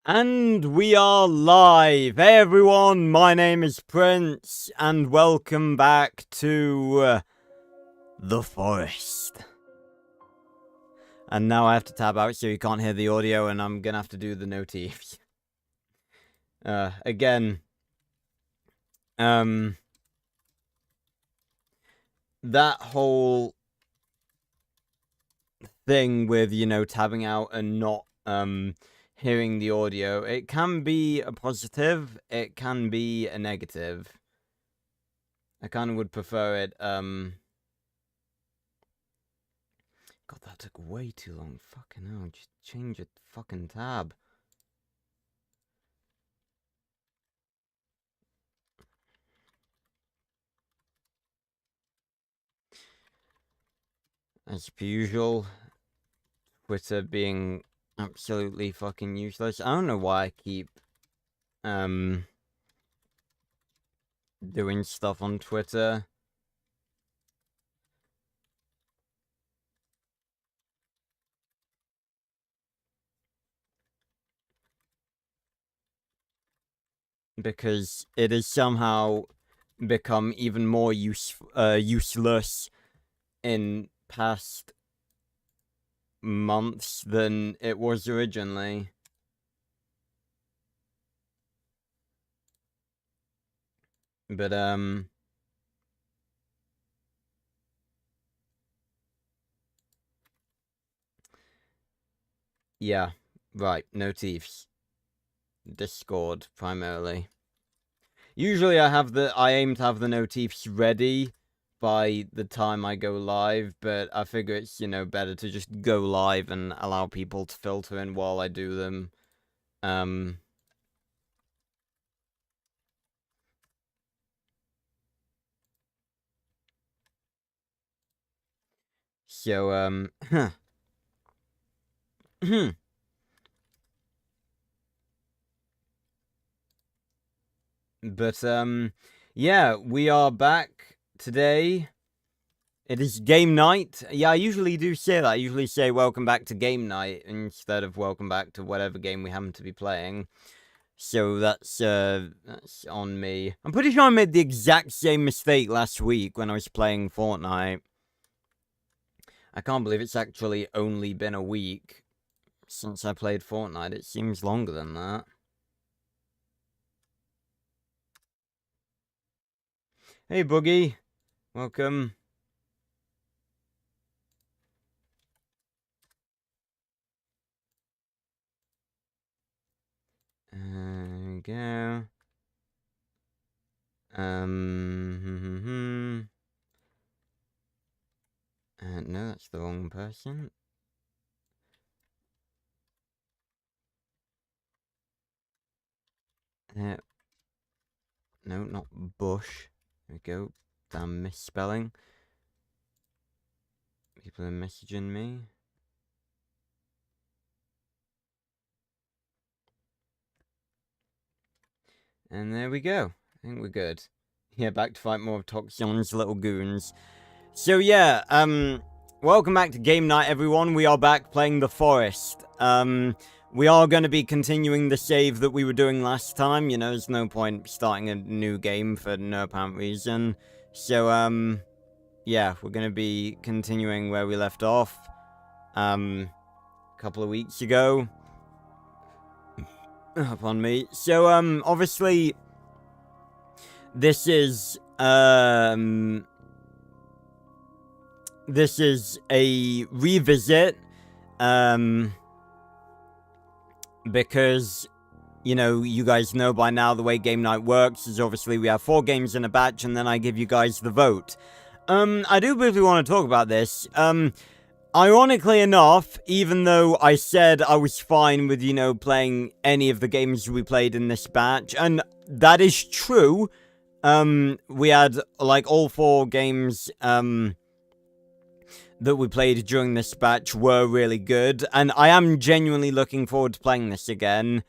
And we are live. Hey everyone, my name is Prince, and welcome back to The Forest. And now I have to tab out so you can't hear the audio, and I'm gonna have to do the notifs. Again, that whole thing with, tabbing out and not, hearing the audio, it can be a positive, it can be a negative. I kind of would prefer it, God, that took way too long. Fucking hell, just change a fucking tab. As per usual, Twitter being absolutely fucking useless. I don't know why I keep, doing stuff on Twitter. Because it has somehow become even more useless in past months than it was originally. But, yeah, right, no thieves. Discord, primarily. Usually I aim to have the notifs ready by the time I go live, but I figure it's, better to just go live and allow people to filter in while I do them. So, but, yeah, we are back today. It is game night. Yeah, I usually do say that. I usually say welcome back to game night instead of welcome back to whatever game we happen to be playing. So that's on me. I'm pretty sure I made the exact same mistake last week when I was playing Fortnite. I can't believe it's actually only been a week since I played Fortnite. It seems longer than that. Hey, Boogie. Welcome. There we go. No, that's the wrong person. No, not Bush. There we go. Damn misspelling. People are messaging me. And there we go. I think we're good. Yeah, back to fight more of Toxion's little goons. So yeah, welcome back to game night, everyone. We are back playing The Forest. We are going to be continuing the save that we were doing last time. There's no point starting a new game for no apparent reason. So, yeah, we're going to be continuing where we left off, a couple of weeks ago. Up on me. So, obviously, this is a revisit, because, you guys know by now the way game night works is obviously we have 4 games in a batch, and then I give you guys the vote. I do briefly want to talk about this. Ironically enough, even though I said I was fine with, playing any of the games we played in this batch, and that is true, we had, like, all 4 games, that we played during this batch were really good, and I am genuinely looking forward to playing this again.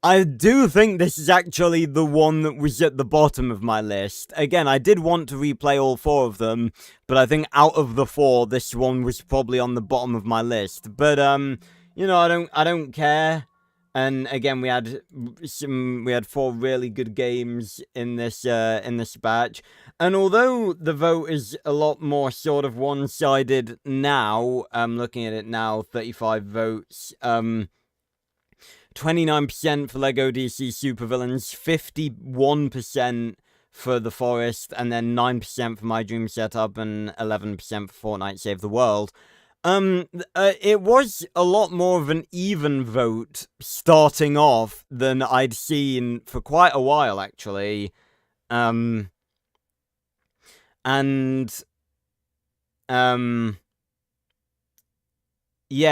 I do think this is actually the one that was at the bottom of my list. Again, I did want to replay all 4 of them, but I think out of the 4, this one was probably on the bottom of my list. But, I don't care. And again, we had 4 really good games in this batch. And although the vote is a lot more sort of one-sided now, looking at it now, 35 votes, 29% for LEGO DC Supervillains, 51% for The Forest, and then 9% for My Dream Setup, and 11% for Fortnite Save the World. It was a lot more of an even vote starting off than I'd seen for quite a while, actually. Yeah,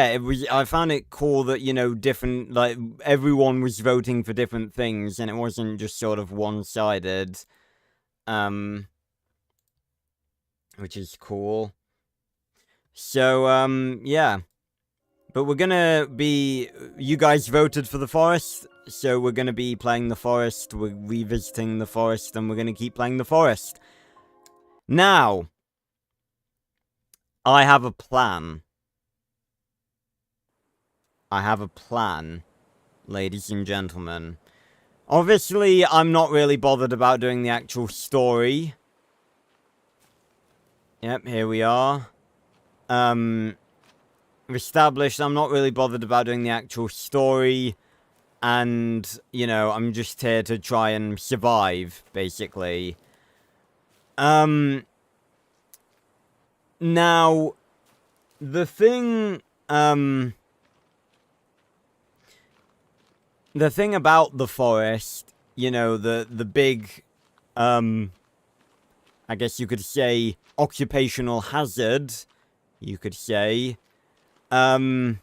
it was. I found it cool that, you know, different, like, everyone was voting for different things, and it wasn't just sort of one-sided. Which is cool. So, yeah. But we're gonna be... You guys voted for The Forest, so we're gonna be playing The Forest, we're revisiting The Forest, and we're gonna keep playing The Forest. Now, I have a plan. I have a plan, ladies and gentlemen. Obviously, I'm not really bothered about doing the actual story. Yep, here we are. Established, I'm not really bothered about doing the actual story. And, you know, I'm just here to try and survive, basically. Now, the thing about The Forest, you know, the big, I guess you could say, occupational hazard, you could say, are,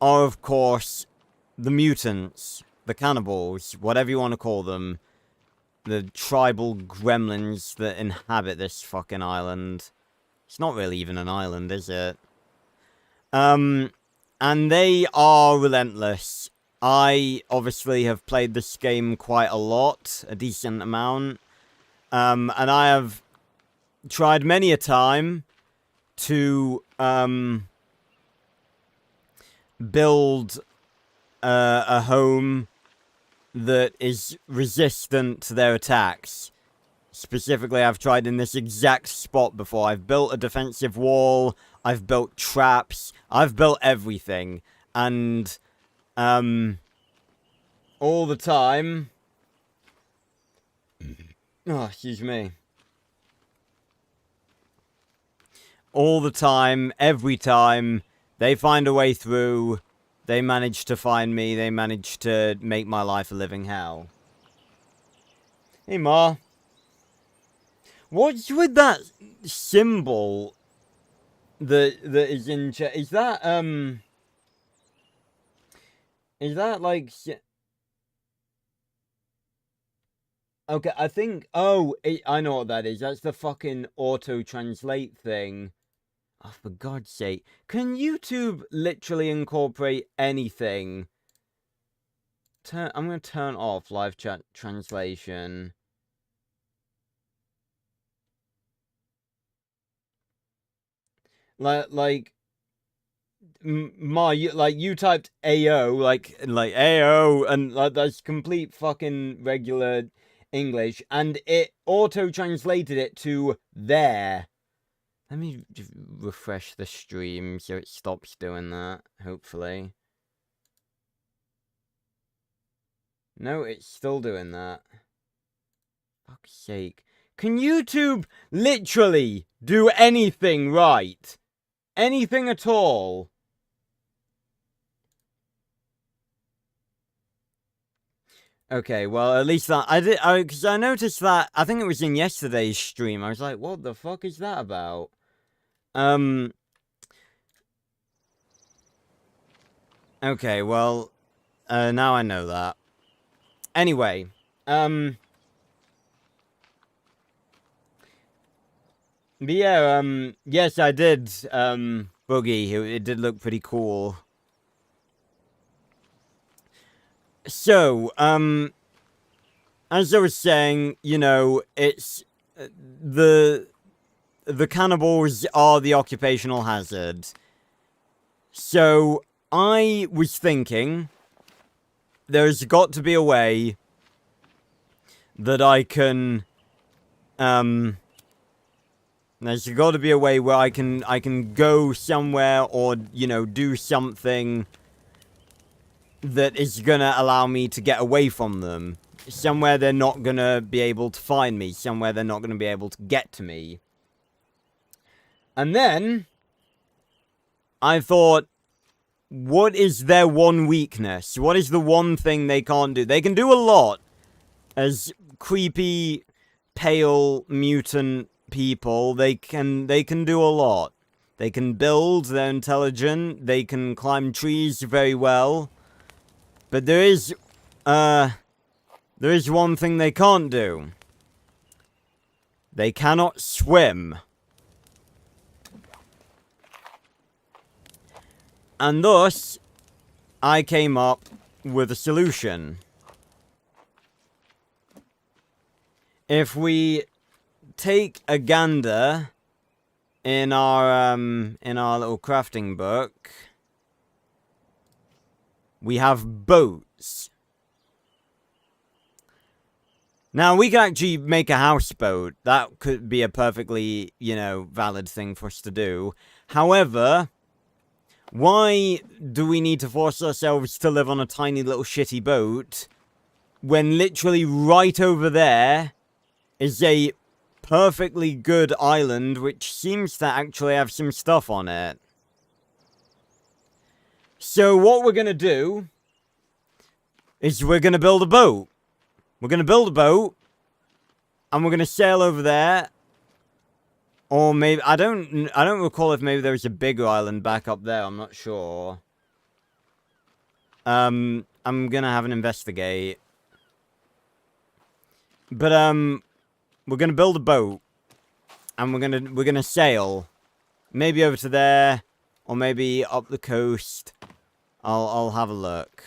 of course, the mutants, the cannibals, whatever you want to call them, the tribal gremlins that inhabit this fucking island. It's not really even an island, is it? And they are relentless. I obviously have played this game quite a lot, a decent amount, and I have tried many a time to build a home that is resistant to their attacks. Specifically, I've tried in this exact spot before. I've built a defensive wall, I've built traps, I've built everything, and all the time... Oh, excuse me. All the time, every time, they find a way through, they manage to find me, they manage to make my life a living hell. Hey, Ma. What's with that symbol that is in chat? Is that, like... Okay, I think... Oh, I know what that is. That's the fucking auto-translate thing. Oh, for God's sake. Can YouTube literally incorporate anything? I'm going to turn off live chat translation. Like... Ma, you typed AO, like AO, and that's complete fucking regular English, and it auto-translated it to there. Let me just refresh the stream so it stops doing that, hopefully. No, it's still doing that. Fuck's sake. Can YouTube literally do anything right? Anything at all? Okay, well, at least that... because I noticed that... I think it was in yesterday's stream. I was like, what the fuck is that about? Okay, well... now I know that. Anyway, but yeah, yes, I did, Boogie. It did look pretty cool. So, as I was saying, you know, it's... The cannibals are the occupational hazard. So, I was thinking there's got to be a way that I can, there's got to be a way where I can go somewhere or, you know, do something that is gonna allow me to get away from them. Somewhere they're not gonna be able to find me. Somewhere they're not gonna be able to get to me. And then I thought, what is their one weakness? What is the one thing they can't do? They can do a lot as creepy, pale, mutant people. They can do a lot. They can build, they're intelligent, they can climb trees very well. But there is one thing they can't do. They cannot swim. And thus, I came up with a solution. If we take a gander in our little crafting book, we have boats. Now, we can actually make a houseboat. That could be a perfectly, you know, valid thing for us to do. However, why do we need to force ourselves to live on a tiny little shitty boat when literally right over there is a perfectly good island which seems to actually have some stuff on it? So what we're going to do is we're going to build a boat. We're going to build a boat and we're going to sail over there. Or maybe, I don't recall if maybe there's a bigger island back up there. I'm not sure. I'm gonna have an investigate. But, we're gonna build a boat. And we're gonna sail. Maybe over to there. Or maybe up the coast. I'll have a look.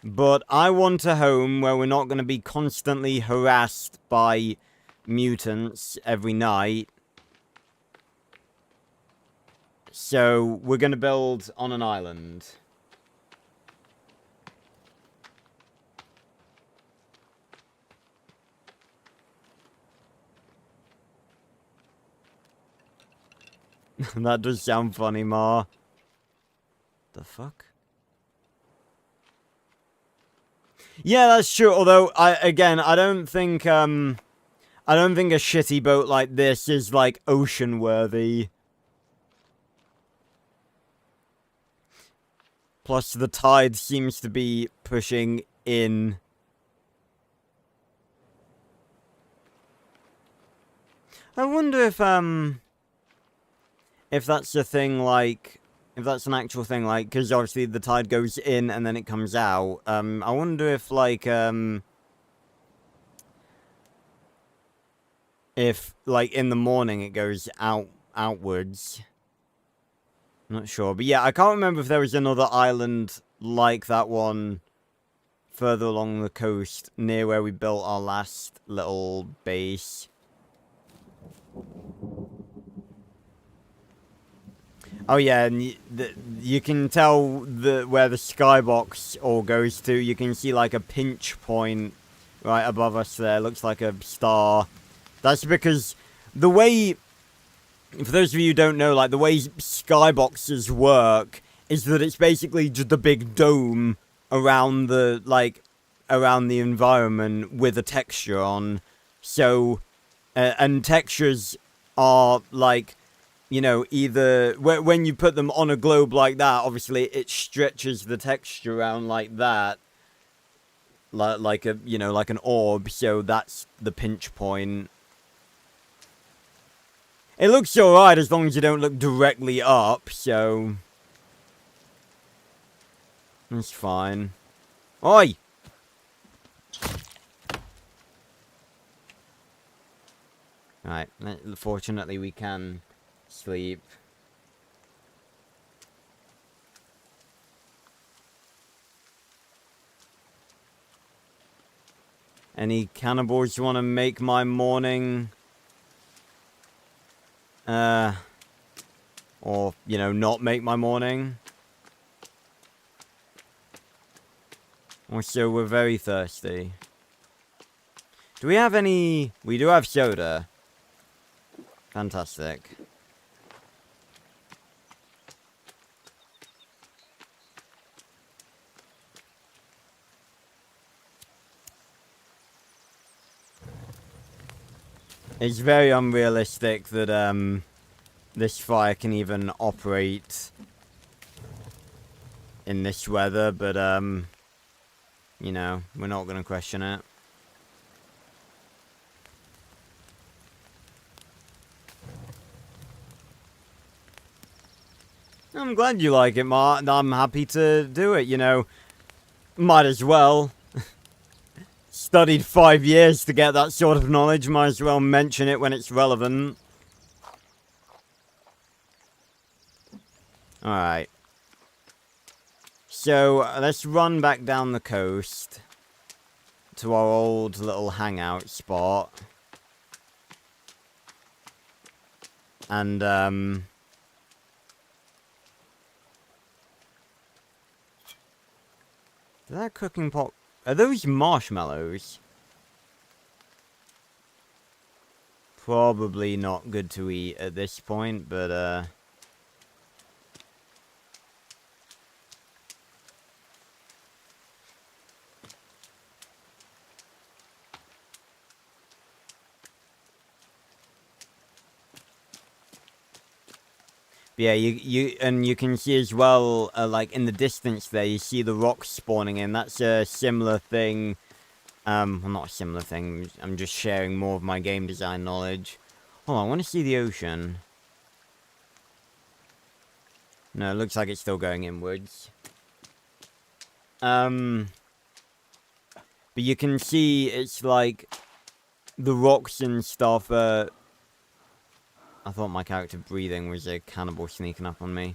But I want a home where we're not gonna be constantly harassed by mutants every night. So we're gonna build on an island. That does sound funny, Ma. The fuck? Yeah, that's true. Although I don't think a shitty boat like this is, like, ocean-worthy. Plus, the tide seems to be pushing in. I wonder if that's a thing, like, if that's an actual thing, like, because obviously the tide goes in and then it comes out. I wonder if, like, if, like, in the morning it goes outwards. I'm not sure. But yeah, I can't remember if there was another island like that one further along the coast near where we built our last little base. Oh yeah, and you can tell where the skybox all goes to. You can see, like, a pinch point right above us there. Looks like a star. That's because the way, for those of you who don't know, like, the way skyboxes work is that it's basically just a big dome around the, like, around the environment with a texture on. So, and textures are, like, you know, either, when you put them on a globe like that, obviously it stretches the texture around like that. Like a, you know, like an orb, so that's the pinch point. It looks alright as long as you don't look directly up, so that's fine. Oi! Right, fortunately we can sleep. Any cannibals you want to make my morning? Or, you know, not make my morning? Also, we're very thirsty. Do we have any... We do have soda. Fantastic. It's very unrealistic that, this fire can even operate in this weather, but, you know, we're not gonna question it. I'm glad you like it, Mark. I'm happy to do it, you know. Might as well. Studied 5 years to get that sort of knowledge. Might as well mention it when it's relevant. Alright. So, let's run back down the coast to our old little hangout spot. And, is that cooking pot? Are those marshmallows? Probably not good to eat at this point, but, yeah, you can see as well, like in the distance there, you see the rocks spawning in. That's a similar thing. Well, not a similar thing. I'm just sharing more of my game design knowledge. Hold on, I want to see the ocean. No, it looks like it's still going inwards. But you can see it's like the rocks and stuff. I thought my character breathing was a cannibal sneaking up on me.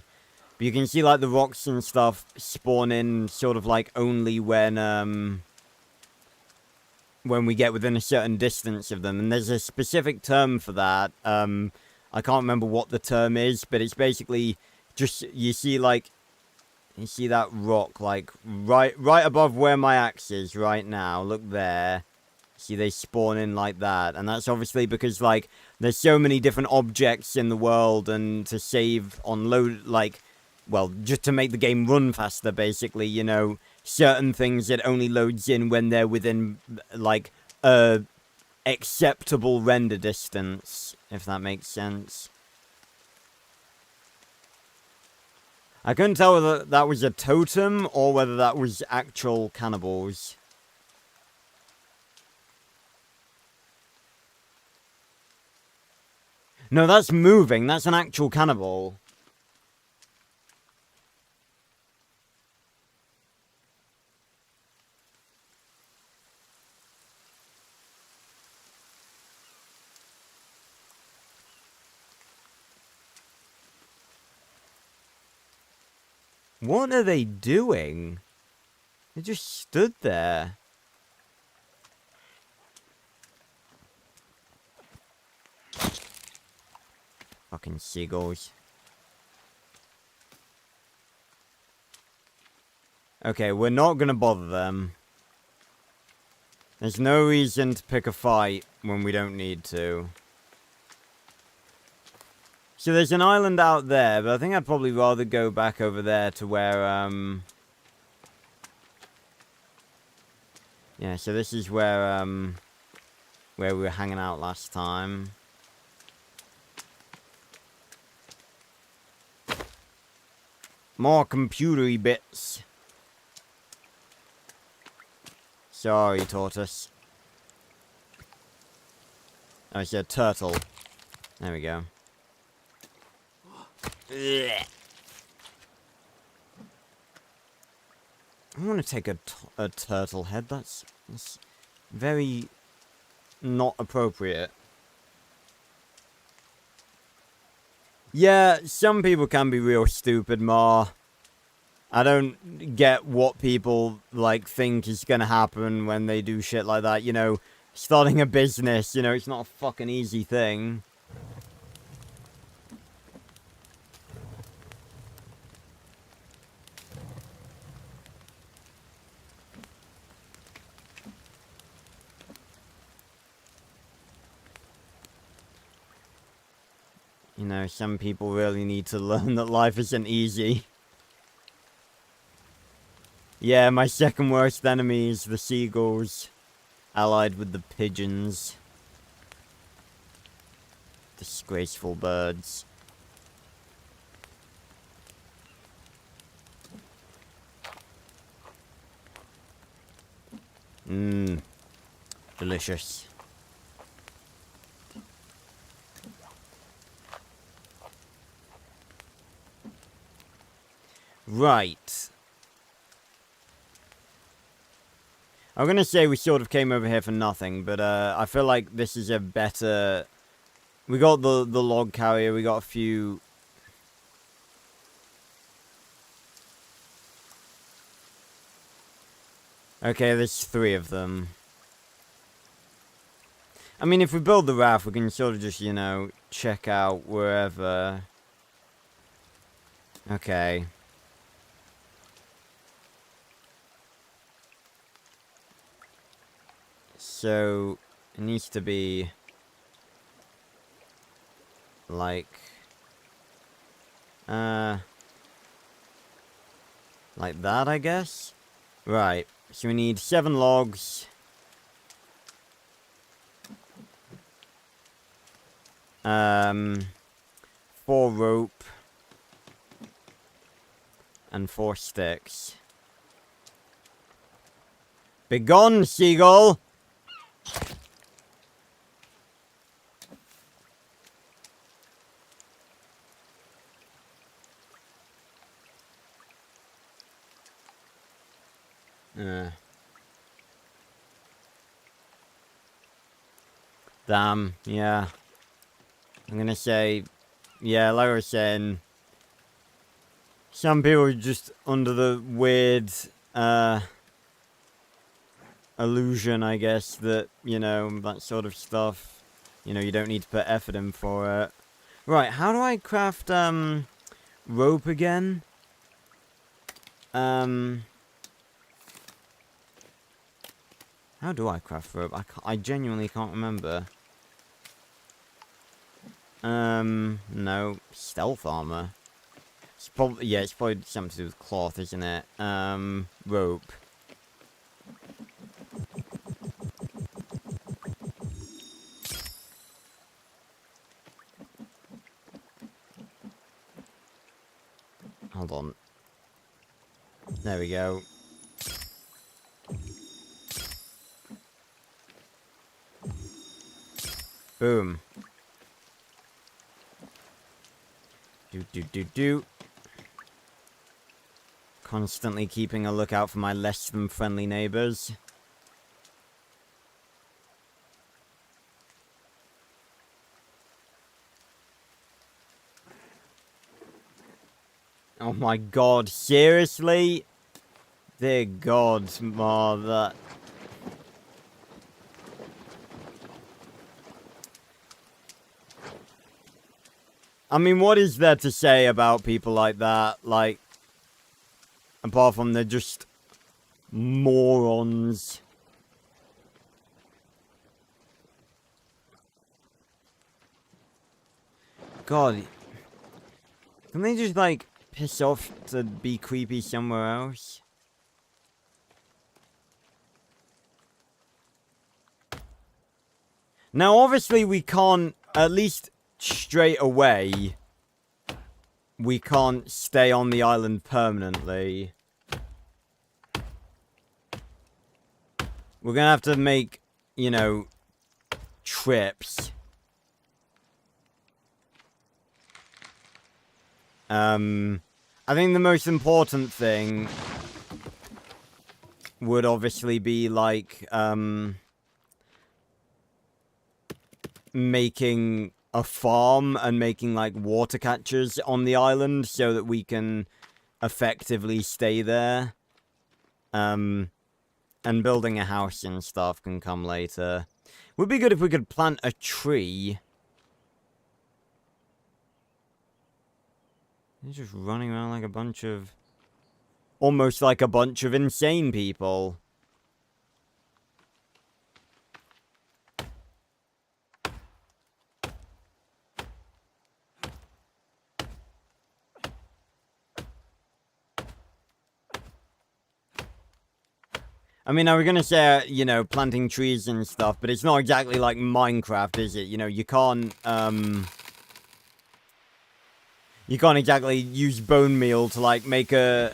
But you can see like the rocks and stuff spawn in sort of like only when we get within a certain distance of them. And there's a specific term for that. I can't remember what the term is, but it's basically just, you see like, you see that rock like right above where my axe is right now. Look there. See, they spawn in like that, and that's obviously because, like, there's so many different objects in the world, and to save on load, like, well, just to make the game run faster, basically, you know, certain things it only loads in when they're within, like, a acceptable render distance, if that makes sense. I couldn't tell whether that was a totem, or whether that was actual cannibals. No, that's moving. That's an actual cannibal. What are they doing? They just stood there. Fucking seagulls. Okay, we're not gonna bother them. There's no reason to pick a fight when we don't need to. So there's an island out there, but I think I'd probably rather go back over there to where, yeah, so this is where we were hanging out last time. More computery bits. Sorry, tortoise. Oh, it's a turtle. There we go. I want to take a turtle head. That's very not appropriate. Yeah, some people can be real stupid, Ma. I don't get what people, like, think is gonna happen when they do shit like that. You know, starting a business, you know, it's not a fucking easy thing. You know, some people really need to learn that life isn't easy. Yeah, my second worst enemy is the seagulls, allied with the pigeons. Disgraceful birds. Mmm. Delicious. Right. I'm gonna say we sort of came over here for nothing, but I feel like this is a better... We got the log carrier, we got a few... Okay, there's 3 of them. I mean, if we build the raft, we can sort of just, you know, check out wherever... Okay. So, it needs to be... like... like that, I guess? Right. So we need 7 logs. 4 rope. And 4 sticks. Begone, seagull! Damn, yeah. I'm gonna say, yeah, like I was saying, some people are just under the weird, illusion, I guess, that, you know, that sort of stuff, you know, you don't need to put effort in for it. Right, how do I craft, rope again? How do I craft rope? I genuinely can't remember. No. Stealth armor. It's probably, yeah, it's probably something to do with cloth, isn't it? Rope. Hold on. There we go. Boom. Do. Constantly keeping a lookout for my less than friendly neighbors. Oh my god, seriously? Dear god, mother. I mean, what is there to say about people like that? Like, apart from they're just morons. God. Can they just, like, piss off to be creepy somewhere else? Now, obviously, we can't, at least straight away, we can't stay on the island permanently. We're gonna have to make, you know, trips. I think the most important thing would obviously be, like, making a farm and making, like, water catchers on the island so that we can effectively stay there. And building a house and stuff can come later. Would be good if we could plant a tree. They're just running around like a bunch of... almost like a bunch of insane people. I mean, I was gonna say, you know, planting trees and stuff, but it's not exactly like Minecraft, is it? You know, you can't exactly use bone meal to, like, make a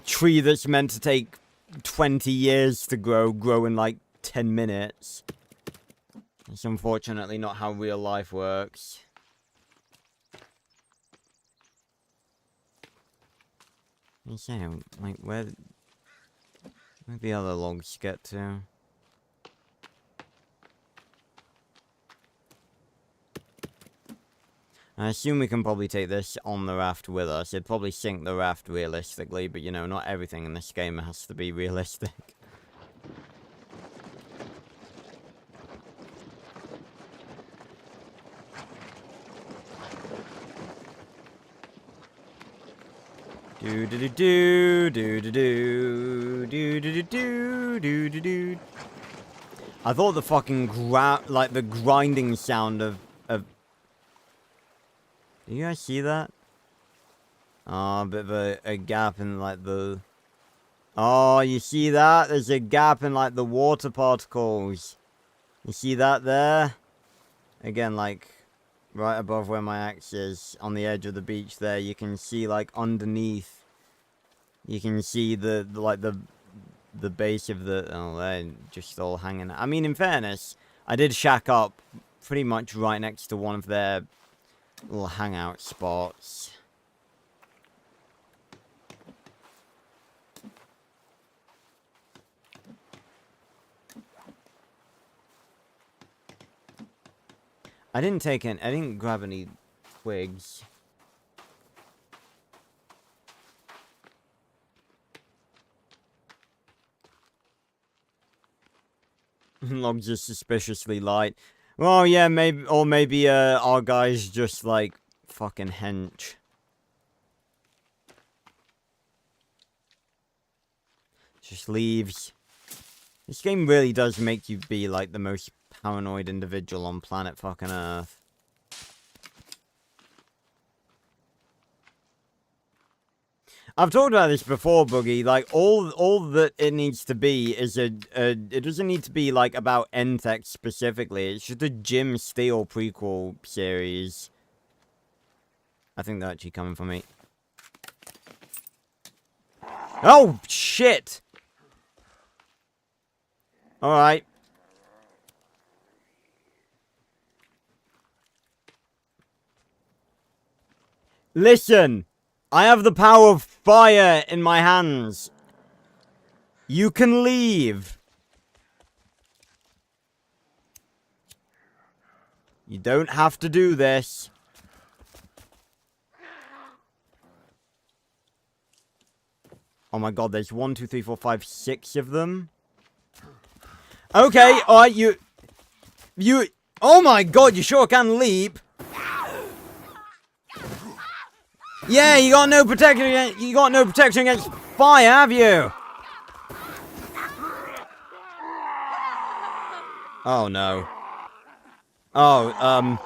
tree that's meant to take 20 years to grow in, like, 10 minutes. It's unfortunately not how real life works. Yeah, like, where'd the other logs get to? I assume we can probably take this on the raft with us. It'd probably sink the raft realistically, but, you know, not everything in this game has to be realistic. Do do do do do do do do do do do do do. I thought the fucking the grinding sound of. Do you guys see that? Oh, a bit of a gap in like the. Oh, you see that? There's a gap in like the water particles. You see that there? Again, like right above where my axe is, on the edge of the beach there, you can see like underneath. You can see the base of the. Oh, they're just all hanging. I mean, in fairness, I did shack up pretty much right next to one of their little hangout spots. I didn't grab any twigs. Logs are suspiciously light. Well, yeah, maybe our guy's just like fucking hench. Just leaves. This game really does make you be like the most paranoid individual on planet fucking Earth. I've talked about this before, Boogie. Like, all that it needs to be is it doesn't need to be, like, about N-Tech specifically. It's just a Jim Steele prequel series. I think they're actually coming for me. Oh, shit! Alright. Listen! I have the power of fire in my hands. You can leave. You don't have to do this. Oh my god, there's 1, 2, 3, 4, 5, 6 of them. Okay, alright, you... Oh my god, you sure can leap. Yeah, you got no protection against fire, have you? Oh no. Oh,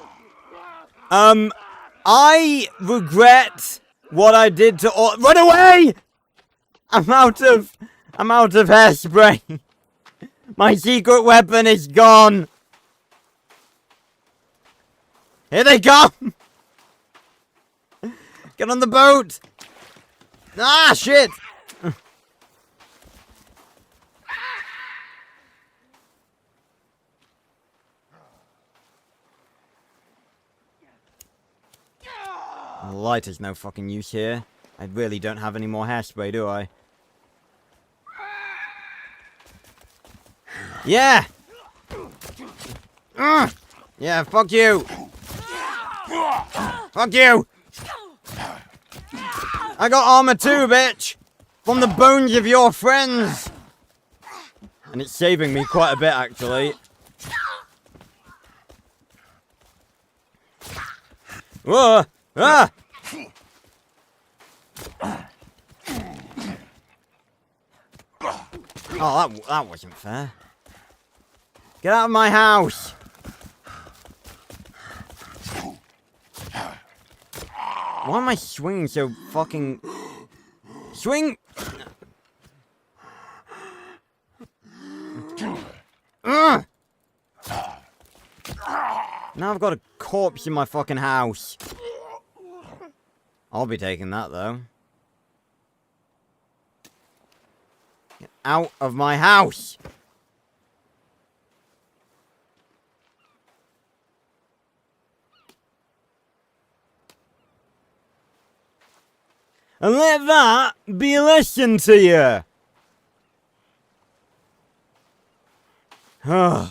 I regret what I did to run away! I'm out of hairspray. My secret weapon is gone. Here they come. Get on the boat! Ah, shit! The light is no fucking use here. I really don't have any more hairspray, do I? Yeah! Yeah, fuck you! Fuck you! I got armor too, bitch! From the bones of your friends! And it's saving me quite a bit, actually. Whoa! Ah! Oh, that wasn't fair. Get out of my house! Why am I swinging so fucking... Swing! Now I've got a corpse in my fucking house. I'll be taking that, though. Get out of my house! And let that be a lesson to you! Ugh.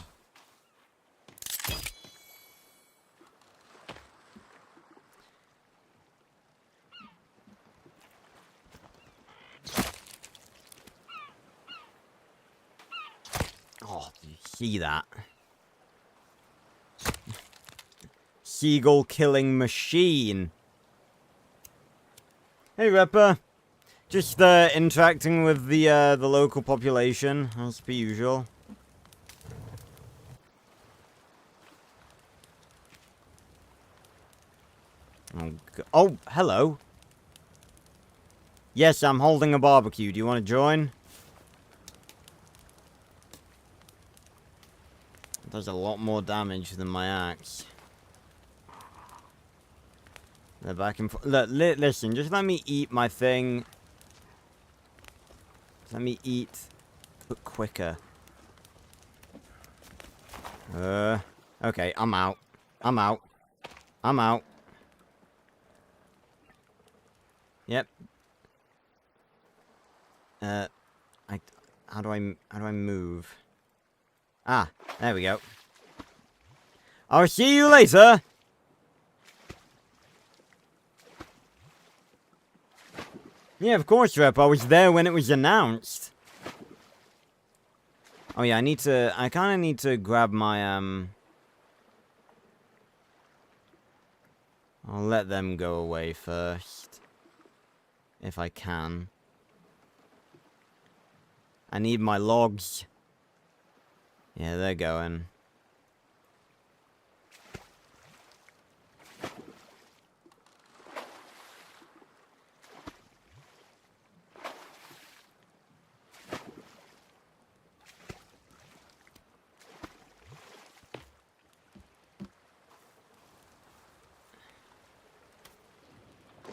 Oh, do you see that? Seagull killing machine. Hey, Ripper. Just interacting with the local population, as per usual. Oh, hello. Yes, I'm holding a barbecue. Do you want to join? It does a lot more damage than my axe. They're back and forth. Look, listen, just let me eat my thing. Just let me eat quicker. Okay, I'm out. I'm out. I'm out. Yep. How do I move? Ah, there we go. I'll see you later! Yeah, of course, Rep. I was there when it was announced. Oh yeah, I kinda need to grab my, I'll let them go away first. If I can. I need my logs. Yeah, they're going.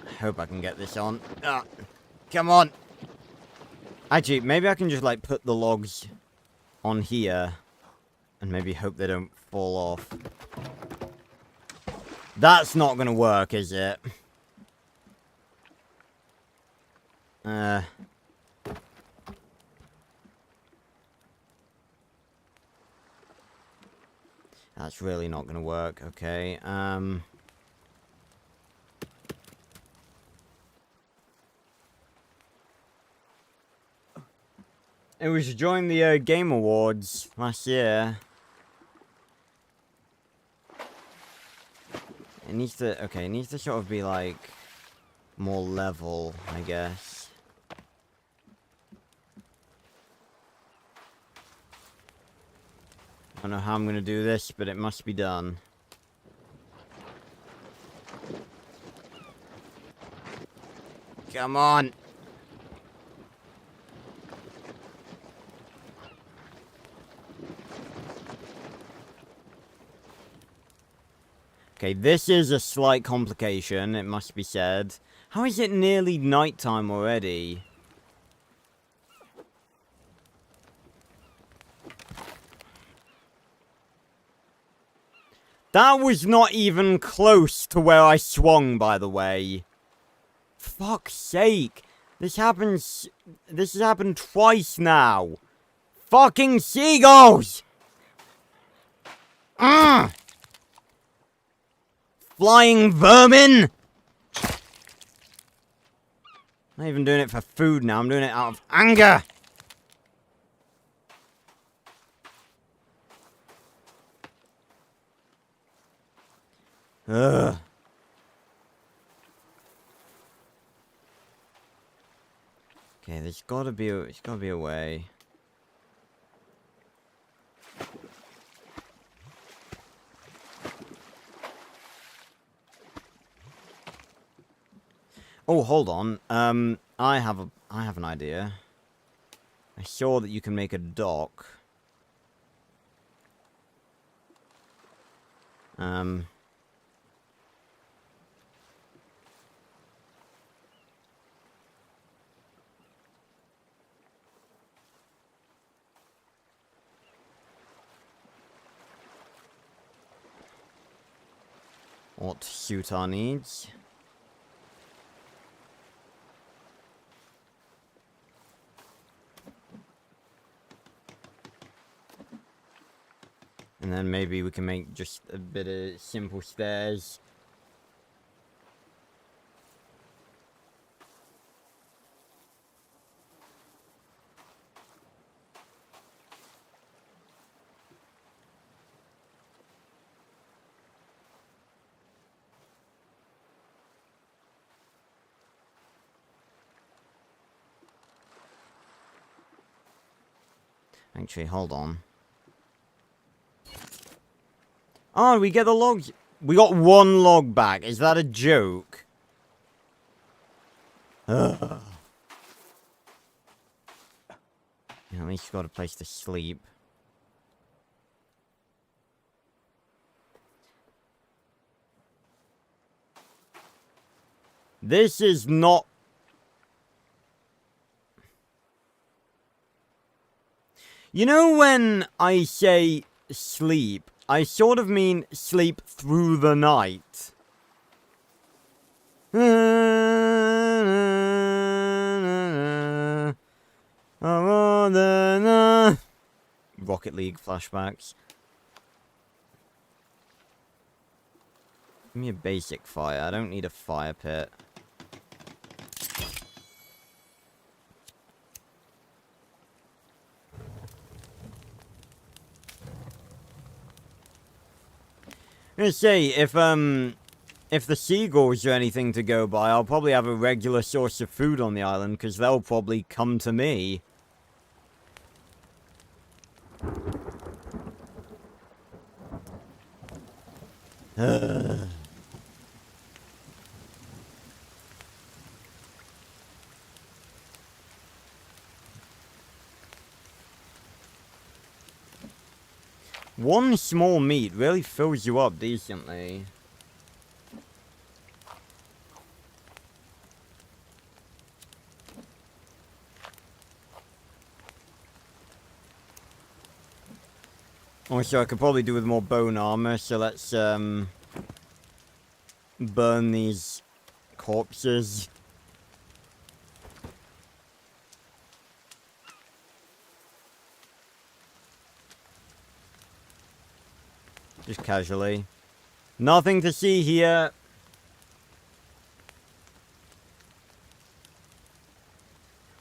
I hope I can get this on. Ah, come on! Actually, maybe I can just, like, put the logs on here. And maybe hope they don't fall off. That's not gonna work, is it? That's really not gonna work. Okay, It was to join the, Game Awards last year. It needs to, okay, it needs to sort of be, like, more level, I guess. I don't know how I'm gonna do this, but it must be done. Come on! Okay, this is a slight complication, it must be said. How is it nearly nighttime already? That was not even close to where I swung, by the way. Fuck's sake. This has happened twice now. Fucking seagulls! Ugh! Flying vermin! I'm not even doing it for food now, I'm doing it out of anger! Ugh. Okay, there's gotta be a way. Oh, hold on. I have an idea. I saw that you can make a dock. Ought to suit our needs. And then maybe we can make just a bit of simple stairs. Actually, hold on. Oh, we get the logs. We got one log back. Is that a joke? Ugh. Yeah, at least you got a place to sleep. This is not... You know when I say sleep, I sort of mean sleep through the night. Rocket League flashbacks. Give me a basic fire. I don't need a fire pit. I'm gonna say, if the seagulls are anything to go by, I'll probably have a regular source of food on the island, because they'll probably come to me. One small meat really fills you up decently. Also, I could probably do with more bone armor, so let's, burn these corpses. Just casually. Nothing to see here.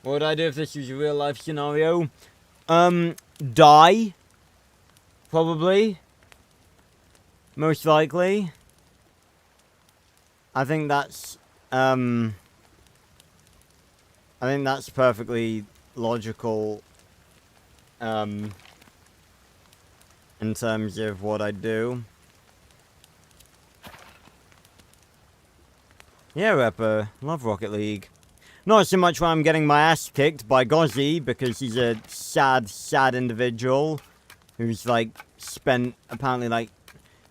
What would I do if this was a real life scenario? Die. Probably. Most likely. I think that's perfectly logical, in terms of what I do. Yeah, Repper. Love Rocket League. Not so much when I'm getting my ass kicked by Gozzy, because he's a sad, sad individual who's, like, spent, apparently, like,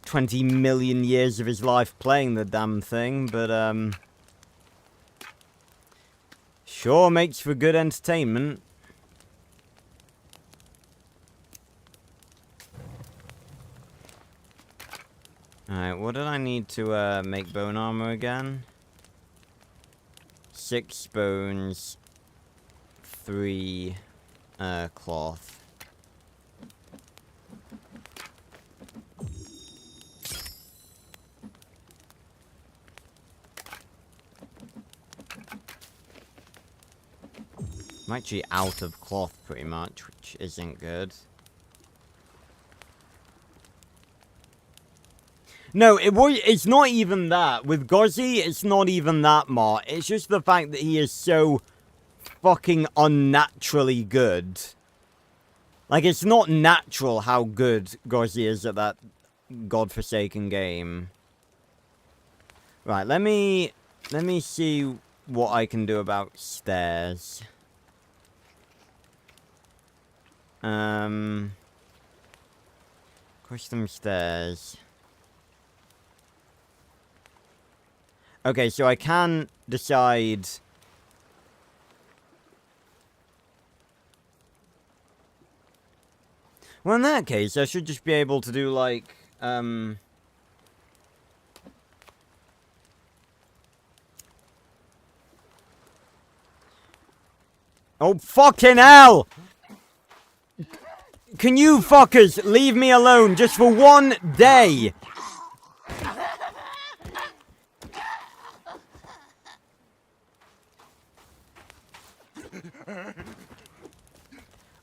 20 million years of his life playing the damn thing, but, sure makes for good entertainment. Alright, what did I need to, make bone armor again? 6 bones, 3, cloth. I'm actually out of cloth, pretty much, which isn't good. No, it's not even that. With Gozzy, it's not even that, Mart. It's just the fact that he is so fucking unnaturally good. Like, it's not natural how good Gozzy is at that godforsaken game. Right, let me see what I can do about stairs. Custom stairs. Okay, so I can decide... Well, in that case, I should just be able to do, like, Oh, fucking hell! Can you fuckers leave me alone just for one day?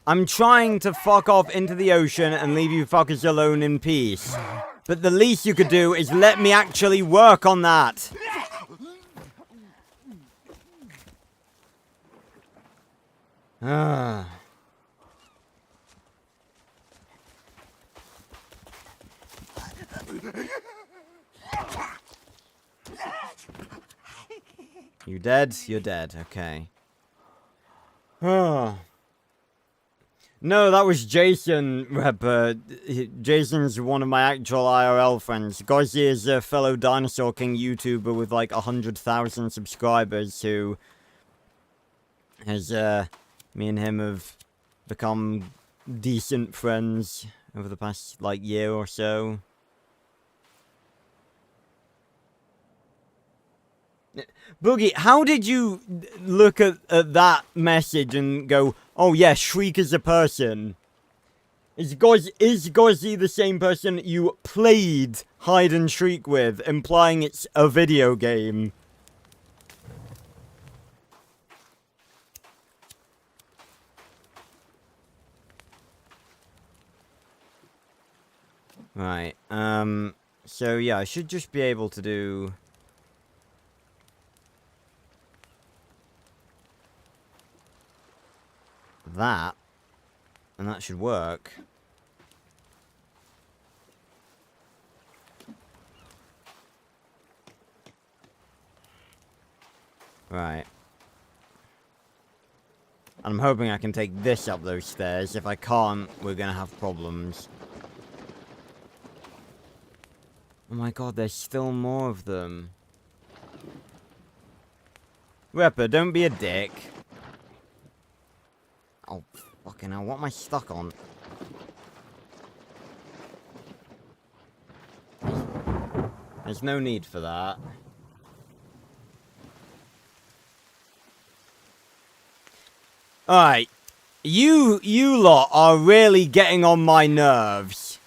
I'm trying to fuck off into the ocean and leave you fuckers alone in peace. But the least you could do is let me actually work on that. Ah. You dead? You're dead. Okay. Ah. No, that was Jason, Rapper. Jason's one of my actual IRL friends. Gozzy is a fellow Dinosaur King YouTuber with like 100,000 subscribers who has, me and him have become decent friends over the past, like, year or so. Boogie, how did you look at that message and go, oh yeah, Shriek is a person? Is Gozzy the same person you played Hide and Shriek with, implying it's a video game? Right, so yeah, I should just be able to do... that, and that should work. Right. And I'm hoping I can take this up those stairs. If I can't, we're gonna have problems. Oh my god, there's still more of them. Ripper, don't be a dick. Oh, fucking hell, what am I stuck on? There's no need for that. Alright. You lot are really getting on my nerves.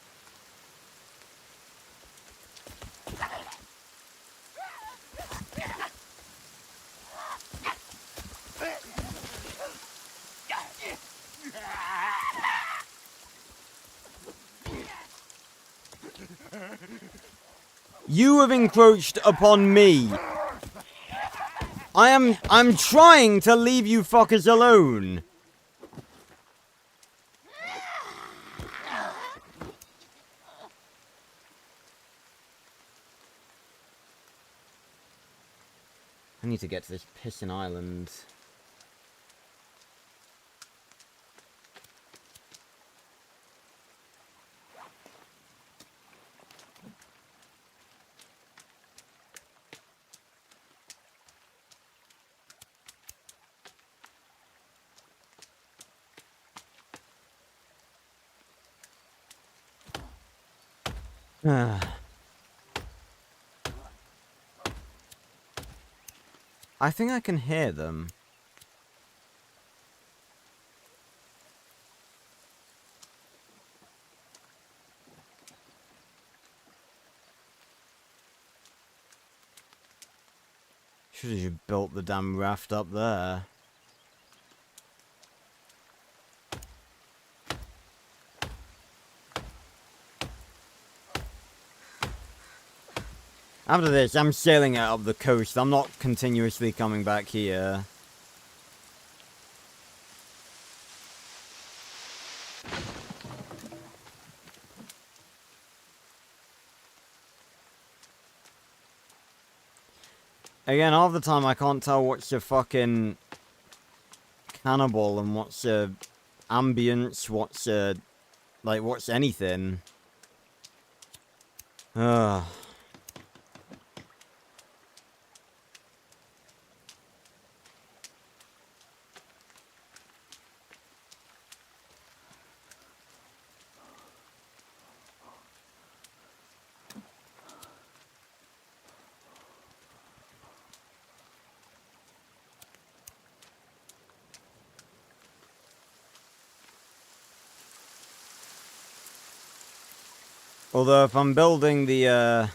You have encroached upon me. I'm trying to leave you fuckers alone. I need to get to this pissing island. I think I can hear them. Should have just built the damn raft up there. After this, I'm sailing it up the coast. I'm not continuously coming back here. Again, half the time I can't tell what's a fucking cannibal and what's a ambience, what's a... like, what's anything. Ugh. Although if I'm building the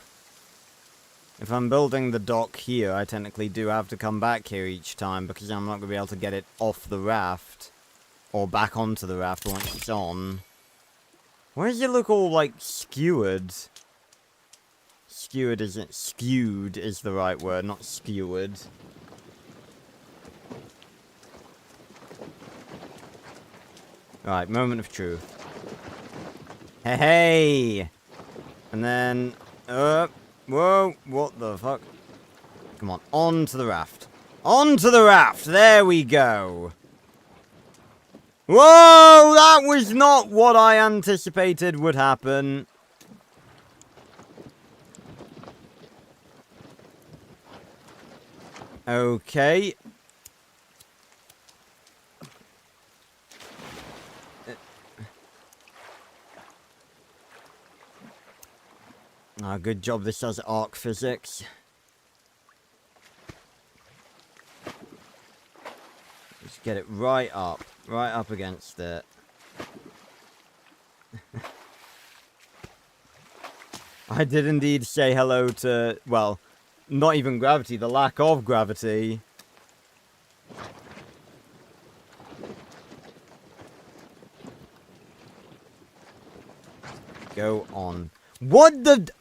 dock here, I technically do have to come back here each time because I'm not going to be able to get it off the raft. Or back onto the raft once it's on. Why does it look all, like, skewered? Skewed is the right word, not skewered. Right, moment of truth. Hey, hey! And then, whoa, what the fuck? Come on, onto the raft. Onto the raft! There we go! Whoa! That was not what I anticipated would happen. Okay. Good job this has arc physics. Just get it right up against it. I did indeed say hello to, well, not even gravity, the lack of gravity. Go on. What the...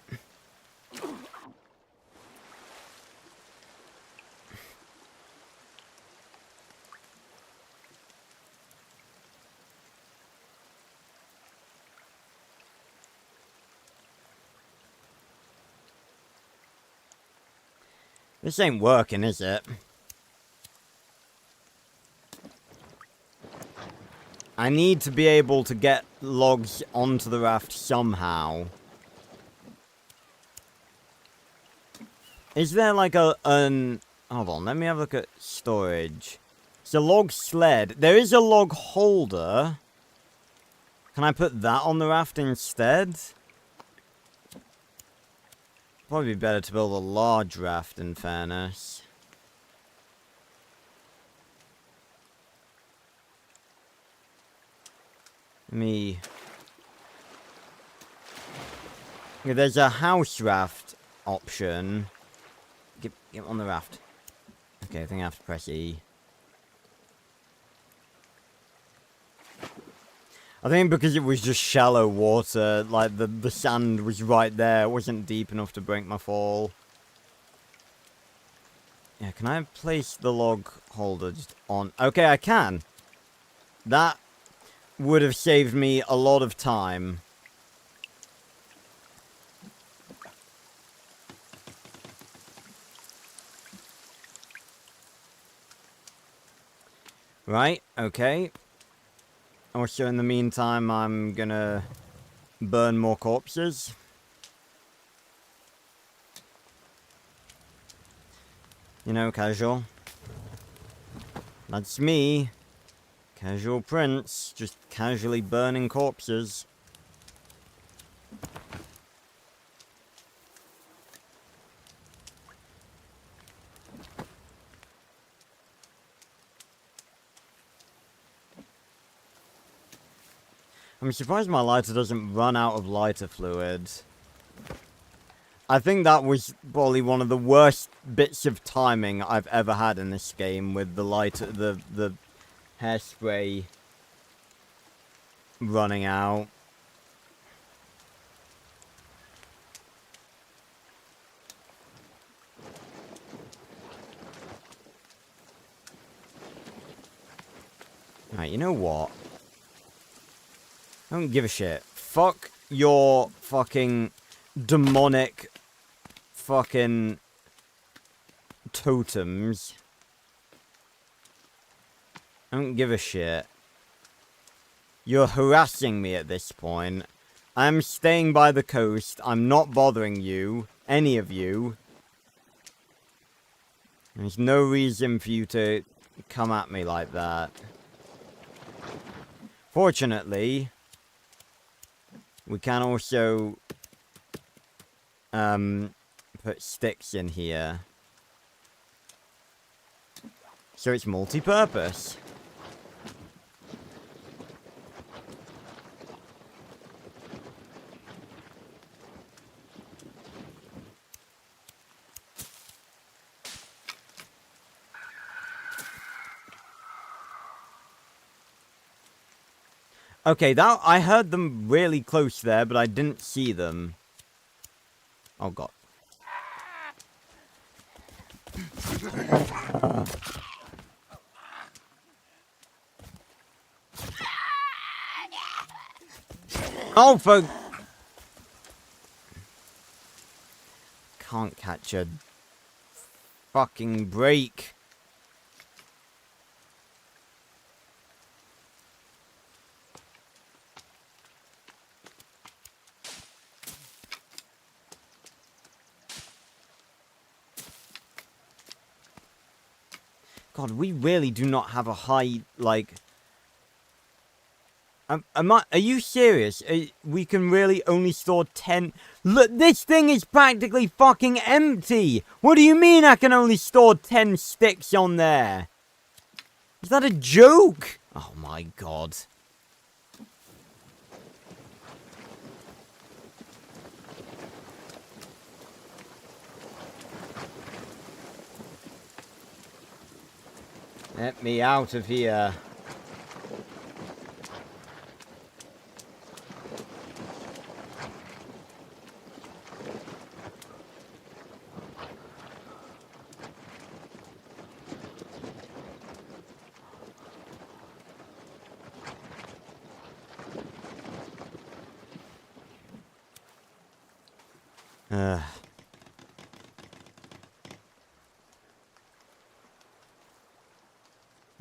This ain't working, is it? I need to be able to get logs onto the raft somehow. Is there like hold on, let me have a look at storage. It's a log sled. There is a log holder. Can I put that on the raft instead? Probably better to build a large raft, in fairness. Yeah, there's a house raft option. Get on the raft. Okay, I think I have to press E. I think because it was just shallow water, like the sand was right there, it wasn't deep enough to break my fall. Yeah, can I place the log holder just on? Okay, I can. That would have saved me a lot of time. Right, okay. Also, in the meantime, I'm gonna burn more corpses. You know, casual. That's me. Casual Prince, just casually burning corpses. I'm surprised my lighter doesn't run out of lighter fluid. I think that was probably one of the worst bits of timing I've ever had in this game with the lighter, the hairspray running out. Right, you know what? I don't give a shit. Fuck your fucking demonic fucking totems. I don't give a shit. You're harassing me at this point. I'm staying by the coast. I'm not bothering you. Any of you. There's no reason for you to come at me like that. Fortunately, we can also put sticks in here. So it's multi-purpose. Okay, that I heard them really close there, but I didn't see them. Oh god. Oh, for... Can't catch a fucking break. God, we really do not have a high, like... are you serious? We can really only store 10... Look, this thing is practically fucking empty! What do you mean I can only store 10 sticks on there? Is that a joke? Oh my god. Let me out of here.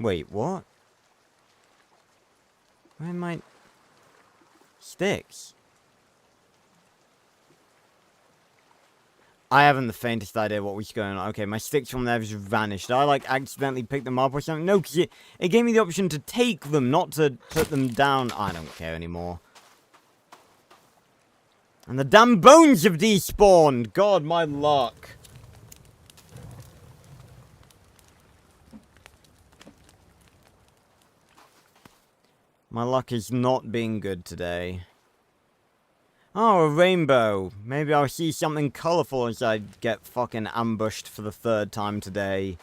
Wait, what? Where are my... sticks? I haven't the faintest idea what was going on. Okay, my sticks from there just vanished. Did I, like, accidentally pick them up or something? No, because it gave me the option to take them, not to put them down. I don't care anymore. And the damn bones have despawned! God, my luck. My luck is not being good today. Oh, a rainbow. Maybe I'll see something colourful as I get fucking ambushed for the 3rd time today.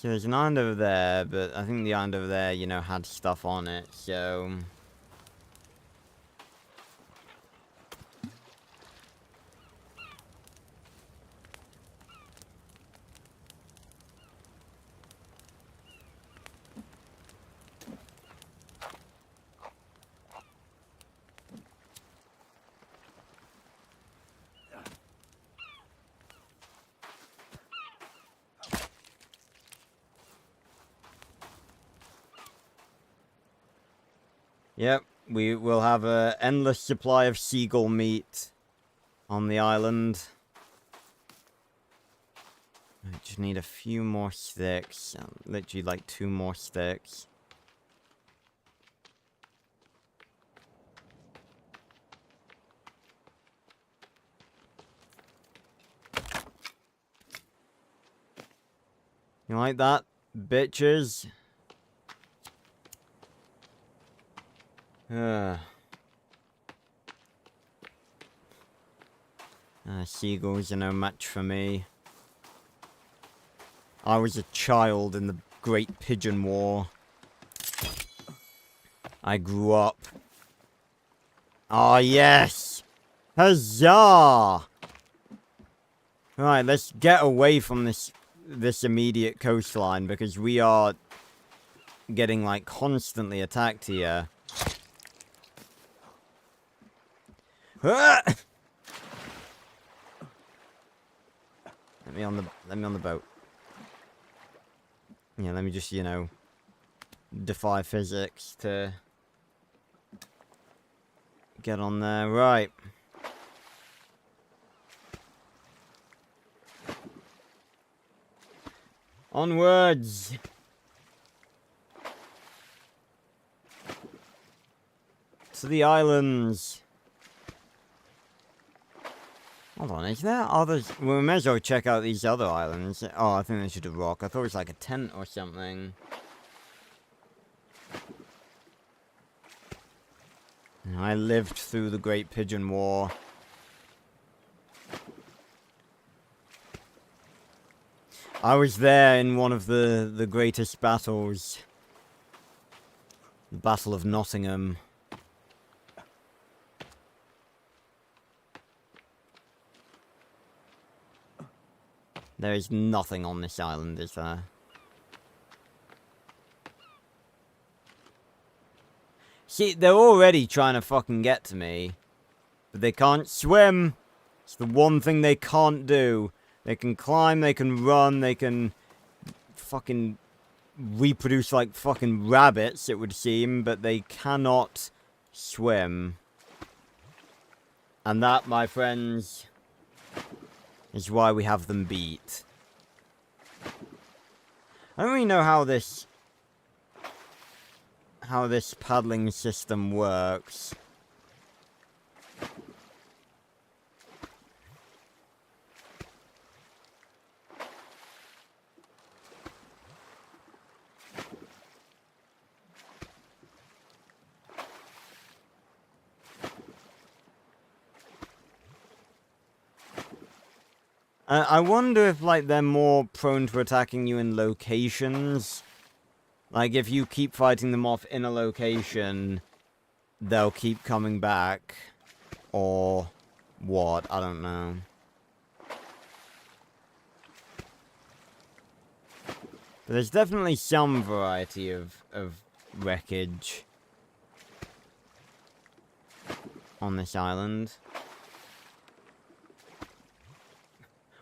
So there's an island over there, but I think the island over there, you know, had stuff on it, so... Yep, we will have an endless supply of seagull meat on the island. I just need a few more sticks. Literally like 2 more sticks. You like that, bitches? Seagulls are no match for me. I was a child in the Great Pigeon War. I grew up. Ah, yes! Huzzah! Right, let's get away from this immediate coastline, because we are getting, like, constantly attacked here. Ah! Let me on the boat. Yeah, let me just, you know, defy physics to get on there. Right. Onwards! To the islands. Hold on, is there others? Well, we may as well check out these other islands. Oh, I think there's just a rock. I thought it was like a tent or something. I lived through the Great Pigeon War. I was there in one of the greatest battles. The Battle of Nottingham. There is nothing on this island, is there? See, they're already trying to fucking get to me. But they can't swim. It's the one thing they can't do. They can climb, they can run, they can fucking reproduce like fucking rabbits, it would seem, but they cannot swim. And that, my friends, is why we have them beat. I don't really know how this paddling system works. I wonder if, like, they're more prone to attacking you in locations. Like, if you keep fighting them off in a location, they'll keep coming back. Or what? I don't know. But there's definitely some variety of wreckage on this island.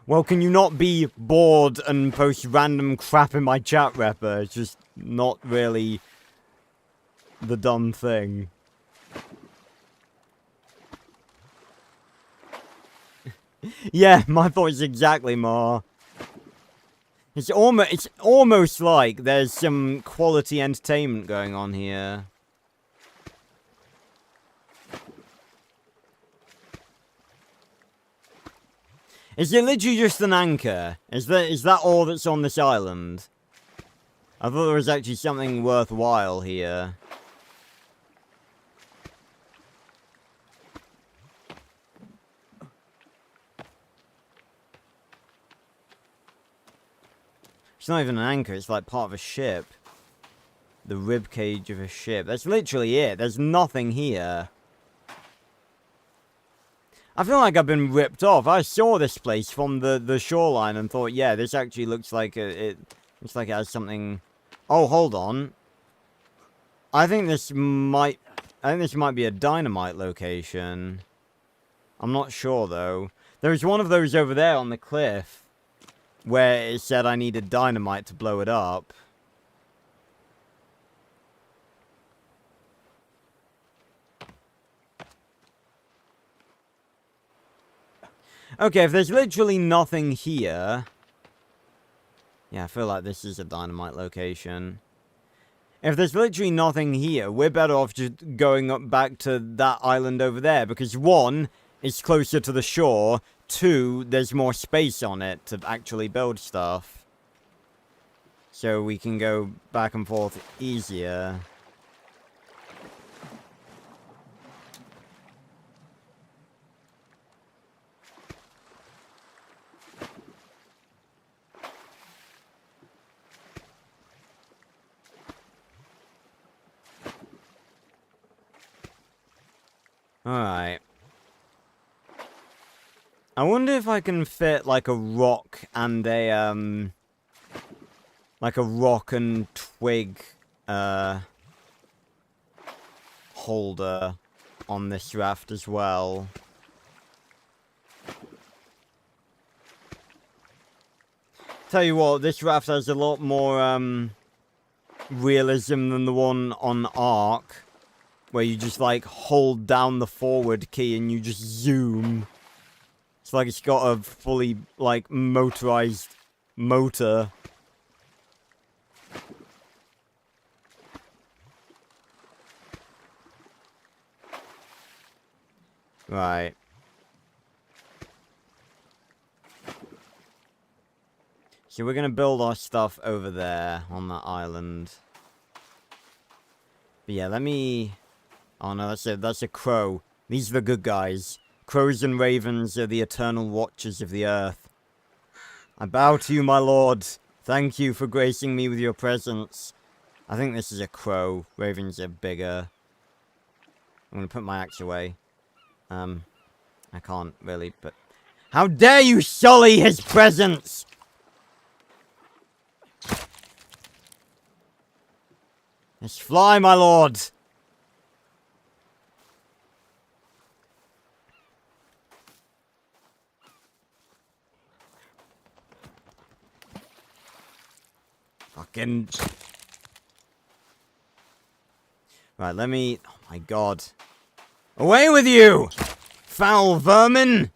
Well, can you not be bored and post random crap in my chat, Repper? It's just not really the dumb thing. Yeah, my thoughts exactly, Ma. It's almost like there's some quality entertainment going on here. Is it literally just an anchor? Is that all that's on this island? I thought there was actually something worthwhile here. It's not even an anchor, it's like part of a ship. The rib cage of a ship. That's literally it. There's nothing here. I feel like I've been ripped off. I saw this place from the shoreline and thought, yeah, this actually looks like it looks like it has something. Oh, hold on. I think this might be a dynamite location. I'm not sure though. There's one of those over there on the cliff where it said I needed dynamite to blow it up. Okay, if there's literally nothing here... Yeah, I feel like this is a dynamite location. If there's literally nothing here, we're better off just going up back to that island over there. Because 1, it's closer to the shore. 2, there's more space on it to actually build stuff. So we can go back and forth easier. Alright. I wonder if I can fit, like, a rock and a, like a rock and twig, holder on this raft as well. Tell you what, this raft has a lot more, realism than the one on Ark. Where you just, like, hold down the forward key and you just zoom. It's like it's got a fully, like, motorized motor. Right. So we're gonna build our stuff over there on that island. But yeah, let me Oh no, that's a crow. These are the good guys. Crows and ravens are the eternal watchers of the earth. I bow to you, my lord. Thank you for gracing me with your presence. I think this is a crow. Ravens are bigger. I'm gonna put my axe away. I can't really, but... How dare you sully his presence! Let's fly, my lord! Fucking... Right, let me... Oh my god. Away with you! Foul vermin!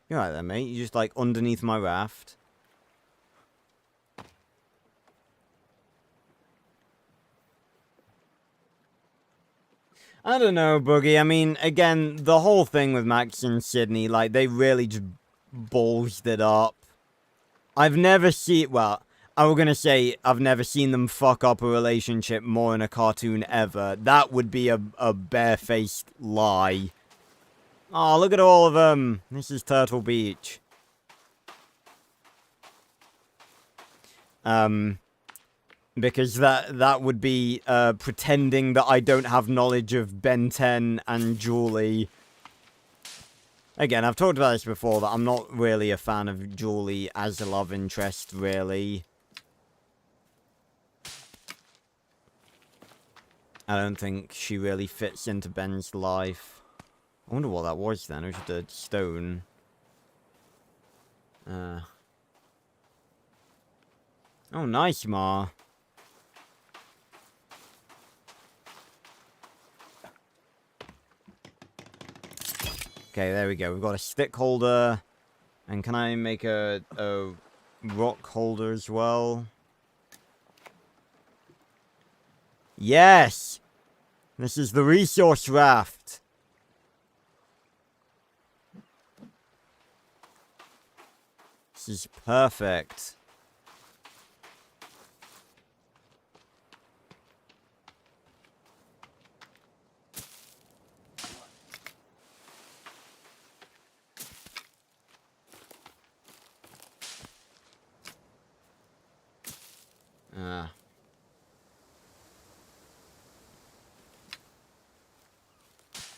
You're right there, mate. You're just, like, underneath my raft. I don't know, Boogie. I mean, again, the whole thing with Max and Sydney, like, they really just ballsed it up. I've never seen... Well, I was gonna say I've never seen them fuck up a relationship more in a cartoon ever. That would be a barefaced lie. Oh, look at all of them. This is Turtle Beach. Because that would be pretending that I don't have knowledge of Ben 10 and Julie. Again, I've talked about this before, that I'm not really a fan of Julie as a love interest, really. I don't think she really fits into Ben's life. I wonder what that was then. It was just a stone. Oh, nice, Ma. Okay, there we go. We've got a stick holder. And can I make a rock holder as well? Yes! This is the resource raft. This is perfect.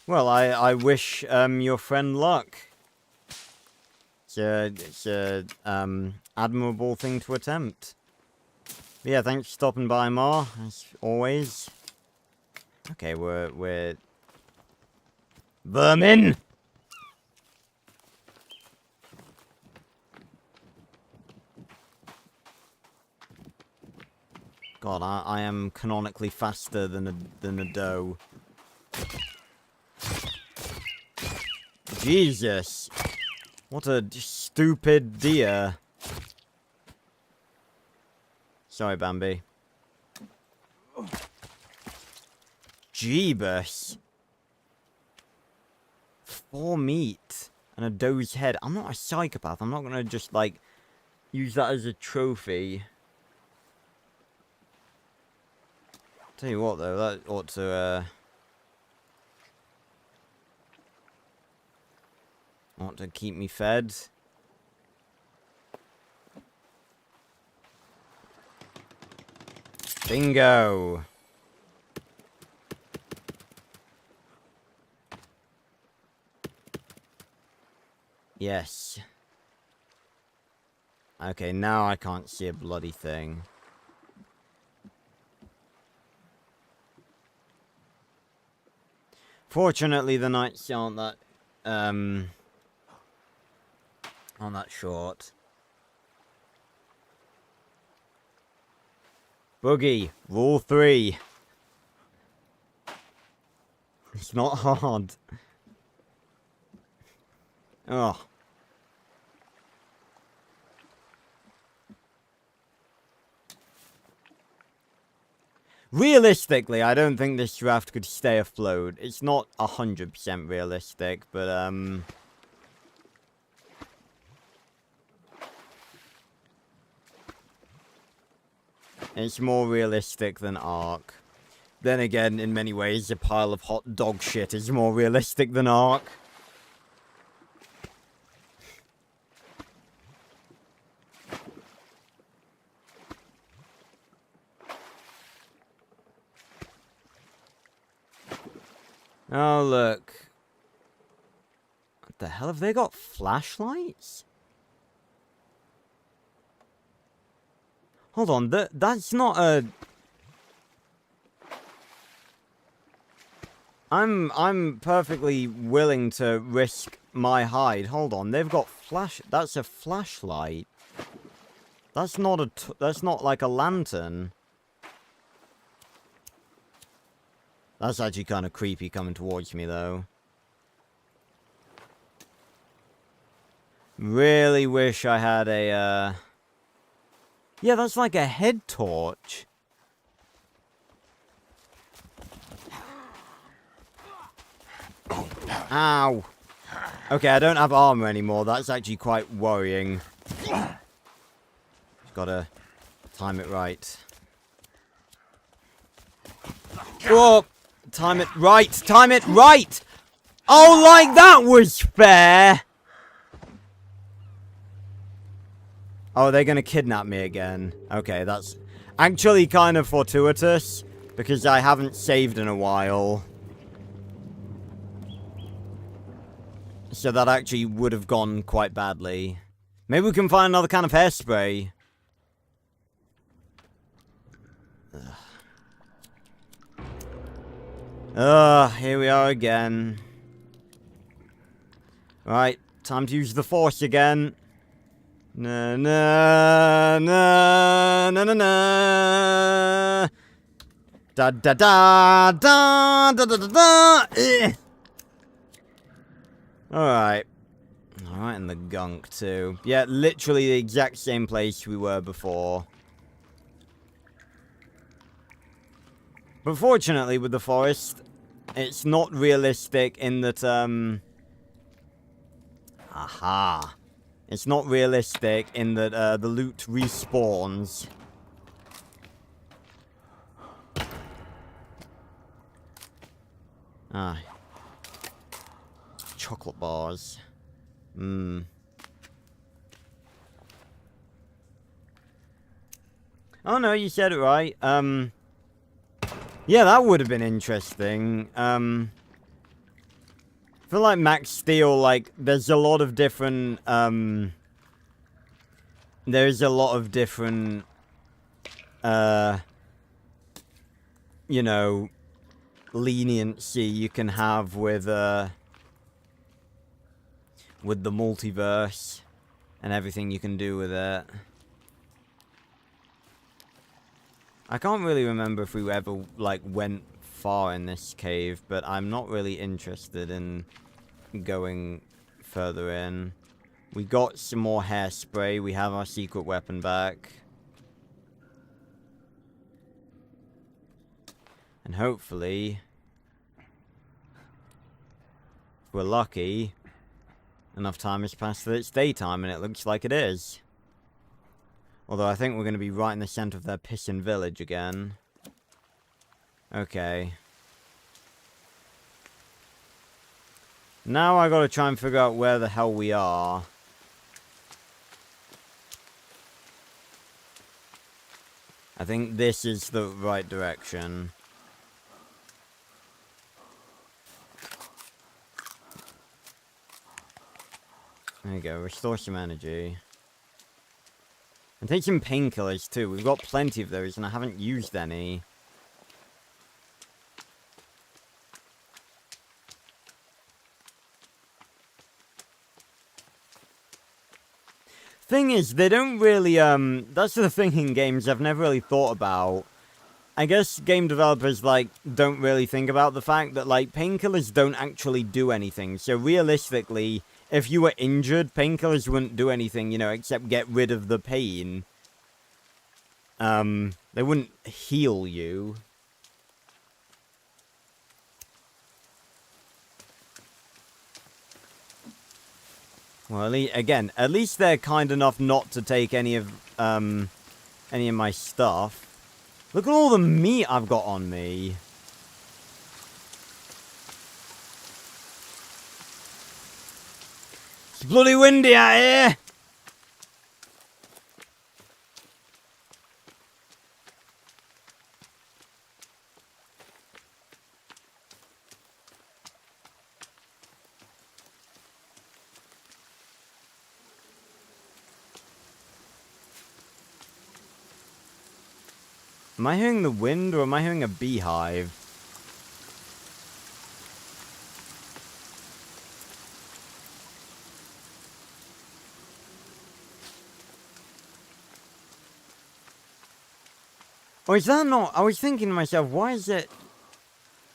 Well, I wish your friend luck. It's a admirable thing to attempt. But yeah, thanks for stopping by, Ma, as always. Okay, we're vermin. God, I am canonically faster than a doe. Jesus. What a stupid deer. Sorry, Bambi. Jeebus. 4 meat and a doe's head. I'm not a psychopath. I'm not gonna just, like, use that as a trophy. Tell you what, though, that ought to keep me fed. Bingo! Yes. Okay, now I can't see a bloody thing. Fortunately, the nights aren't that short. Boogie, rule 3. It's not hard. Oh. Realistically, I don't think this raft could stay afloat. It's not 100% realistic, but, it's more realistic than Ark. Then again, in many ways, a pile of hot dog shit is more realistic than Ark. Oh, look. What the hell? Have they got flashlights? Hold on, that's not a... I'm perfectly willing to risk my hide. Hold on, they've got flash... That's a flashlight. That's not a... That's not like a lantern. That's actually kind of creepy coming towards me, though. Really wish I had a, Yeah, that's like a head torch. Ow. Okay, I don't have armor anymore. That's actually quite worrying. Just gotta time it right. Whoa! Time it right! Time it right! Oh, like that was fair! Oh, they're gonna kidnap me again. Okay, that's actually kind of fortuitous, because I haven't saved in a while. So that actually would have gone quite badly. Maybe we can find another kind of hairspray. Here we are again. Right, time to use the Force again. Na na na na na na. Da da da da da da da da. Alright. Alright, and the gunk too. Yeah, literally the exact same place we were before. But fortunately with the forest, it's not realistic in that, Aha. It's not realistic in that, the loot respawns. Ah. Chocolate bars. Mmm. Oh no, you said it right. Yeah, that would have been interesting. I feel like Max Steel, like, there's a lot of different, there's a lot of different, you know, leniency you can have with the multiverse and everything you can do with it. I can't really remember if we ever, like, went far in this cave, but I'm not really interested in going further in. We got some more hairspray. We have our secret weapon back. And hopefully, if we're lucky, enough time has passed that it's daytime, and it looks like it is. Although I think we're going to be right in the center of their pissin' village again. Okay. Now I gotta try and figure out where the hell we are. I think this is the right direction. There you go, restore some energy. And take some painkillers too. We've got plenty of those and I haven't used any. Thing is, they don't really, that's the thing in games I've never really thought about. I guess game developers, like, don't really think about the fact that, like, painkillers don't actually do anything. So realistically, if you were injured, painkillers wouldn't do anything, you know, except get rid of the pain. They wouldn't heal you. Well, again, at least they're kind enough not to take any of my stuff. Look at all the meat I've got on me. bloody windy out here! Am I hearing the wind or am I hearing a beehive? Or is that not? I was thinking to myself, why is it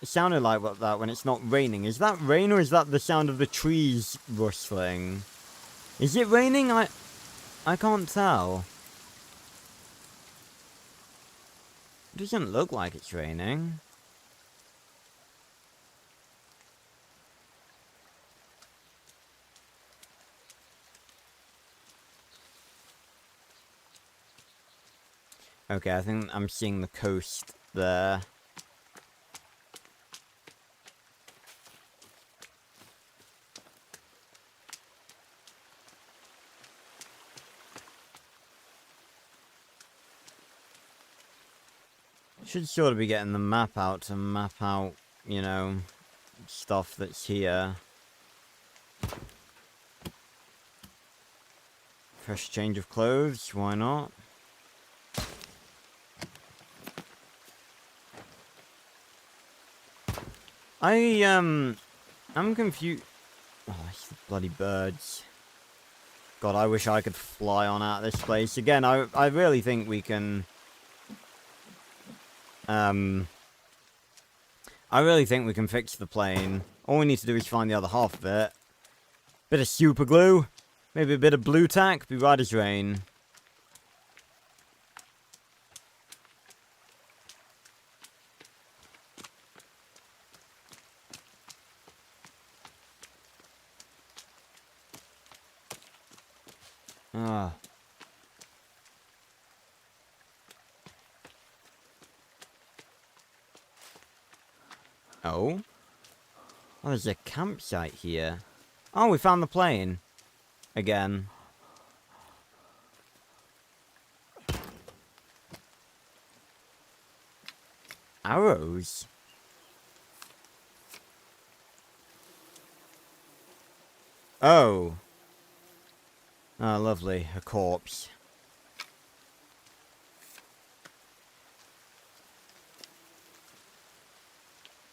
sounded like that when it's not raining? Is that rain or is that the sound of the trees rustling? Is it raining? I can't tell. It doesn't look like it's raining. Okay, I think I'm seeing the coast there. Should sort of be getting the map out to map out, you know, stuff that's here. Fresh change of clothes, why not? I'm confused. Oh, it's the bloody birds. God, I wish I could fly on out of this place. Again, I really think we can... I really think we can fix the plane. All we need to do is find the other half of it. Bit of super glue. Maybe a bit of blue tack. Be right as rain. Ah. Oh? Oh, there's a campsite here. Oh, we found the plane. Again. Arrows? Oh. Oh, lovely. A corpse.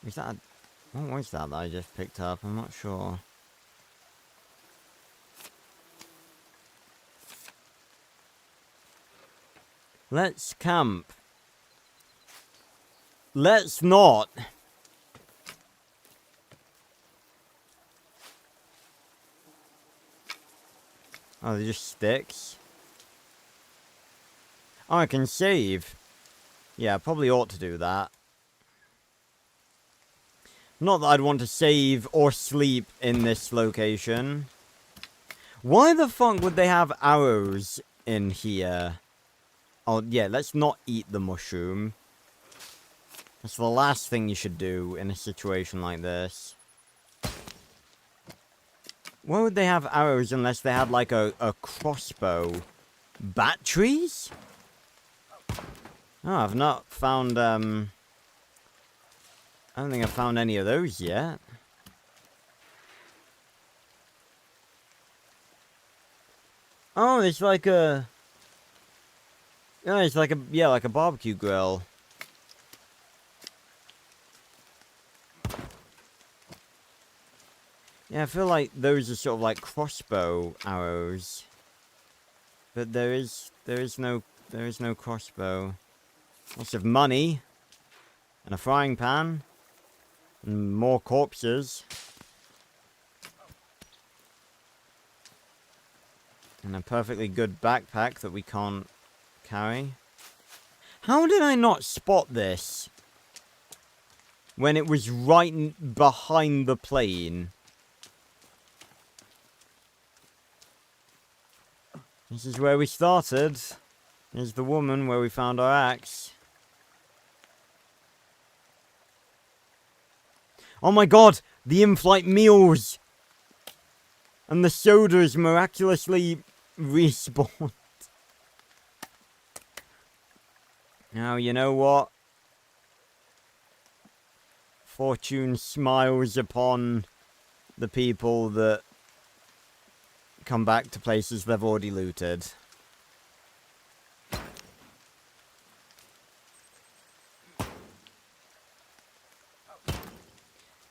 Is that a... What was that I just picked up? I'm not sure. Let's camp. Let's not. Oh, they're just sticks. Oh, I can save. Yeah, I probably ought to do that. Not that I'd want to save or sleep in this location. Why the fuck would they have arrows in here? Oh, yeah, let's not eat the mushroom. That's the last thing you should do in a situation like this. Why would they have arrows unless they had, like, a crossbow? Batteries? Oh, I've not found, I don't think I've found any of those yet. Oh, it's like a... Yeah, it's like a... Yeah, like a barbecue grill. Yeah, I feel like those are sort of like crossbow arrows. But there is no crossbow. Lots of money. And a frying pan. And more corpses. And a perfectly good backpack that we can't carry. How did I not spot this? When it was right behind the plane. This is where we started. Here's the woman where we found our axe. Oh my god! The in-flight meals! And the soda is miraculously respawned. Now, you know what? Fortune smiles upon the people that come back to places they've already looted.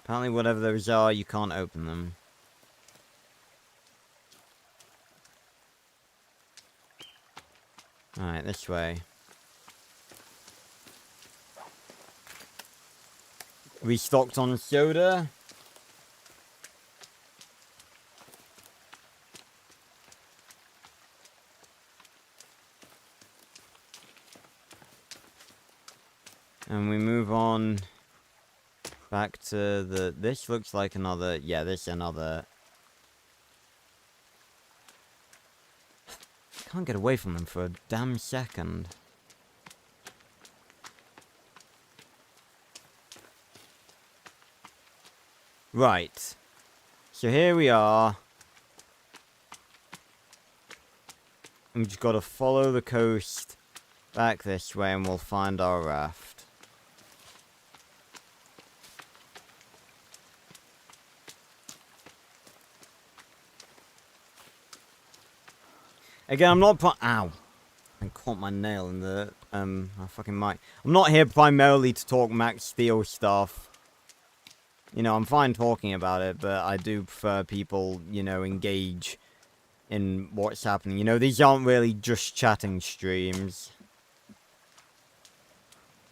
Apparently whatever those are, you can't open them. Alright, this way. Restocked on soda. And we move on back to the... This looks like another... Yeah, this another... Can't get away from them for a damn second. Right. So here we are. And we've just got to follow the coast back this way and we'll find our raft. Again, I'm not ow! I caught my nail in the, my fucking mic. I'm not here primarily to talk Max Steel stuff. You know, I'm fine talking about it, but I do prefer people, you know, engage in what's happening. You know, these aren't really just chatting streams.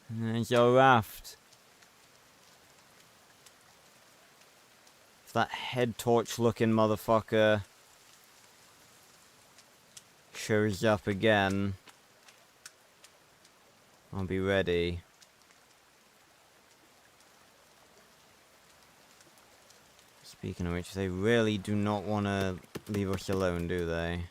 And there's your raft. If that head torch looking motherfucker shows up again, I'll be ready. Speaking of which, they really do not want to leave us alone, do they?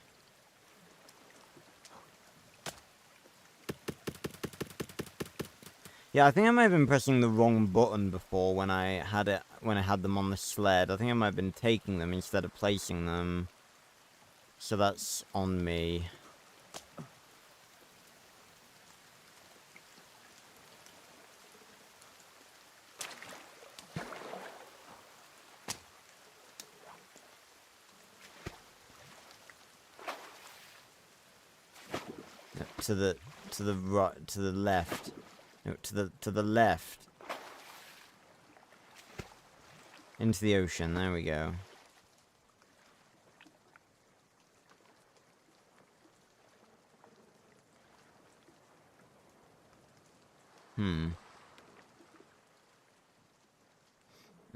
Yeah, I think I might have been pressing the wrong button before when I had them on the sled. I think I might have been taking them instead of placing them. So that's on me. To the right, to the left. No, to the left. Into the ocean, there we go.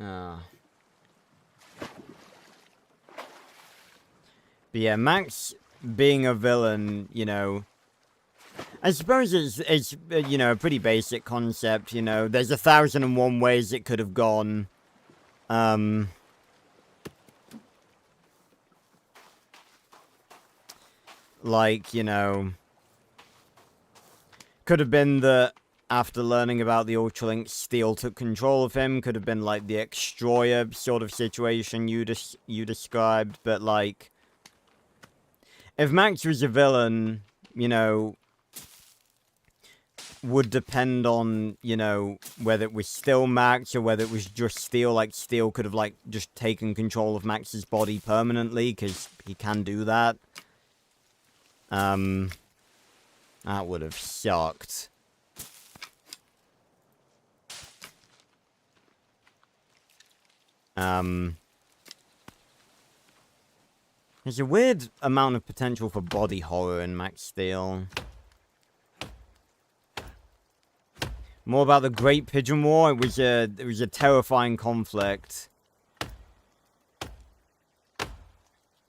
Ah. But yeah, Max being a villain, you know, I suppose it's you know, a pretty basic concept, you know. There's 1,001 ways it could have gone. Like, you know, could have been that after learning about the Ultralink, Steel took control of him. Could have been like the Extroyer sort of situation you described. But like, if Max was a villain, you know, would depend on, you know, whether it was still Max or whether it was just Steel. Like, Steel could have, like, just taken control of Max's body permanently, because he can do that. That would have sucked. There's a weird amount of potential for body horror in Max Steel. More about the Great Pigeon War. It was a terrifying conflict.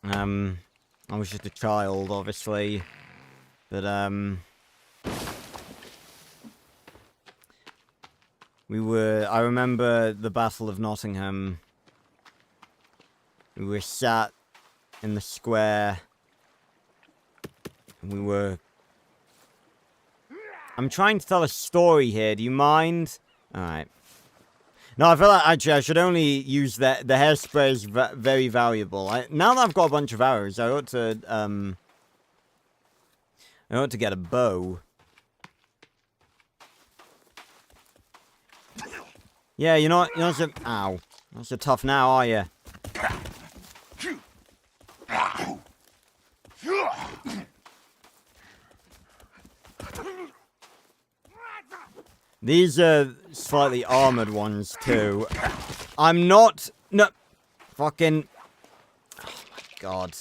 I was just a child, obviously, but I remember the Battle of Nottingham. We were sat in the square. And I'm trying to tell a story here, do you mind? Alright. No, I feel like actually I should only use the hairspray is very valuable. Now that I've got a bunch of arrows, I ought to get a bow. Yeah, you're not so ow. Not so tough now, are you? These are slightly armored ones too. I'm not fucking. Oh my god.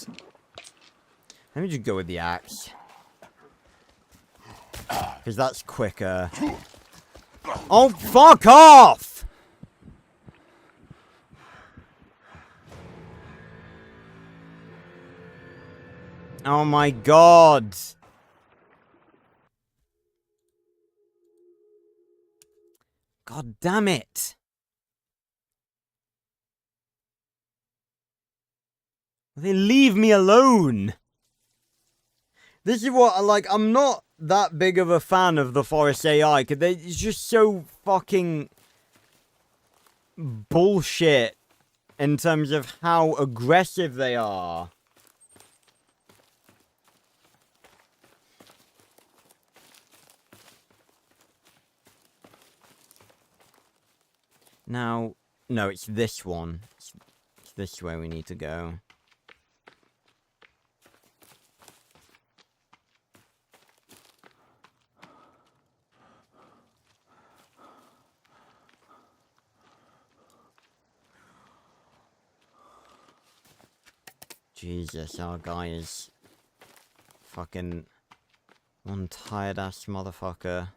Let me just go with the axe. Because that's quicker. Oh, fuck off! Oh my god. God damn it. They leave me alone. This is what, like, I'm not that big of a fan of the Forest AI, because they're just so fucking bullshit in terms of how aggressive they are. Now, no, it's this one. It's this way we need to go. Jesus, our guy is fucking one tired-ass motherfucker.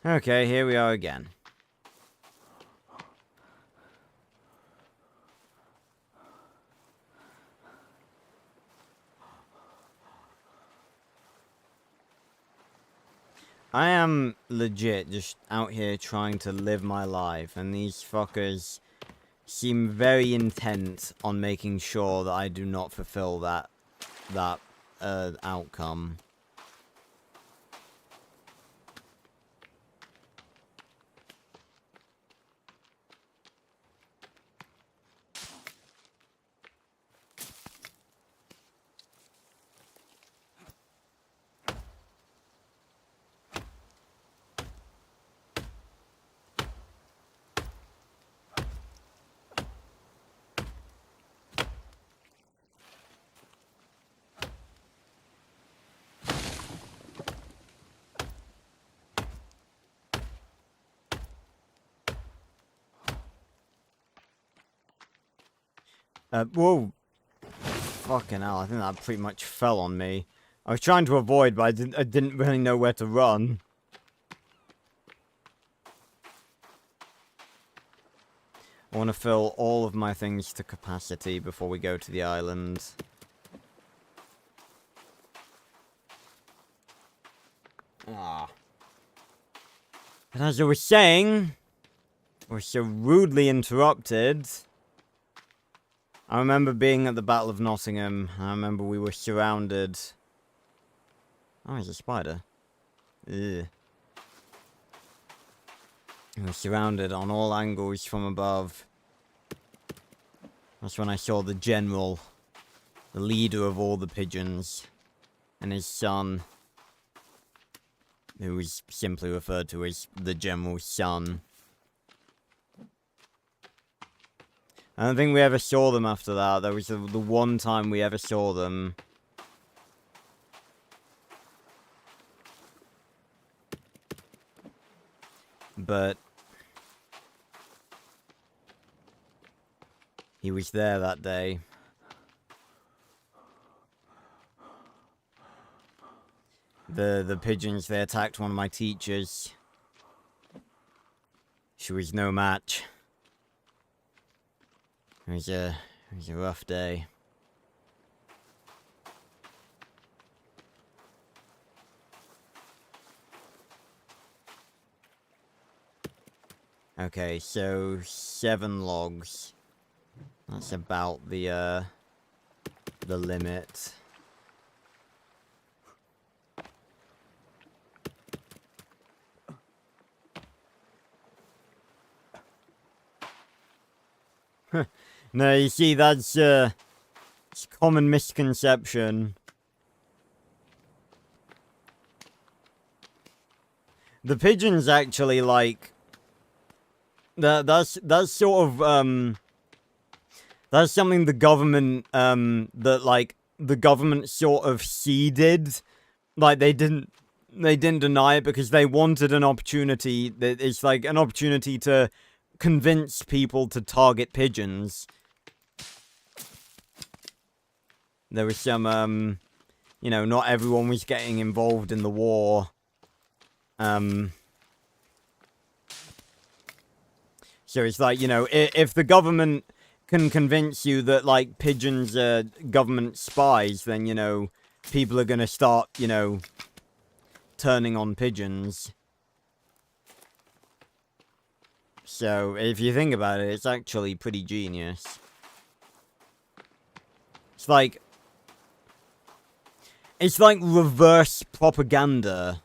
Okay, here we are again. I am legit just out here trying to live my life, and these fuckers seem very intent on making sure that I do not fulfill that outcome. Whoa. Fucking hell, I think that pretty much fell on me. I was trying to avoid, but I didn't really know where to run. I want to fill all of my things to capacity before we go to the island. Ah. But as I was saying, we're so rudely interrupted. I remember being at the Battle of Nottingham. I remember we were surrounded. Oh, there's a spider. Ugh. We were surrounded on all angles from above. That's when I saw the general, the leader of all the pigeons, and his son, who was simply referred to as the general's son. I don't think we ever saw them after that. That was the one time we ever saw them. But he was there that day. The pigeons, they attacked one of my teachers. She was no match. It was a rough day. Okay, so 7 logs. That's about the limit. No, you see, that's it's a common misconception. The pigeons actually, like, that's sort of that's something the government that like the government sort of seeded. Like they didn't deny it because they wanted an opportunity. That it's like an opportunity to convince people to target pigeons. There was some you know, not everyone was getting involved in the war. So it's like, you know, if the government can convince you that, like, pigeons are government spies, then, you know, people are gonna start, you know, turning on pigeons. So, if you think about it, it's actually pretty genius. It's like reverse propaganda.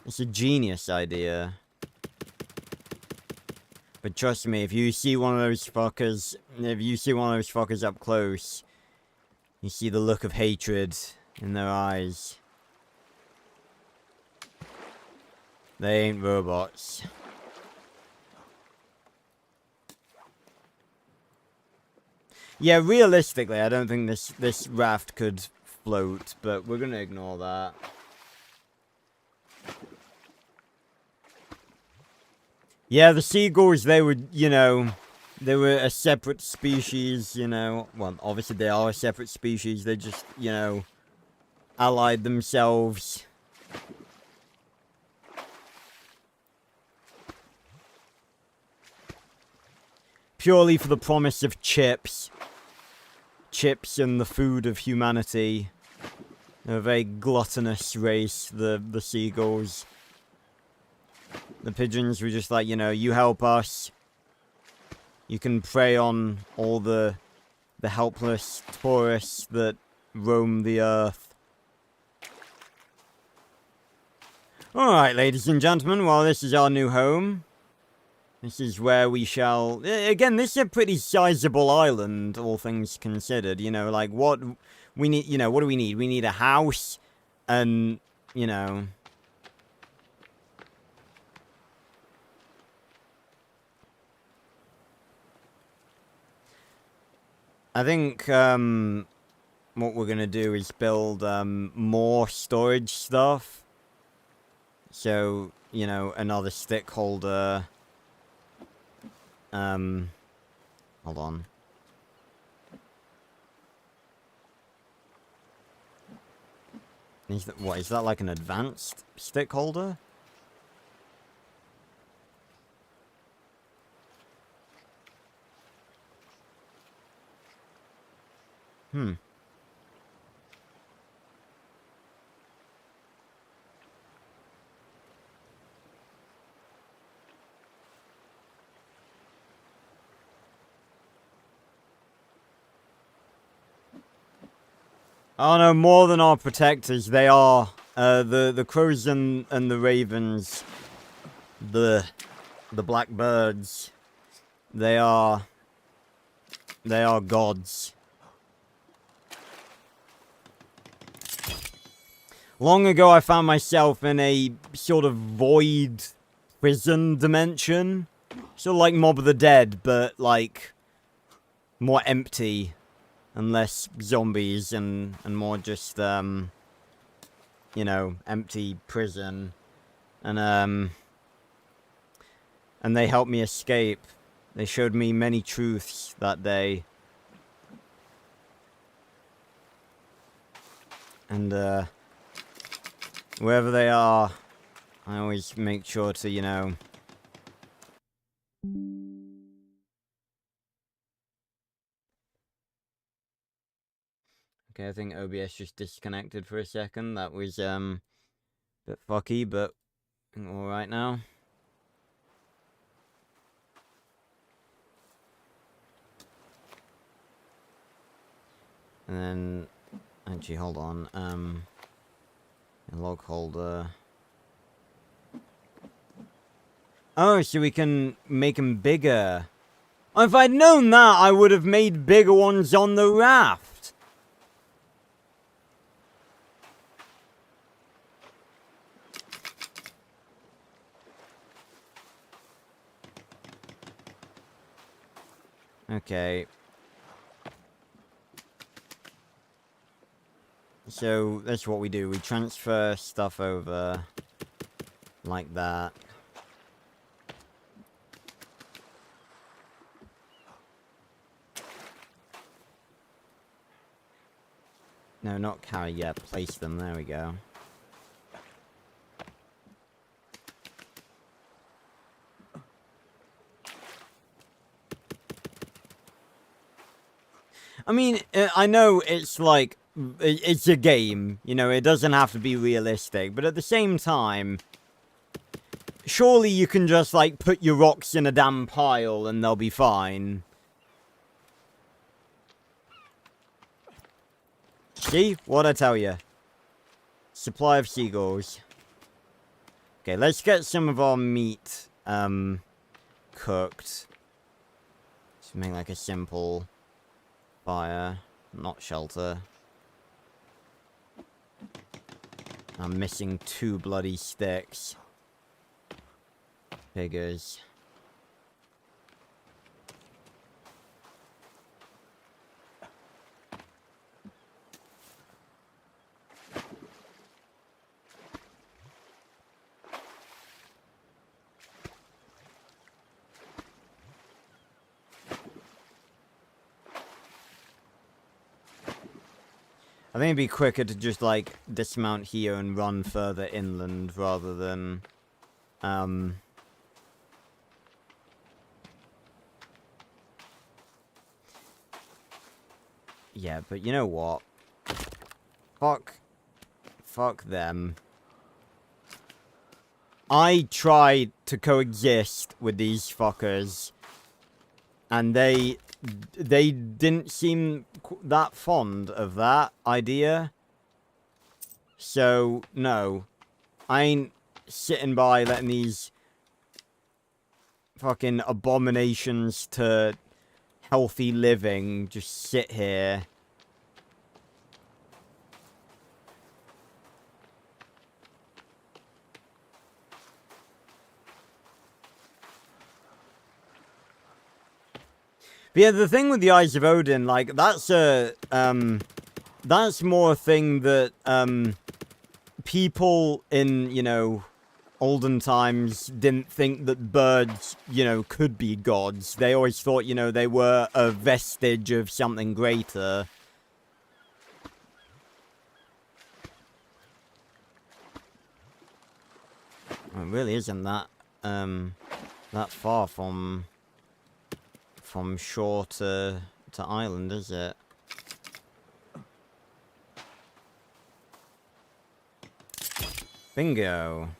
It's a genius idea. But trust me, if you see one of those fuckers up close, you see the look of hatred in their eyes. They ain't robots. Yeah, realistically, I don't think this raft could float, but we're gonna ignore that. Yeah, the seagulls, they were, you know, they were a separate species, you know. Well, obviously they are a separate species. They just, you know, allied themselves. Purely for the promise of chips. Chips and the food of humanity. They're a very gluttonous race, the seagulls. The pigeons were just like, you know, you help us. You can prey on all the helpless tourists that roam the earth. Alright, ladies and gentlemen, well, this is our new home. This is where we shall... Again, this is a pretty sizable island, all things considered. You know, like, what we need... You know, what do we need? We need a house and, you know... I think, what we're gonna do is build, more storage stuff. So, you know, another stick holder. Hold on. What, is that like an advanced stick holder? Oh no, more than our protectors, they are, the crows and the ravens, the blackbirds, they are gods. Long ago, I found myself in a sort of void prison dimension. Sort of like Mob of the Dead, but, like, more empty and less zombies and more just, you know, empty prison. And they helped me escape. They showed me many truths that day. And, wherever they are, I always make sure to, you know... Okay, I think OBS just disconnected for a second. That was, a bit fucky, but I think we're alright now. And then, actually, hold on. Log holder. Oh, so we can make them bigger. Oh, if I'd known that, I would have made bigger ones on the raft. Okay. So, that's what we do. We transfer stuff over like that. No, not carry, yeah, place them. There we go. I mean, I know it's like, it's a game, you know, it doesn't have to be realistic, but at the same time, surely you can just, like, put your rocks in a damn pile and they'll be fine. See? What'd I tell you? Supply of seagulls. Okay, let's get some of our meat, cooked. Just make, like, a simple fire, not shelter. I'm missing 2 bloody sticks. Figures. I think it'd be quicker to just, like, dismount here and run further inland rather than, yeah, but you know what? Fuck them. I tried to coexist with these fuckers, and they didn't seem that fond of that idea. So, no. I ain't sitting by letting these fucking abominations to healthy living just sit here. But yeah, the thing with the Eyes of Odin, like, that's more a thing that, people in, you know, olden times didn't think that birds, you know, could be gods. They always thought, you know, they were a vestige of something greater. It really isn't that, that far from shore to island, is it? Bingo.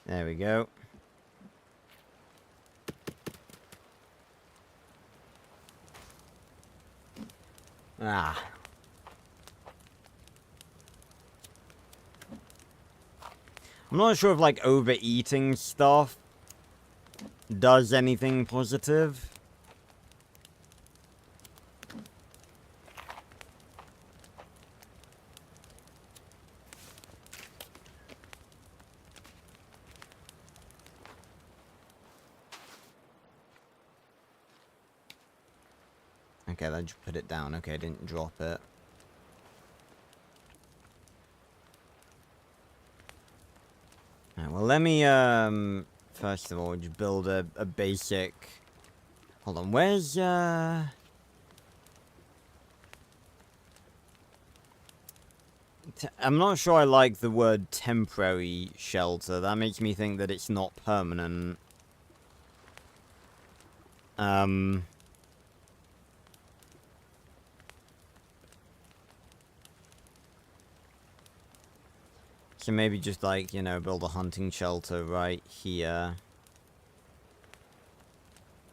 There we go. Ah. I'm not sure if, like, overeating stuff does anything positive. Okay, I just put it down. Okay, I didn't drop it. Alright, well, let me, first of all, just build a basic... Hold on, where's, I'm not sure I like the word temporary shelter. That makes me think that it's not permanent. So maybe just like, you know, build a hunting shelter right here.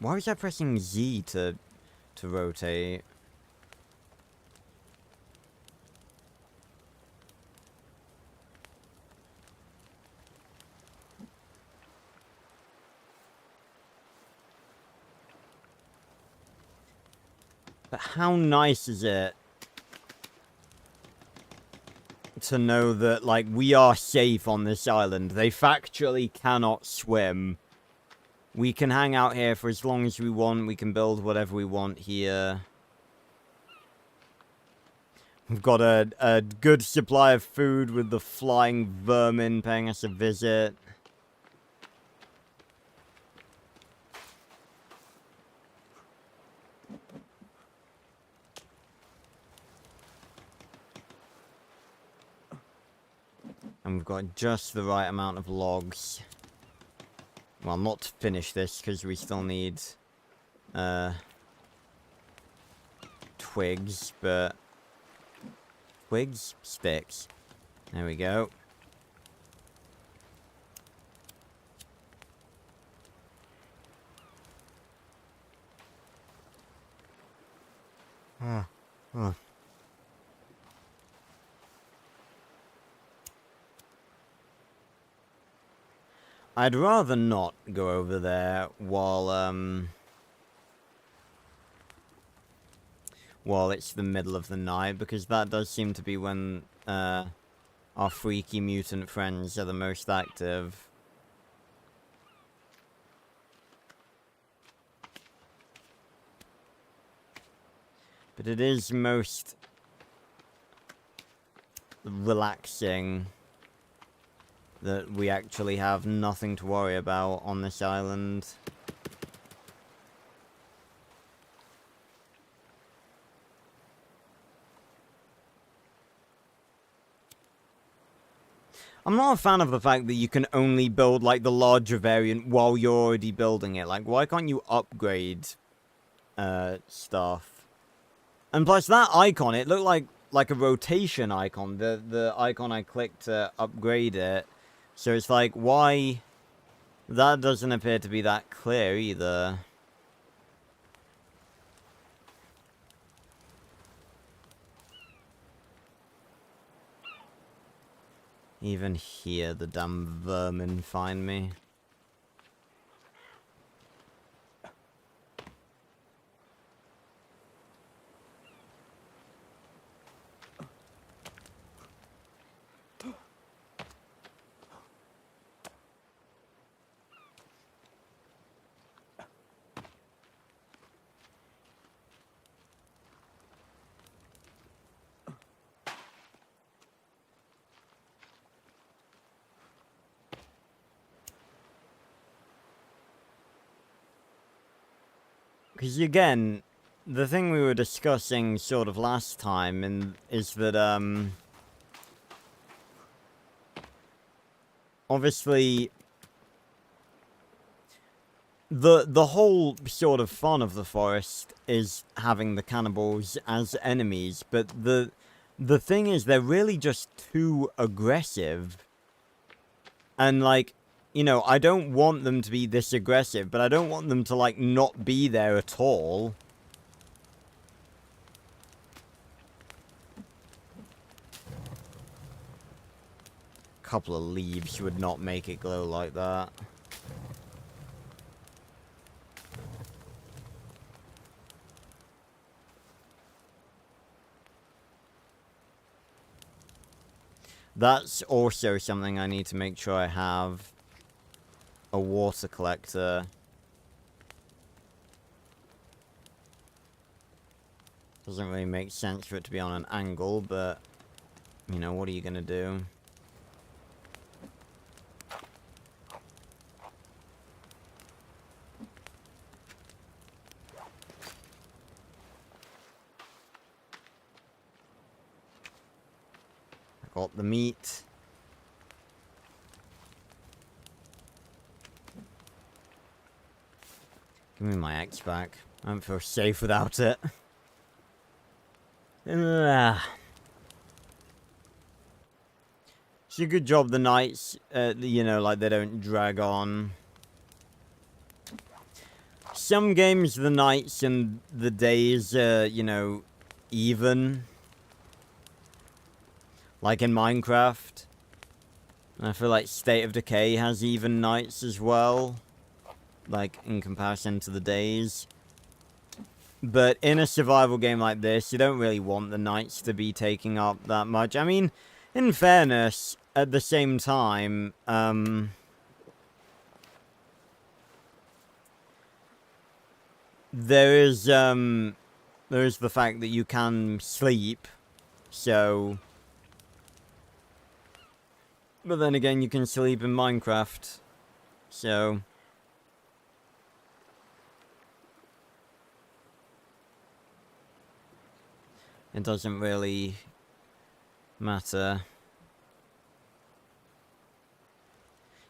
Why was I pressing Z to rotate? But how nice is it to know that, like, we are safe on this island? They factually cannot swim. We can hang out here for as long as we want. We can build whatever we want here. We've got a good supply of food with the flying vermin paying us a visit. And we've got just the right amount of logs. Well, not to finish this, because we still need twigs, but... Twigs? Sticks. There we go. I'd rather not go over there while it's the middle of the night, because that does seem to be when our freaky mutant friends are the most active. But it is most relaxing that we actually have nothing to worry about on this island. I'm not a fan of the fact that you can only build, like, the larger variant while you're already building it. Like, why can't you upgrade stuff? And plus, that icon, it looked like a rotation icon. The icon I clicked to upgrade it. So it's like, why... That doesn't appear to be that clear either. Even here, the damn vermin find me. Because again, the thing we were discussing sort of last time is that, obviously, the whole sort of fun of the forest is having the cannibals as enemies, but the thing is, they're really just too aggressive. And, like, you know, I don't want them to be this aggressive, but I don't want them to, like, not be there at all. A couple of leaves would not make it glow like that. That's also something I need to make sure I have. A water collector. Doesn't really make sense for it to be on an angle, but, you know, what are you gonna do? Got the meat. Give me my axe back. I don't feel safe without it. It's a good job the nights, you know, like they don't drag on. Some games, the nights and the days, you know, even. Like in Minecraft. I feel like State of Decay has even nights as well. Like, in comparison to the days. But in a survival game like this, you don't really want the nights to be taking up that much. I mean, in fairness, at the same time, there is the fact that you can sleep, so... But then again, you can sleep in Minecraft, so... It doesn't really matter.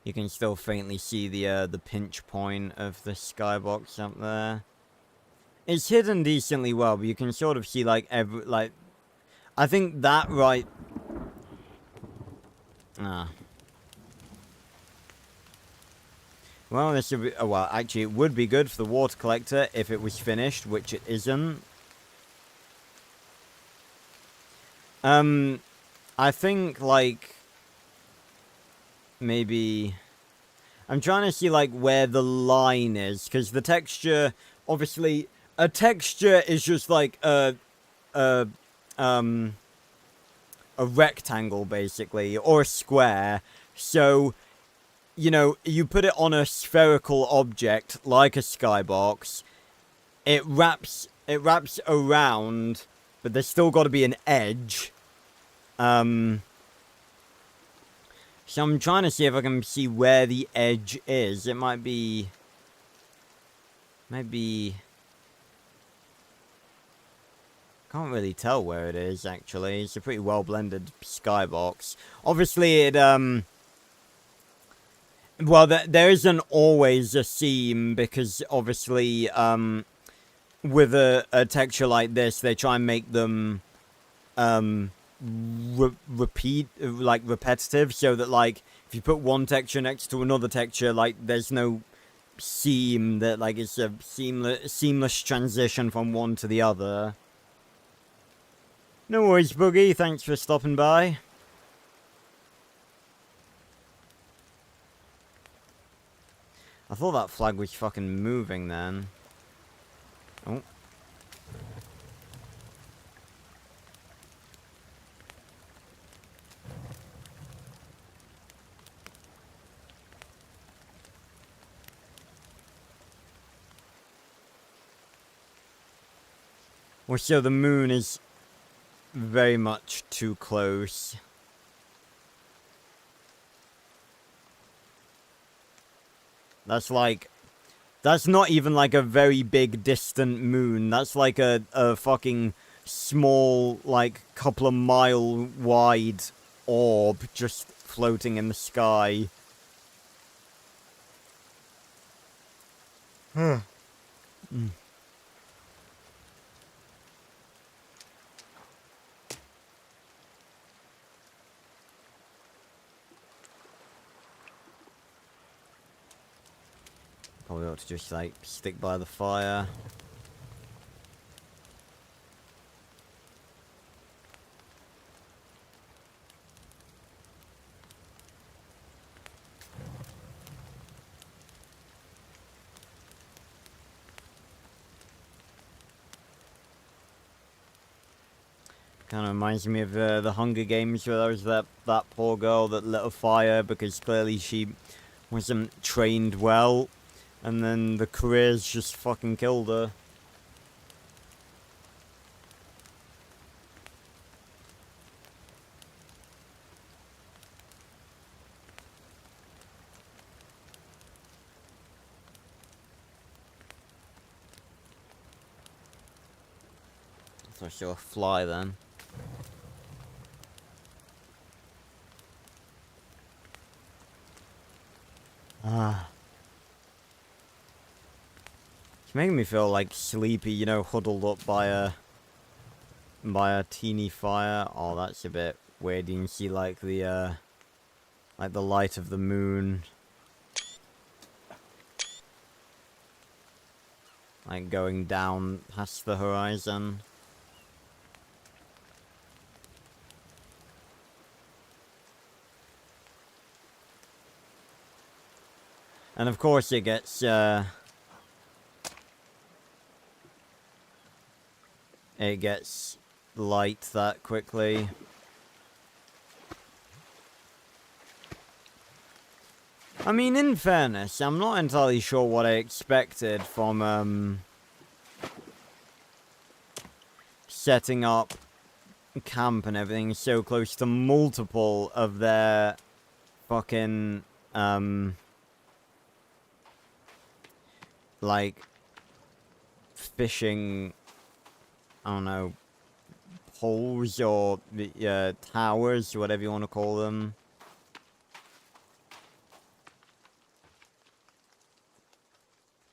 You can still faintly see the pinch point of the skybox up there. It's hidden decently well, but you can sort of see like I think that right. Well, this should be. Oh, well, actually, it would be good for the water collector if it was finished, which it isn't. I think, like, maybe... I'm trying to see, like, where the line is, because the texture, obviously, a texture is just, like, a rectangle, basically, or a square, so, you know, you put it on a spherical object, like a skybox, it wraps around, but there's still got to be an edge. So I'm trying to see if I can see where the edge is. It might be... Can't really tell where it is, actually. It's a pretty well-blended skybox. Obviously, it, well, there isn't always a seam, because, obviously, with a texture like this, they try and make them, repetitive, so that, like, if you put one texture next to another texture, like, there's no seam, that, like, it's a seamless transition from one to the other. No worries, Boogie, thanks for stopping by. I thought that flag was fucking moving then. Oh. Well, so the moon is very much too close. That's like... That's not even like a very big distant moon. That's like a fucking small, like, couple of mile wide orb just floating in the sky. Huh. Probably ought to just, like, stick by the fire. Kind of reminds me of the Hunger Games, where there was that poor girl that lit a fire because clearly she wasn't trained well. And then the careers just fucking killed her. I thought I saw a fly then. It's making me feel like sleepy, you know, huddled up by a teeny fire. Oh, that's a bit weird. You can see like the light of the moon, like going down past the horizon. And of course it gets light that quickly. I mean, in fairness, I'm not entirely sure what I expected from setting up camp and everything so close to multiple of their fucking like fishing, I don't know, poles or towers, whatever you want to call them.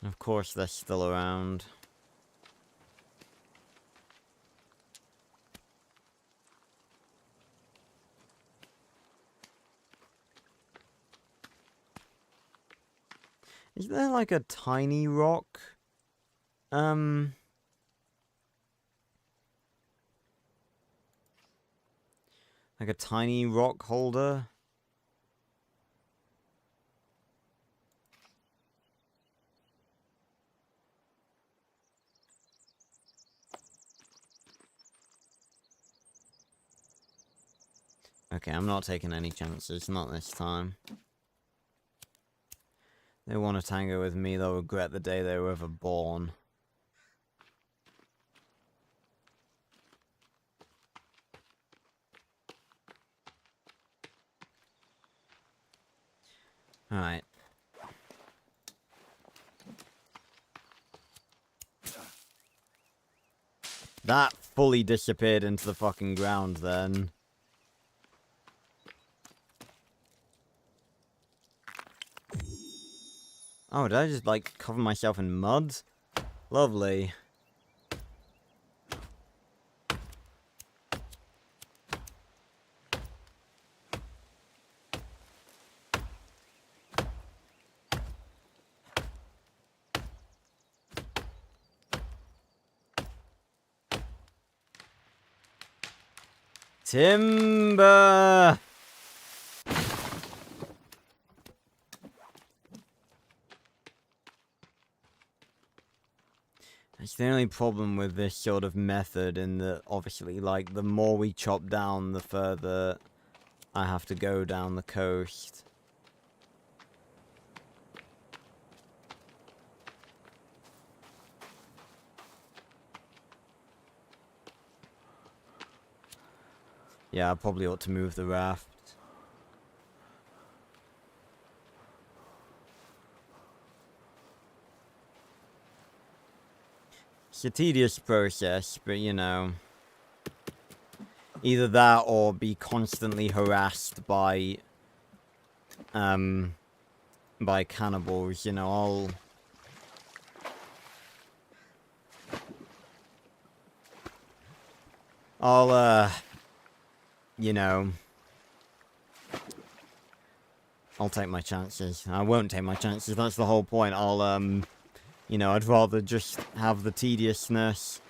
Of course they're still around. Is there like a tiny rock? Like a tiny rock holder? Okay, I'm not taking any chances, not this time. They want to tango with me, they'll regret the day they were ever born. Alright. That fully disappeared into the fucking ground then. Oh, did I just, like, cover myself in mud? Lovely. Timber! That's the only problem with this sort of method, in that obviously, like, the more we chop down, the further I have to go down the coast. Yeah, I probably ought to move the raft. It's a tedious process, but you know, either that or be constantly harassed by cannibals, you know. You know, I'll take my chances. I won't take my chances, that's the whole point. You know, I'd rather just have the tediousness.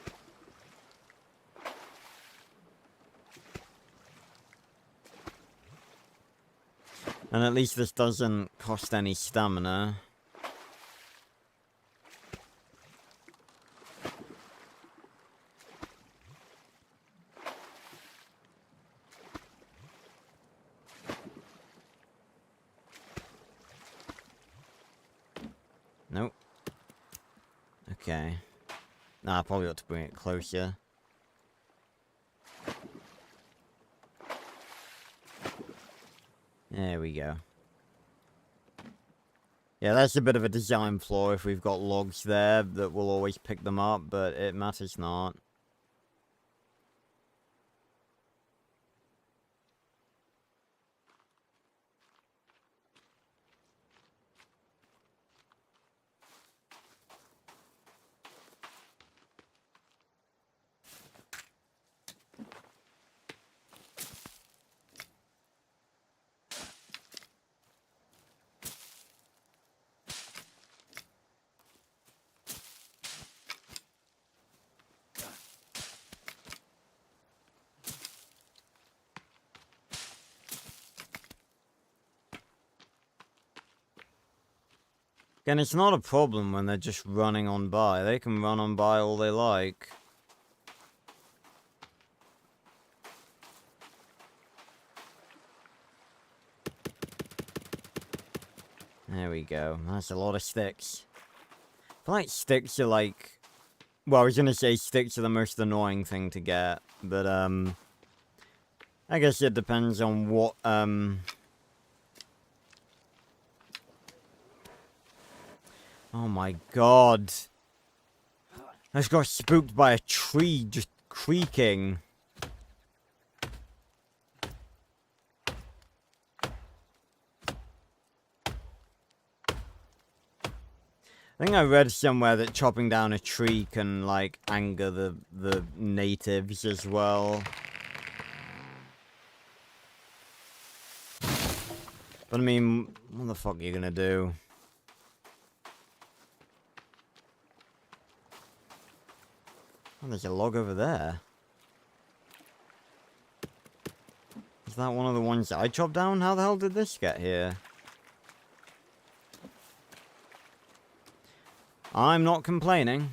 And at least this doesn't cost any stamina. Nope. Okay. Nah, I probably ought to bring it closer. There we go. Yeah, that's a bit of a design flaw if we've got logs there that will always pick them up, but it matters not. Again, it's not a problem when they're just running on by. They can run on by all they like. There we go. That's a lot of sticks. I feel like sticks are like... Well, I was gonna say sticks are the most annoying thing to get, but, I guess it depends on what, Oh my god. I just got spooked by a tree just creaking. I think I read somewhere that chopping down a tree can, like, anger the natives as well. But I mean, what the fuck are you gonna do? Oh, there's a log over there. Is that one of the ones that I chopped down? How the hell did this get here? I'm not complaining.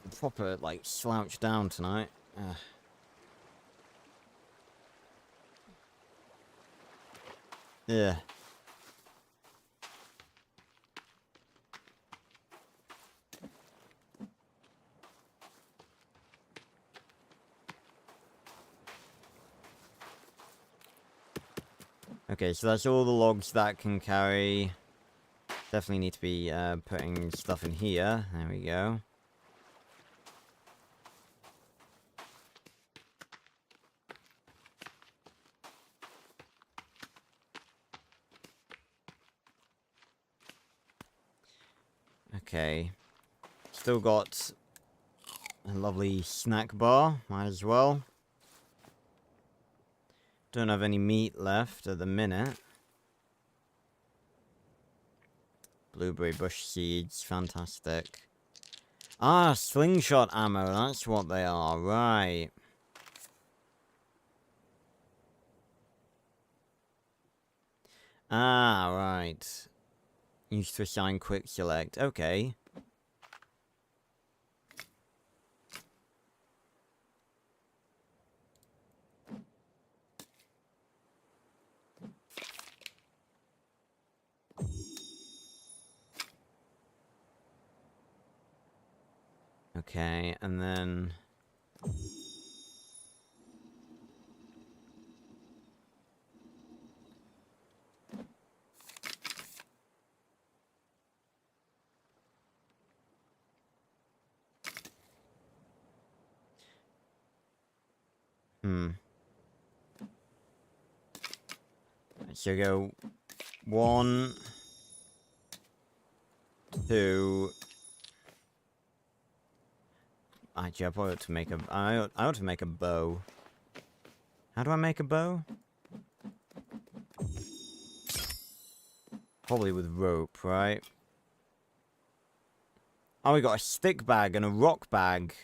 I'm proper, like, slouched down tonight. Ugh. Yeah. Okay, so that's all the logs that can carry. Definitely need to be putting stuff in here. There we go. Okay. Still got a lovely snack bar. Might as well. Don't have any meat left at the minute. Blueberry bush seeds. Fantastic. Ah, slingshot ammo. That's what they are. Right. Ah, right. Used to assign quick select. Okay. Okay, and then... So go 1, 2. Actually, I probably ought to make a. I ought to make a bow. How do I make a bow? Probably with rope, right? Oh, we got a stick bag and a rock bag.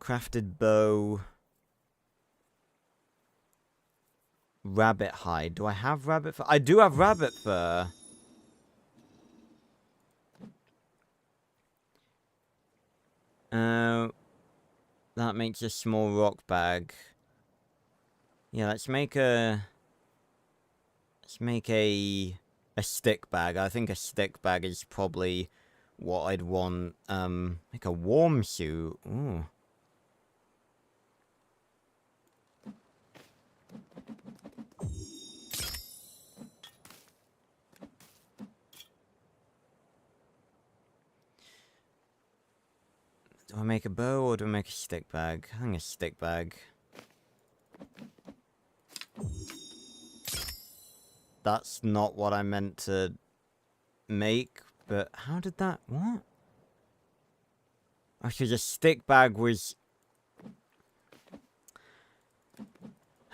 Crafted bow. Rabbit hide. Do I have rabbit fur? I do have rabbit fur. That makes a small rock bag. Yeah, let's make a stick bag. I think a stick bag is probably what I'd want. Make a warm suit. Ooh. Do I make a bow or do I make a stick bag? I think a stick bag. That's not what I meant to make, but how did that... What? Actually, the stick bag was...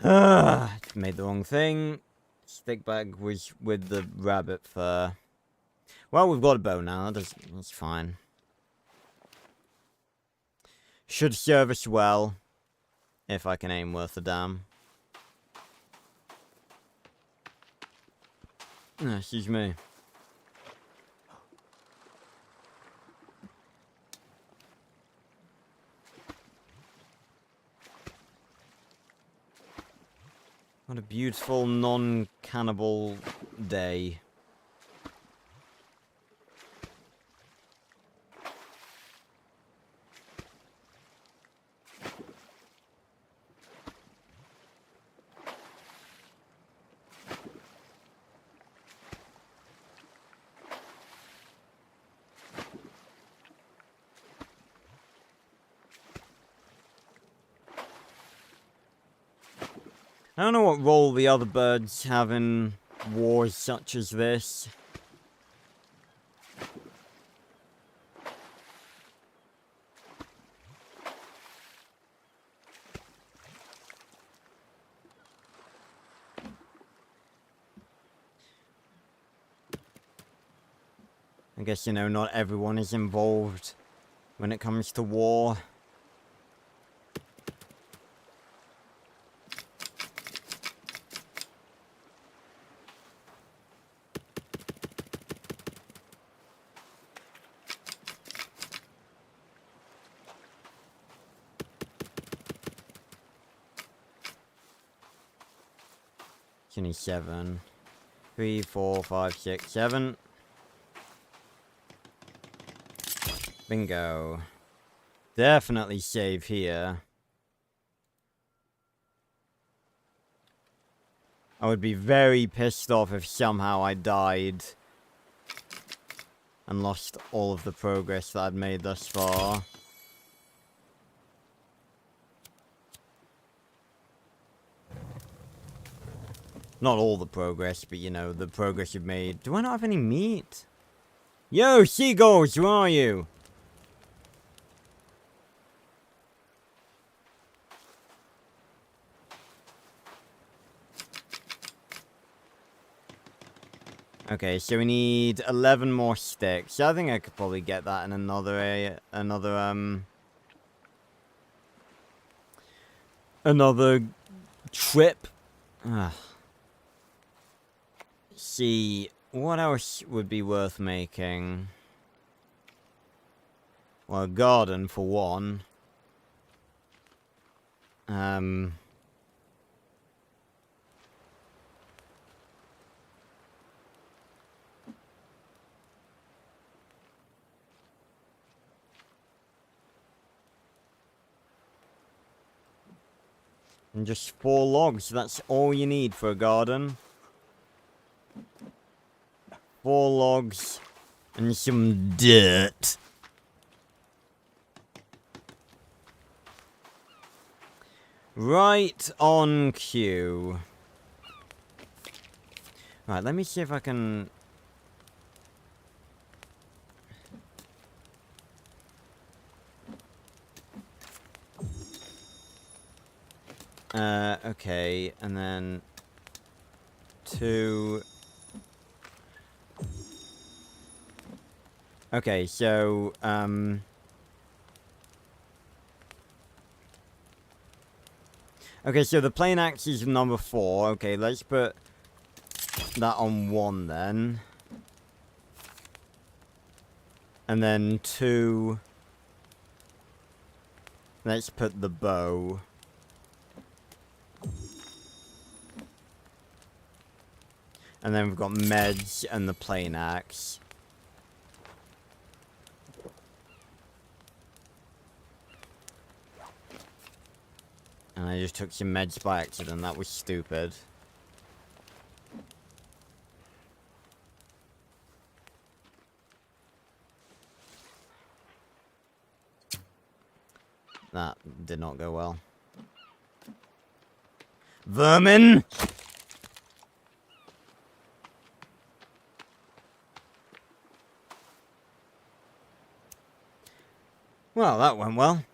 Made the wrong thing. Stick bag was with the rabbit fur. Well, we've got a bow now. That's fine. Should serve us well. If I can aim worth a damn. Excuse me. What a beautiful non-cannibal day. I don't know what role the other birds have in wars such as this. I guess, you know, not everyone is involved when it comes to war. Only 7. 3, 4, 5, 6, 7. Bingo. Definitely save here. I would be very pissed off if somehow I died and lost all of the progress that I'd made thus far. Not all the progress, but, you know, the progress you've made. Do I not have any meat? Yo, seagulls, where are you? Okay, so we need 11 more sticks. I think I could probably get that in another trip. Ugh. See, what else would be worth making? Well, a garden for one. And just 4 logs, that's all you need for a garden. 4 logs and some dirt. Right on cue. Right, let me see if I can... okay, and then 2... Okay, so, okay, so the plain axe is number 4. Okay, let's put that on 1 then. And then 2... Let's put the bow. And then we've got meds and the plain axe. And I just took some meds by accident. That was stupid. That did not go well. Vermin! Well, that went well.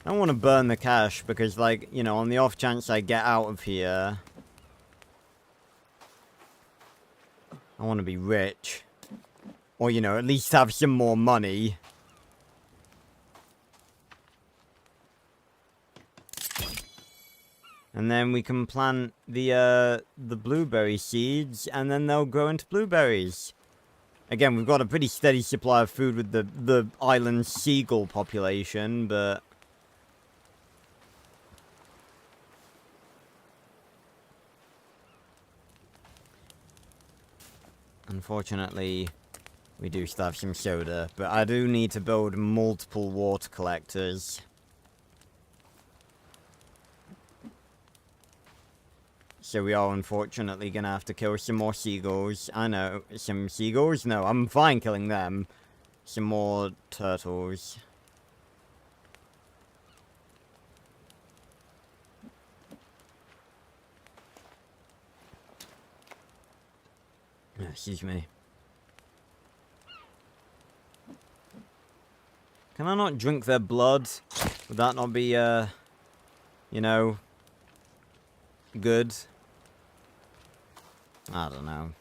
I don't want to burn the cash because, like, you know, on the off chance I get out of here, I want to be rich. Or, you know, at least have some more money. And then we can plant the blueberry seeds, and then they'll grow into blueberries. Again, we've got a pretty steady supply of food with the island seagull population, but... Unfortunately, we do still have some soda, but I do need to build multiple water collectors. So we are unfortunately gonna have to kill some more seagulls. I know, some seagulls? No, I'm fine killing them. Some more turtles. Excuse me. Can I not drink their blood? Would that not be, you know, good? I don't know.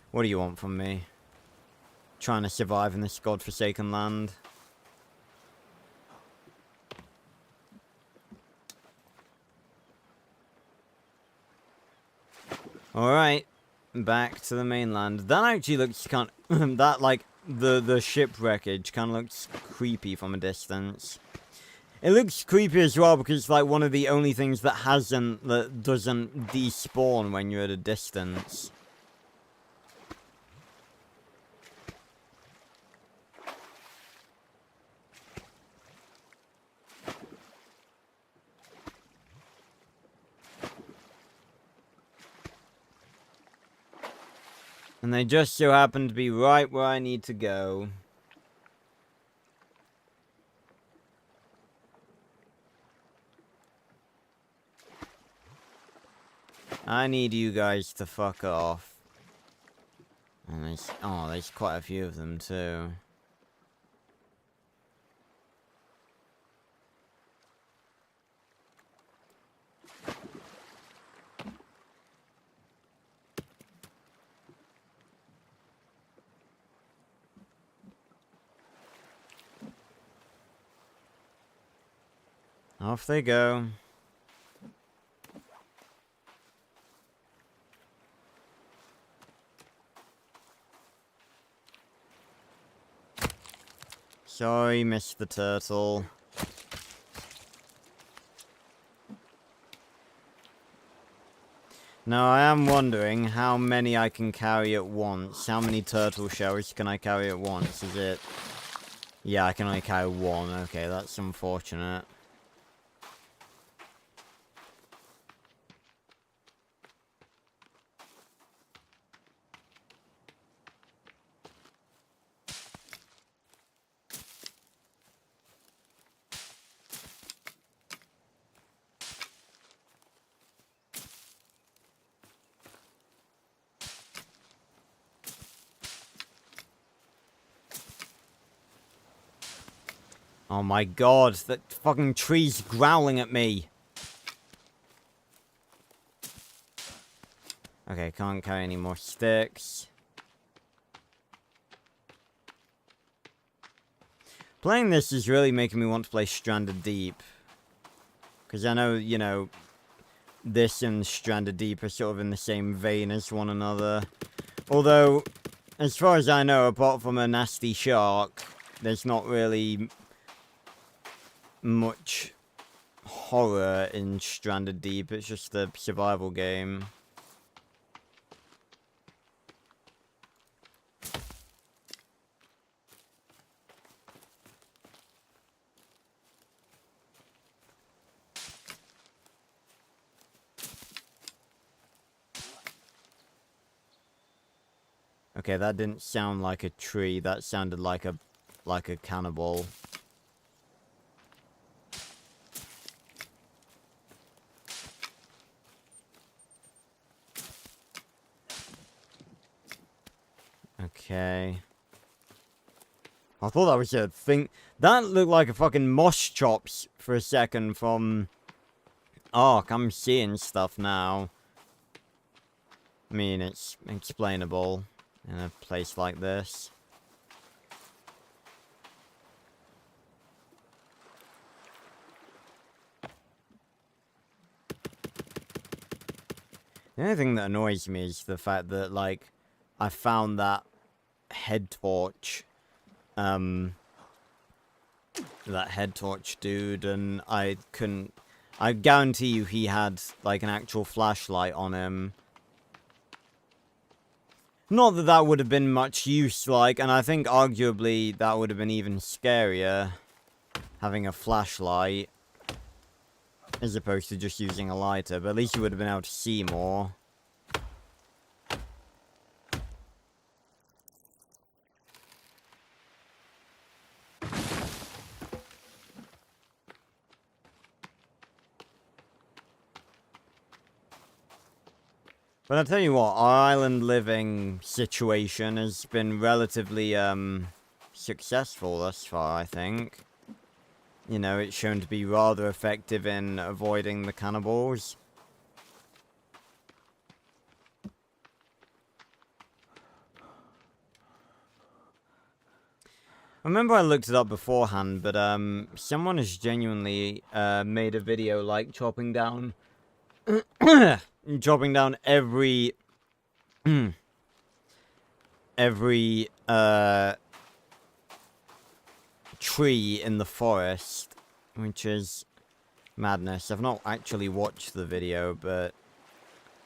What do you want from me? Trying to survive in this godforsaken land? Alright. Back to the mainland. That actually looks kind of... that, like, the ship wreckage kind of looks creepy from a distance. It looks creepy as well because it's like one of the only things that doesn't despawn when you're at a distance. And they just so happen to be right where I need to go. I need you guys to fuck off. And there's quite a few of them too. Off they go. Sorry, missed the turtle. Now, I am wondering how many I can carry at once. How many turtle shells can I carry at once? Is it... Yeah, I can only carry one. Okay, that's unfortunate. Oh my god, that fucking tree's growling at me. Okay, can't carry any more sticks. Playing this is really making me want to play Stranded Deep. Because I know, you know, this and Stranded Deep are sort of in the same vein as one another. Although, as far as I know, apart from a nasty shark, there's not really much horror in Stranded Deep. It's just a survival game. Okay, that didn't sound like a tree. That sounded like a cannibal. Okay. I thought that was a thing. That looked like a fucking moss chops for a second from Ark. I'm seeing stuff now. I mean, it's explainable in a place like this. The only thing that annoys me is the fact that, like, I found that head torch, that head torch dude, and I couldn't... I guarantee you he had, like, an actual flashlight on him. Not that that would have been much use, like, and I think arguably that would have been even scarier, having a flashlight, as opposed to just using a lighter, but at least you would have been able to see more. But I'll tell you what, our island living situation has been relatively, successful thus far, I think. You know, it's shown to be rather effective in avoiding the cannibals. I remember I looked it up beforehand, but, someone has genuinely, made a video, like, chopping down every every tree in the forest, which is madness. I've not actually watched the video, but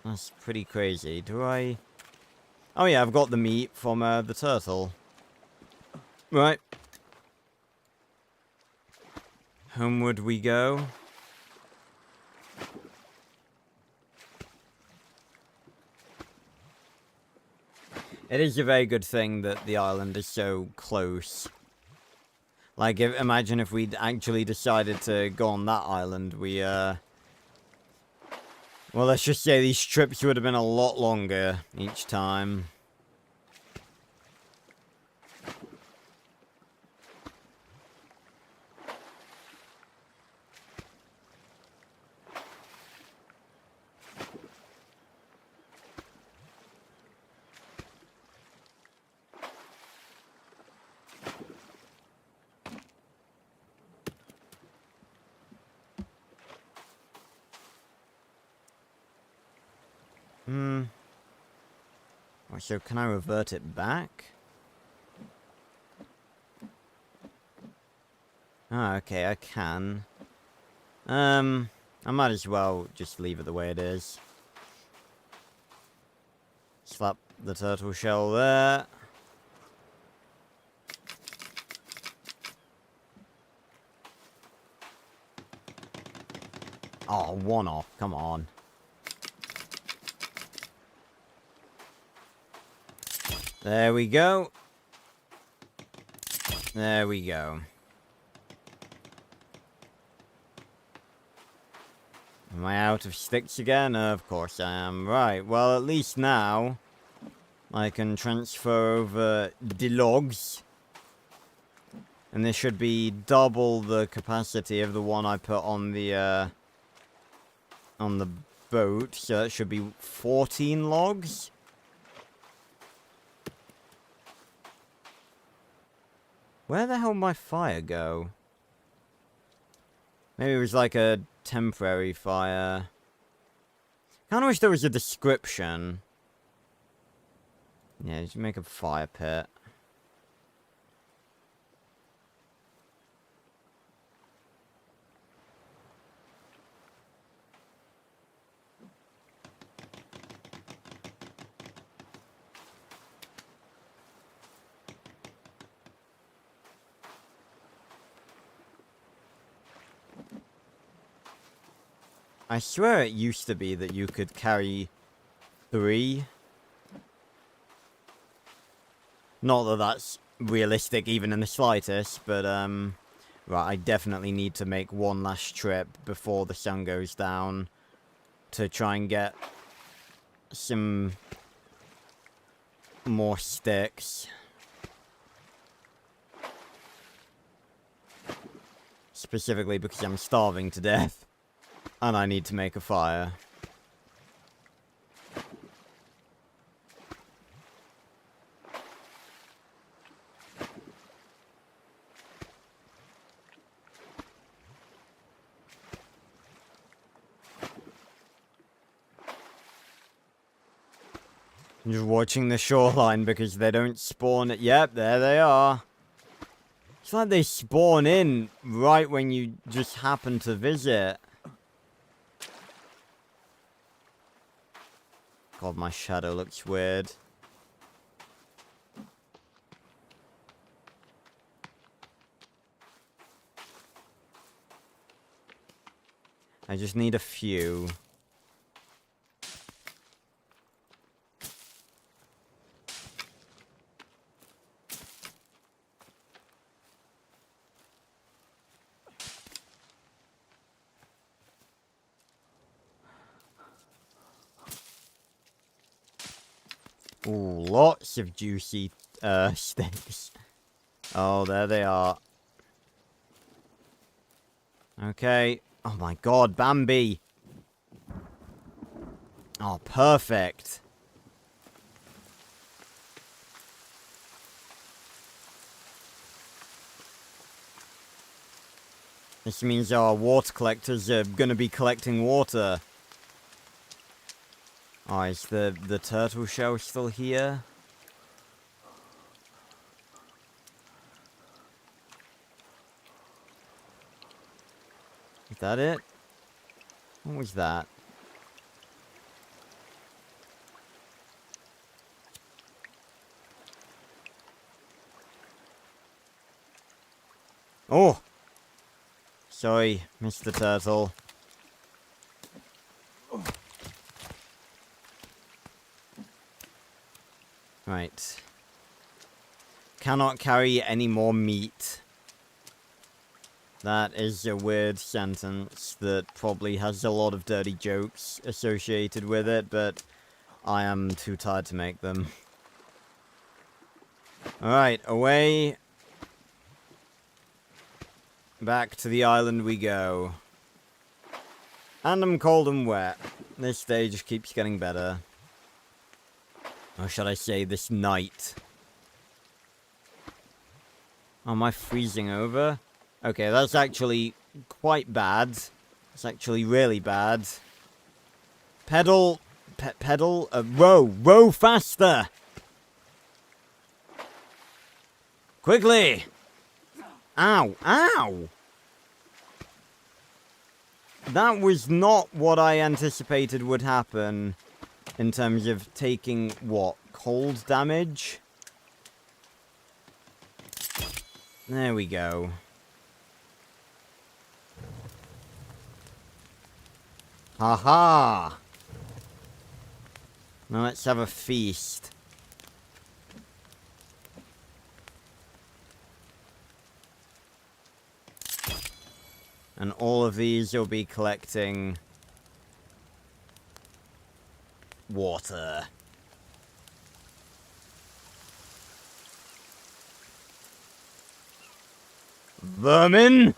that's pretty crazy. Do I... Oh yeah, I've got the meat from the turtle. Right. Homeward we go. It is a very good thing that the island is so close. Like, imagine if we'd actually decided to go on that island, well, let's just say these trips would have been a lot longer each time. So can I revert it back? Ah, okay, I can. I might as well just leave it the way it is. Slap the turtle shell there. Oh, one off, come on. There we go. There we go. Am I out of sticks again? Of course I am. Right, well, at least now I can transfer over the logs. And this should be double the capacity of the one I put on the boat. So that should be 14 logs. Where the hell did my fire go? Maybe it was like a temporary fire. Kinda wish there was a description. Yeah, just make a fire pit. I swear it used to be that you could carry 3. Not that that's realistic even in the slightest, but, right, I definitely need to make one last trip before the sun goes down to try and get some more sticks. Specifically because I'm starving to death. And I need to make a fire. I'm just watching the shoreline because they don't spawn it. Yep, there they are. It's like they spawn in right when you just happen to visit. God, my shadow looks weird. I just need a few. Ooh, lots of juicy steaks. Oh, there they are. Okay. Oh my god, Bambi. Oh, perfect. This means our water collectors are gonna be collecting water. Oh, is the turtle shell still here? Is that it? What was that? Oh! Sorry, Mr. Turtle. Right. Cannot carry any more meat. That is a weird sentence that probably has a lot of dirty jokes associated with it, but I am too tired to make them. Alright, away. Back to the island we go. And I'm cold and wet. This day just keeps getting better. Or should I say, this night. Oh, am I freezing over? Okay, that's actually quite bad. It's actually really bad. Pedal. Pedal. Row. Row faster! Quickly! Ow. Ow! That was not what I anticipated would happen in terms of taking, what, cold damage? There we go. Haha! Now let's have a feast. And all of these will be collecting water. Vermin!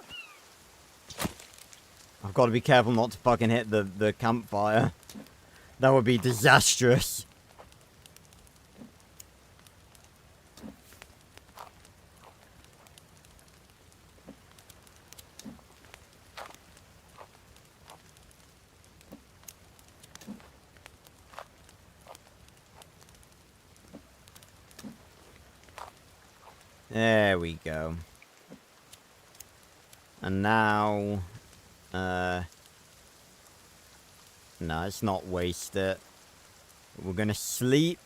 I've got to be careful not to fucking hit the campfire. That would be disastrous. There we go. And now... No, let's not waste it. We're gonna sleep.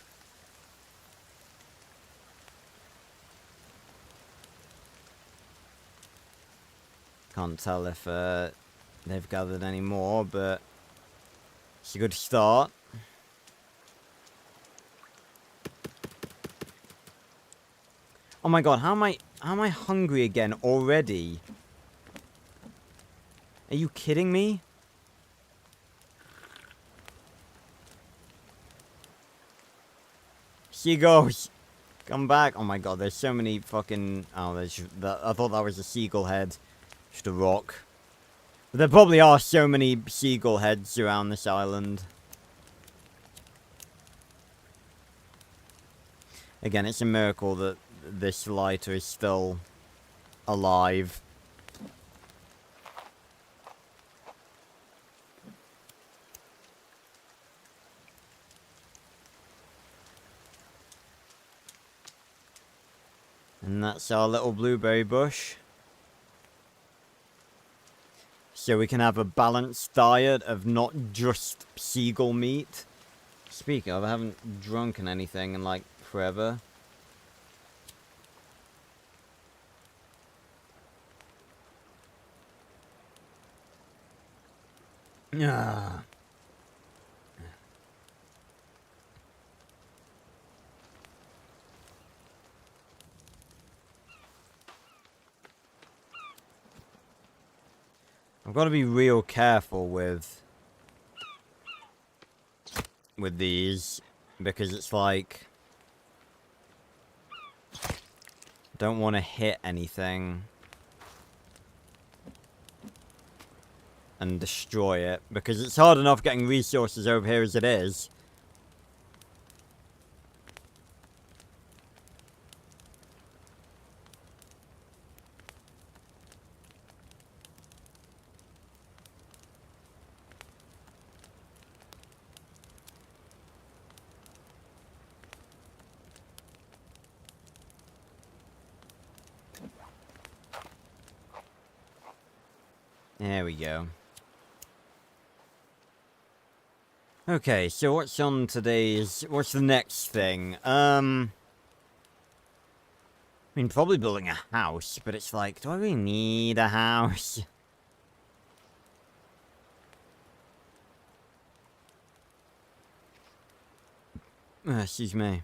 Can't tell if they've gathered any more, but it's a good start. Oh my god, how am I hungry again already? Are you kidding me? Seagulls! Come back! Oh my god, there's so many fucking... Oh, I thought that was a seagull head. Just a rock. But there probably are so many seagull heads around this island. Again, it's a miracle that this lighter is still alive. And that's our little blueberry bush. So we can have a balanced diet of not just seagull meat. Speaking of, I haven't drunken anything in like forever. Ah. I've got to be real careful with these, because it's like, don't want to hit anything and destroy it, because it's hard enough getting resources over here as it is. There we go. Okay, so what's on today's... What's the next thing? I mean, probably building a house, but it's like, do I really need a house? Excuse me.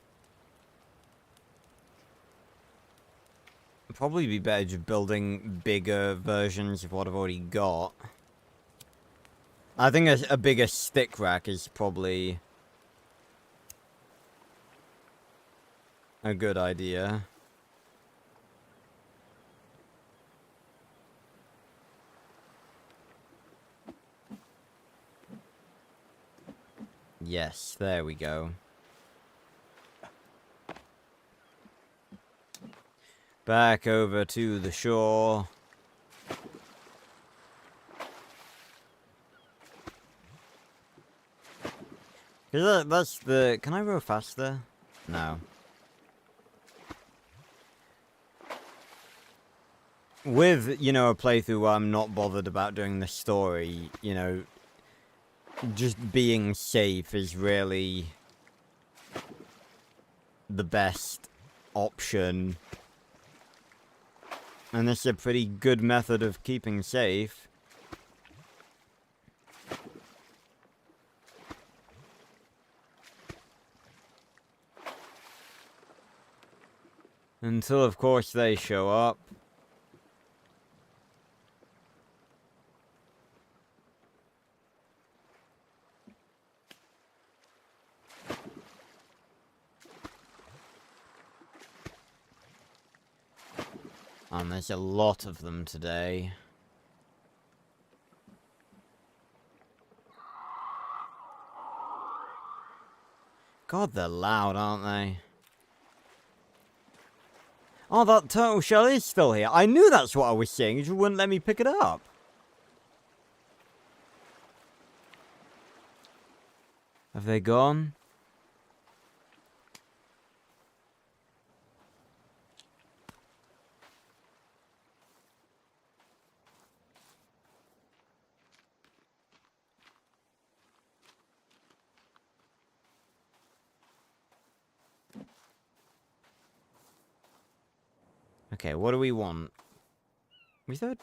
It'd probably be better just building bigger versions of what I've already got. I think a bigger stick rack is probably a good idea. Yes, there we go. Back over to the shore. That's the... Can I row faster? No. With, you know, a playthrough where I'm not bothered about doing the story, you know, just being safe is really the best option. And this is a pretty good method of keeping safe. Until, of course, they show up. And there's a lot of them today. God, they're loud, aren't they? Oh, that turtle shell is still here. I knew that's what I was seeing. You just wouldn't let me pick it up. Have they gone? Okay, what do we want? Was there... I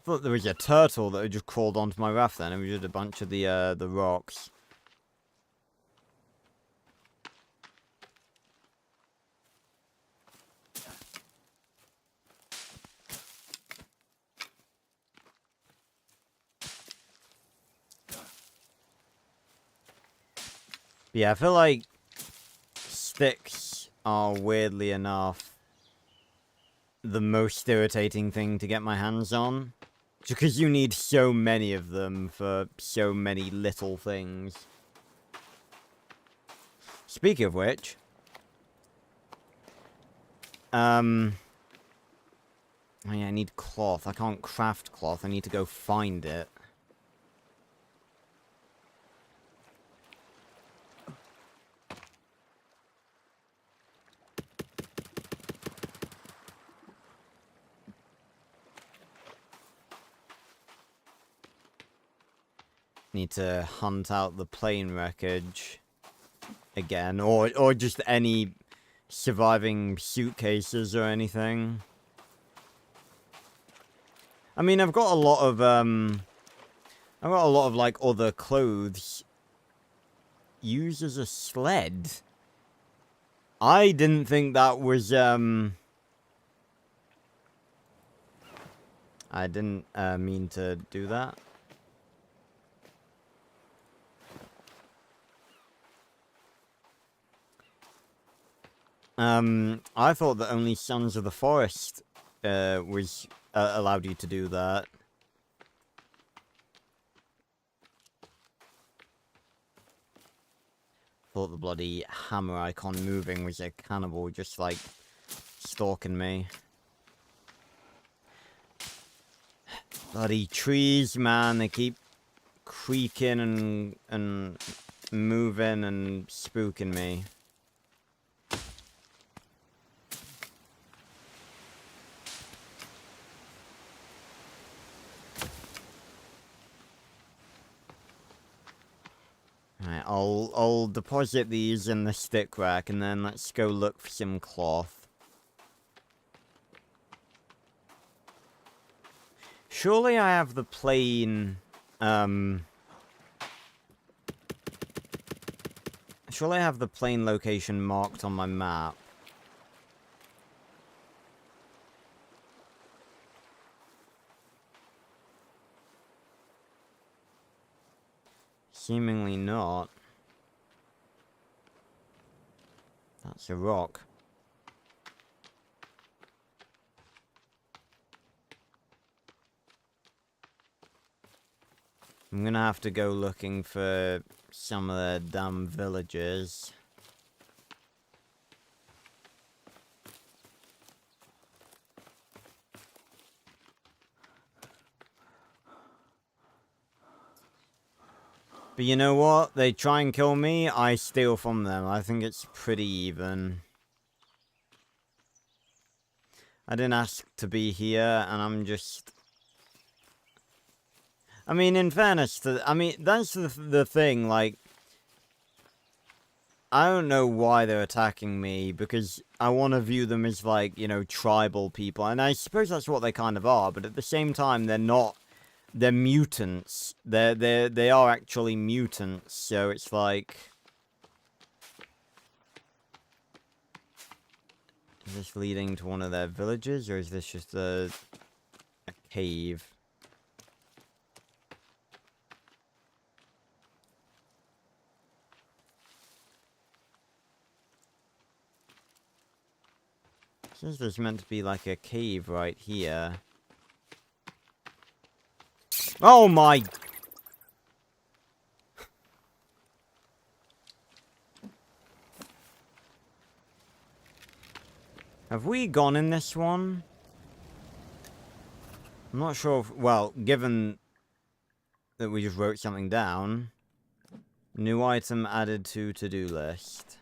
thought there was a turtle that had just crawled onto my raft then. It was just a bunch of the rocks. Yeah, I feel like sticks are, weirdly enough, the most irritating thing to get my hands on. Just because you need so many of them for so many little things. Speaking of which... Oh yeah, I need cloth. I can't craft cloth. I need to go find it. Need to hunt out the plane wreckage again, or just any surviving suitcases or anything. I mean, I've got a lot of like other clothes. Use as a sled. I didn't think that was I didn't mean to do that. I thought that only Sons of the Forest was allowed you to do that. Thought the bloody hammer icon moving was a cannibal just like stalking me. Bloody trees, man, they keep creaking and moving and spooking me. Alright, I'll deposit these in the stick rack and then let's go look for some cloth. Surely I have the plane, surely I have the plane location marked on my map. Seemingly not. That's a rock. I'm gonna have to go looking for some of the damn villagers. But you know what? They try and kill me, I steal from them. I think it's pretty even. I didn't ask to be here, and I'm just... I mean, in fairness, that's the thing, like... I don't know why they're attacking me, because I want to view them as, like, you know, tribal people. And I suppose that's what they kind of are, but at the same time, they're not... They're mutants. They are actually mutants, so it's like... Is this leading to one of their villages, or is this just a cave? Says there's meant to be like a cave right here. Oh my... Have we gone in this one? I'm not sure if... Well, given that we just wrote something down. New item added to to-do list.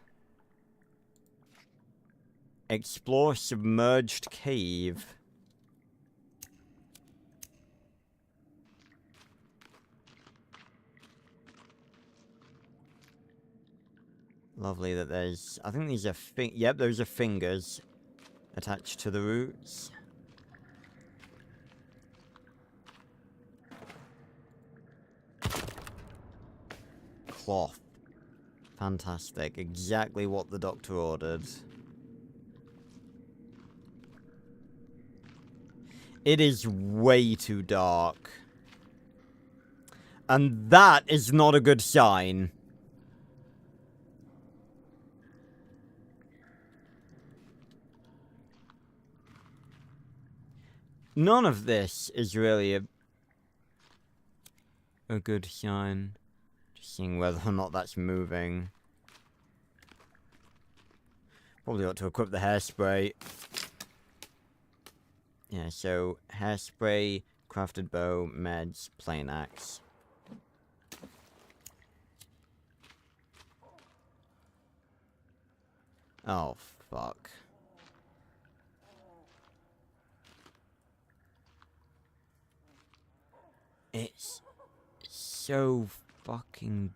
Explore submerged cave. Lovely that there's... I think these are... Yep, those are fingers attached to the roots. Cloth. Fantastic. Exactly what the doctor ordered. It is way too dark. And that is not a good sign. None of this is really a good sign. Just seeing whether or not that's moving. Probably ought to equip the hairspray. Yeah, so hairspray, crafted bow, meds, plain axe. Oh, fuck. It's so fucking...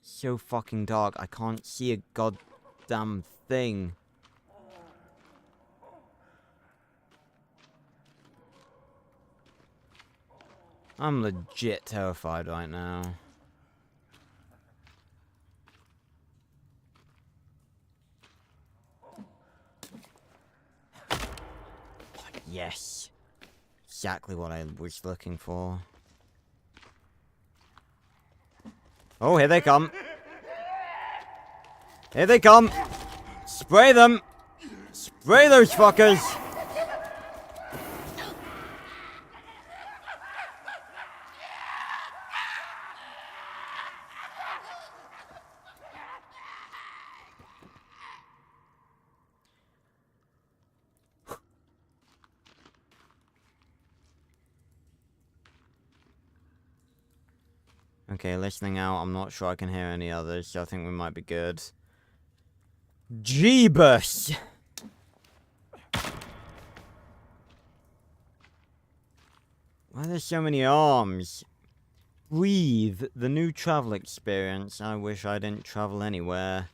so fucking dark. I can't see a goddamn thing. I'm legit terrified right now. Yes. Exactly what I was looking for. Oh, here they come. Here they come. Spray them. Spray those fuckers. Okay, listening out. I'm not sure I can hear any others, so I think we might be good. Jeebus! Why are there so many arms? Breathe, the new travel experience. I wish I didn't travel anywhere,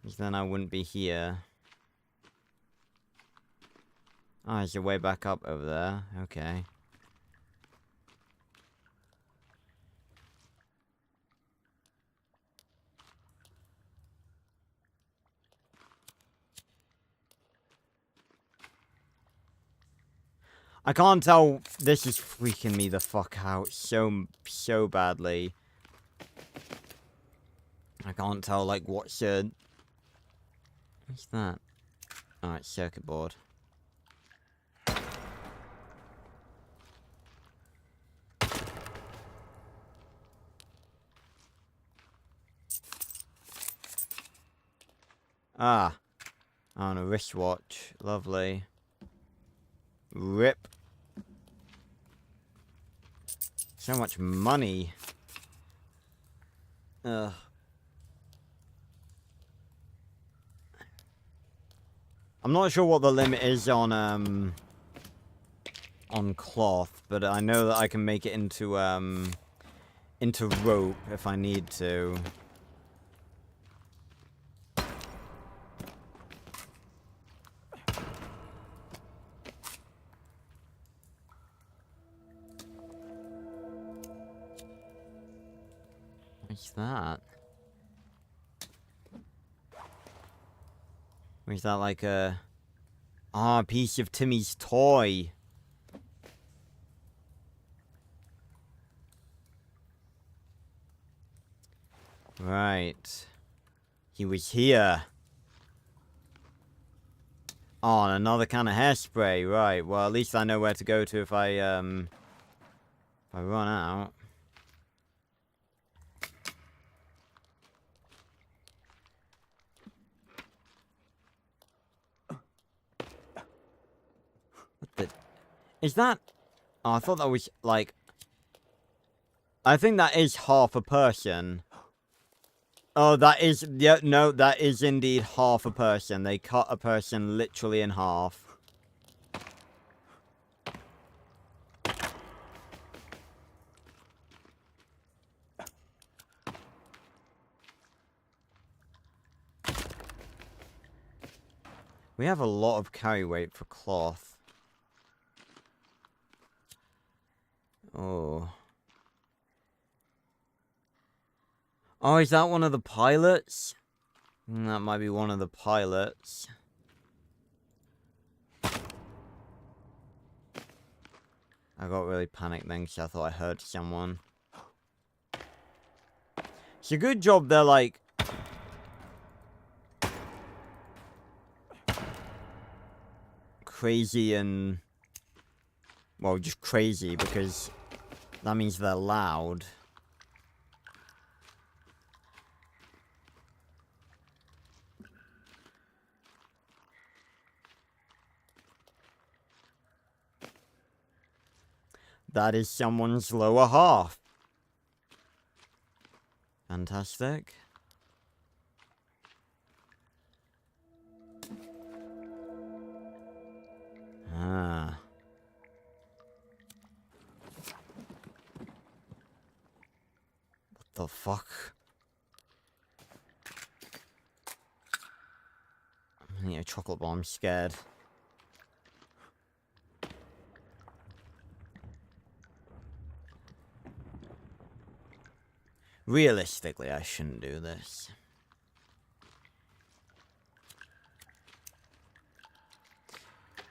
because then I wouldn't be here. Ah, there's a way back up over there. Okay. I can't tell. This is freaking me the fuck out so badly. I can't tell, like, what's that? Alright, circuit board. Ah. On a wristwatch. Lovely. Rip. So much money. Ugh. I'm not sure what the limit is on cloth, but I know that I can make it into rope if I need to. What's that? Or is that like a... Ah, a piece of Timmy's toy. Right. He was here. Oh, and another kind of hairspray. Right, well, at least I know where to go to if I run out. What the... Is that... Oh, I thought that was, like... I think that is half a person. Oh, that is... Yeah, no, that is indeed half a person. They cut a person literally in half. We have a lot of carry weight for cloth. Oh. Oh, is that one of the pilots? That might be one of the pilots. I got really panicked then because I thought I heard someone. It's a good job they're like... crazy and... Well, just crazy because that means they're loud. That is someone's lower half. Fantastic. Ah. the fuck? Yeah, chocolate bar, I'm scared. Realistically, I shouldn't do this.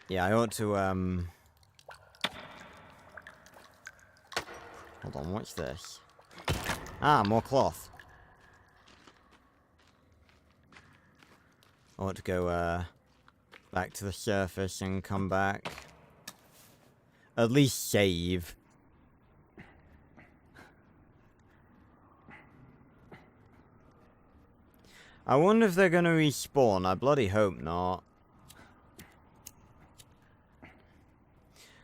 Yeah, I ought to, Hold on, what's this? Ah, more cloth. I ought to go, back to the surface and come back. At least save. I wonder if they're gonna respawn. I bloody hope not.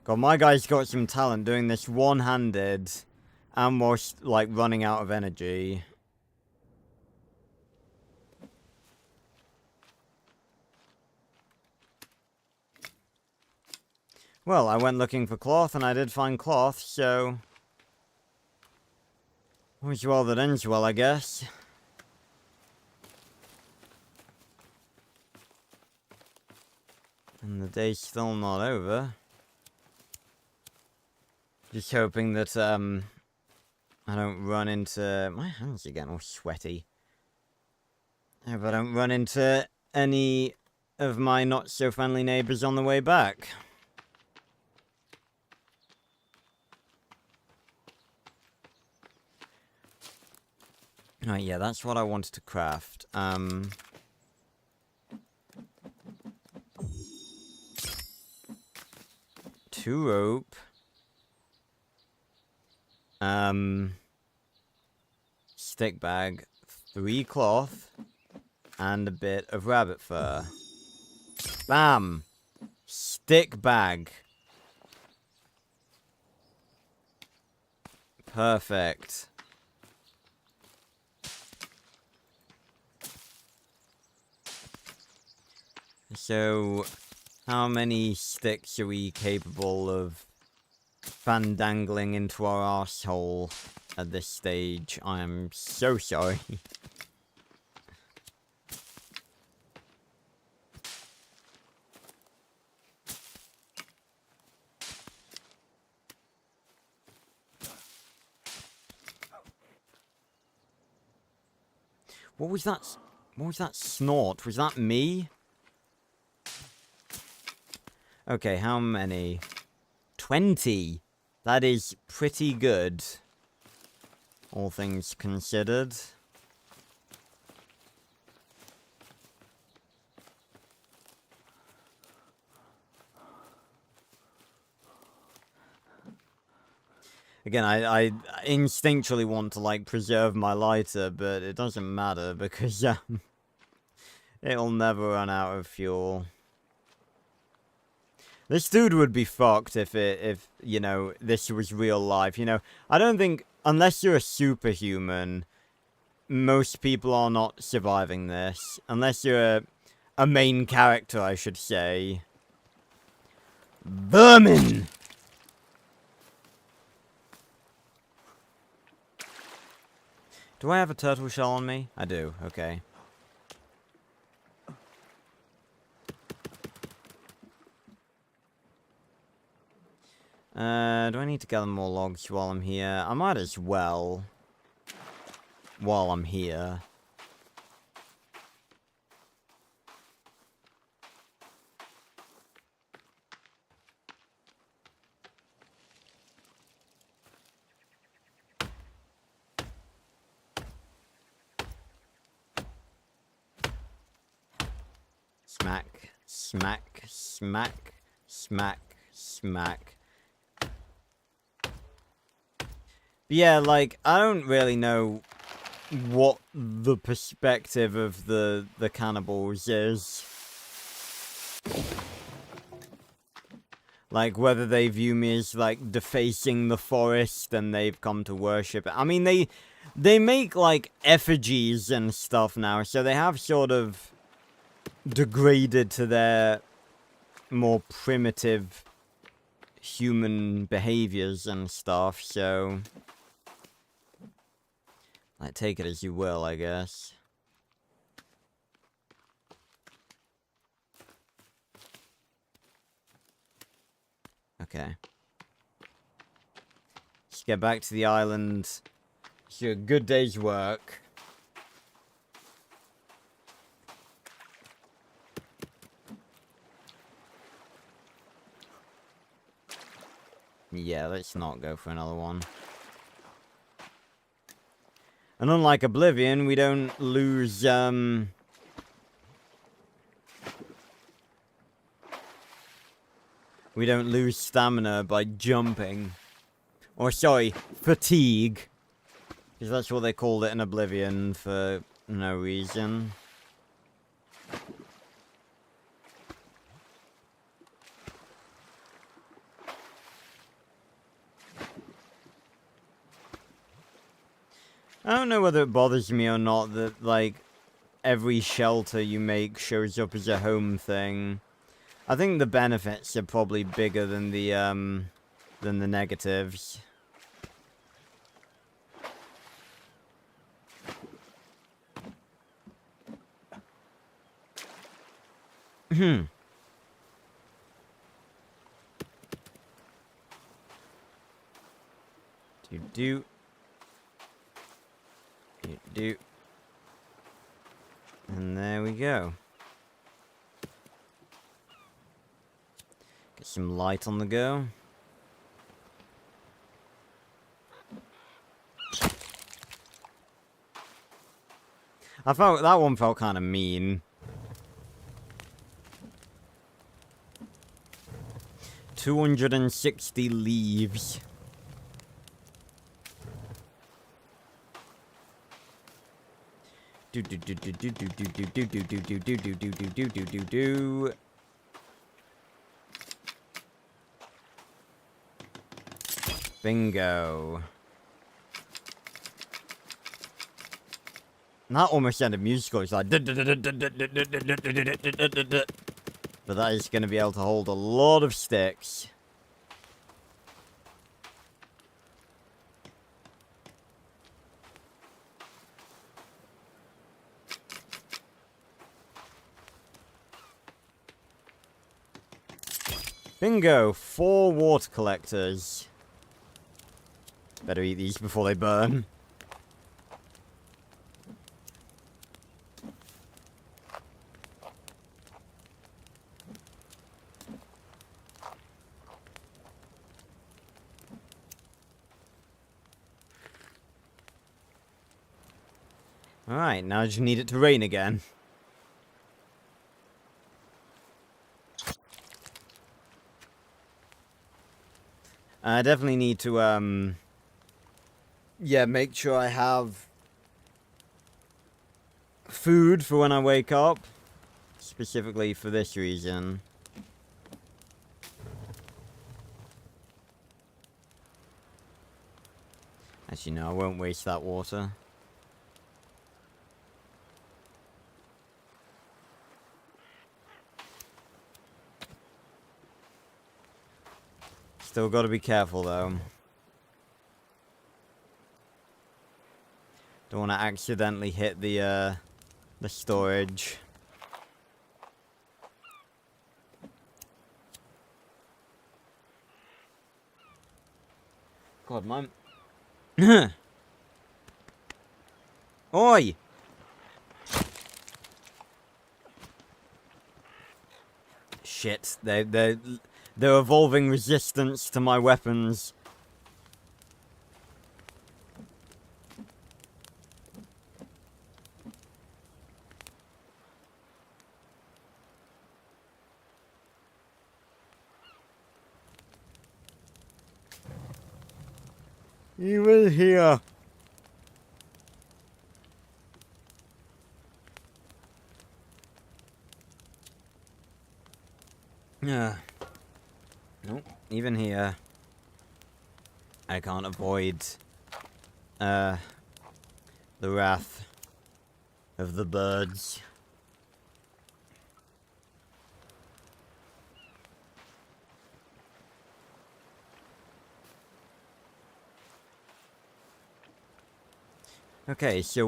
God, my guy's got some talent doing this one-handed and whilst, like, running out of energy. Well, I went looking for cloth, and I did find cloth, so... all's well that ends well, I guess. And the day's still not over. Just hoping that, I don't run into... my hands are getting all sweaty. I hope I don't run into any of my not-so-friendly neighbours on the way back. Right, yeah, that's what I wanted to craft. 2 rope. Stick bag, 3 cloth, and a bit of rabbit fur. Bam! Stick bag. Perfect. So, how many sticks are we capable of fandangling into our arsehole at this stage? I am so sorry. What was that? What was that snort? Was that me? Okay, how many? 20. That is pretty good. All things considered. Again, I instinctually want to, like, preserve my lighter, but it doesn't matter because, it'll never run out of fuel. This dude would be fucked if, you know, this was real life, you know. I don't think, unless you're a superhuman, most people are not surviving this. Unless you're a main character, I should say. Vermin! Do I have a turtle shell on me? I do, okay. Do I need to gather more logs while I'm here? I might as well. While I'm here. Smack, smack, smack, smack, smack. But yeah, like, I don't really know what the perspective of the cannibals is. Like, whether they view me as, like, defacing the forest and they've come to worship it. I mean, they make, like, effigies and stuff now, so they have sort of degraded to their more primitive human behaviors and stuff, so... Like, take it as you will, I guess. Okay. Let's get back to the island. It's a good day's work. Yeah, let's not go for another one. And unlike Oblivion, we don't lose, we don't lose stamina by jumping. Or, sorry, fatigue. Because that's what they called it in Oblivion for no reason. I don't know whether it bothers me or not that, like, every shelter you make shows up as a home thing. I think the benefits are probably bigger than the negatives. Hmm. Do. Do. And there we go. Get some light on the go. I felt that one felt kind of mean. 260 leaves. Do. Bingo. That almost sounded musical. It's like, but that is going to be able to hold a lot of sticks. Bingo! 4 water collectors. Better eat these before they burn. Alright, now I just need it to rain again. I definitely need to, yeah, make sure I have food for when I wake up. Specifically for this reason. Actually, no, I won't waste that water. Still gotta be careful, though. Don't want to accidentally hit the storage. God, man. Oi! Shit, they're evolving resistance to my weapons. You will hear. Yeah. Nope. Even here, I can't avoid the wrath of the birds. Okay, so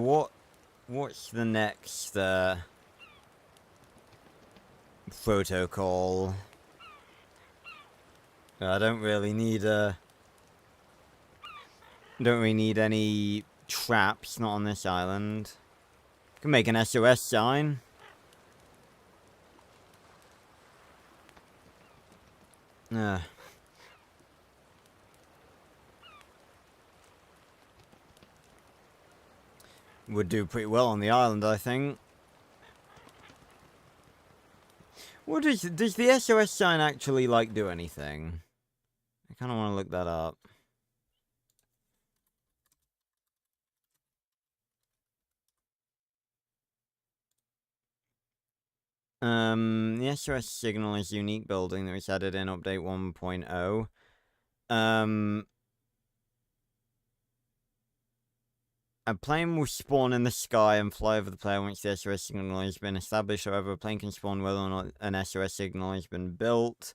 what's the next protocol? I don't really need any traps, not on this island. Can make an SOS sign. Would do pretty well on the island, I think. What does the SOS sign actually, like, do anything? I kind of want to look that up. The SOS signal is unique building that was added in update 1.0. A plane will spawn in the sky and fly over the player once the SOS signal has been established. However, a plane can spawn whether or not an SOS signal has been built.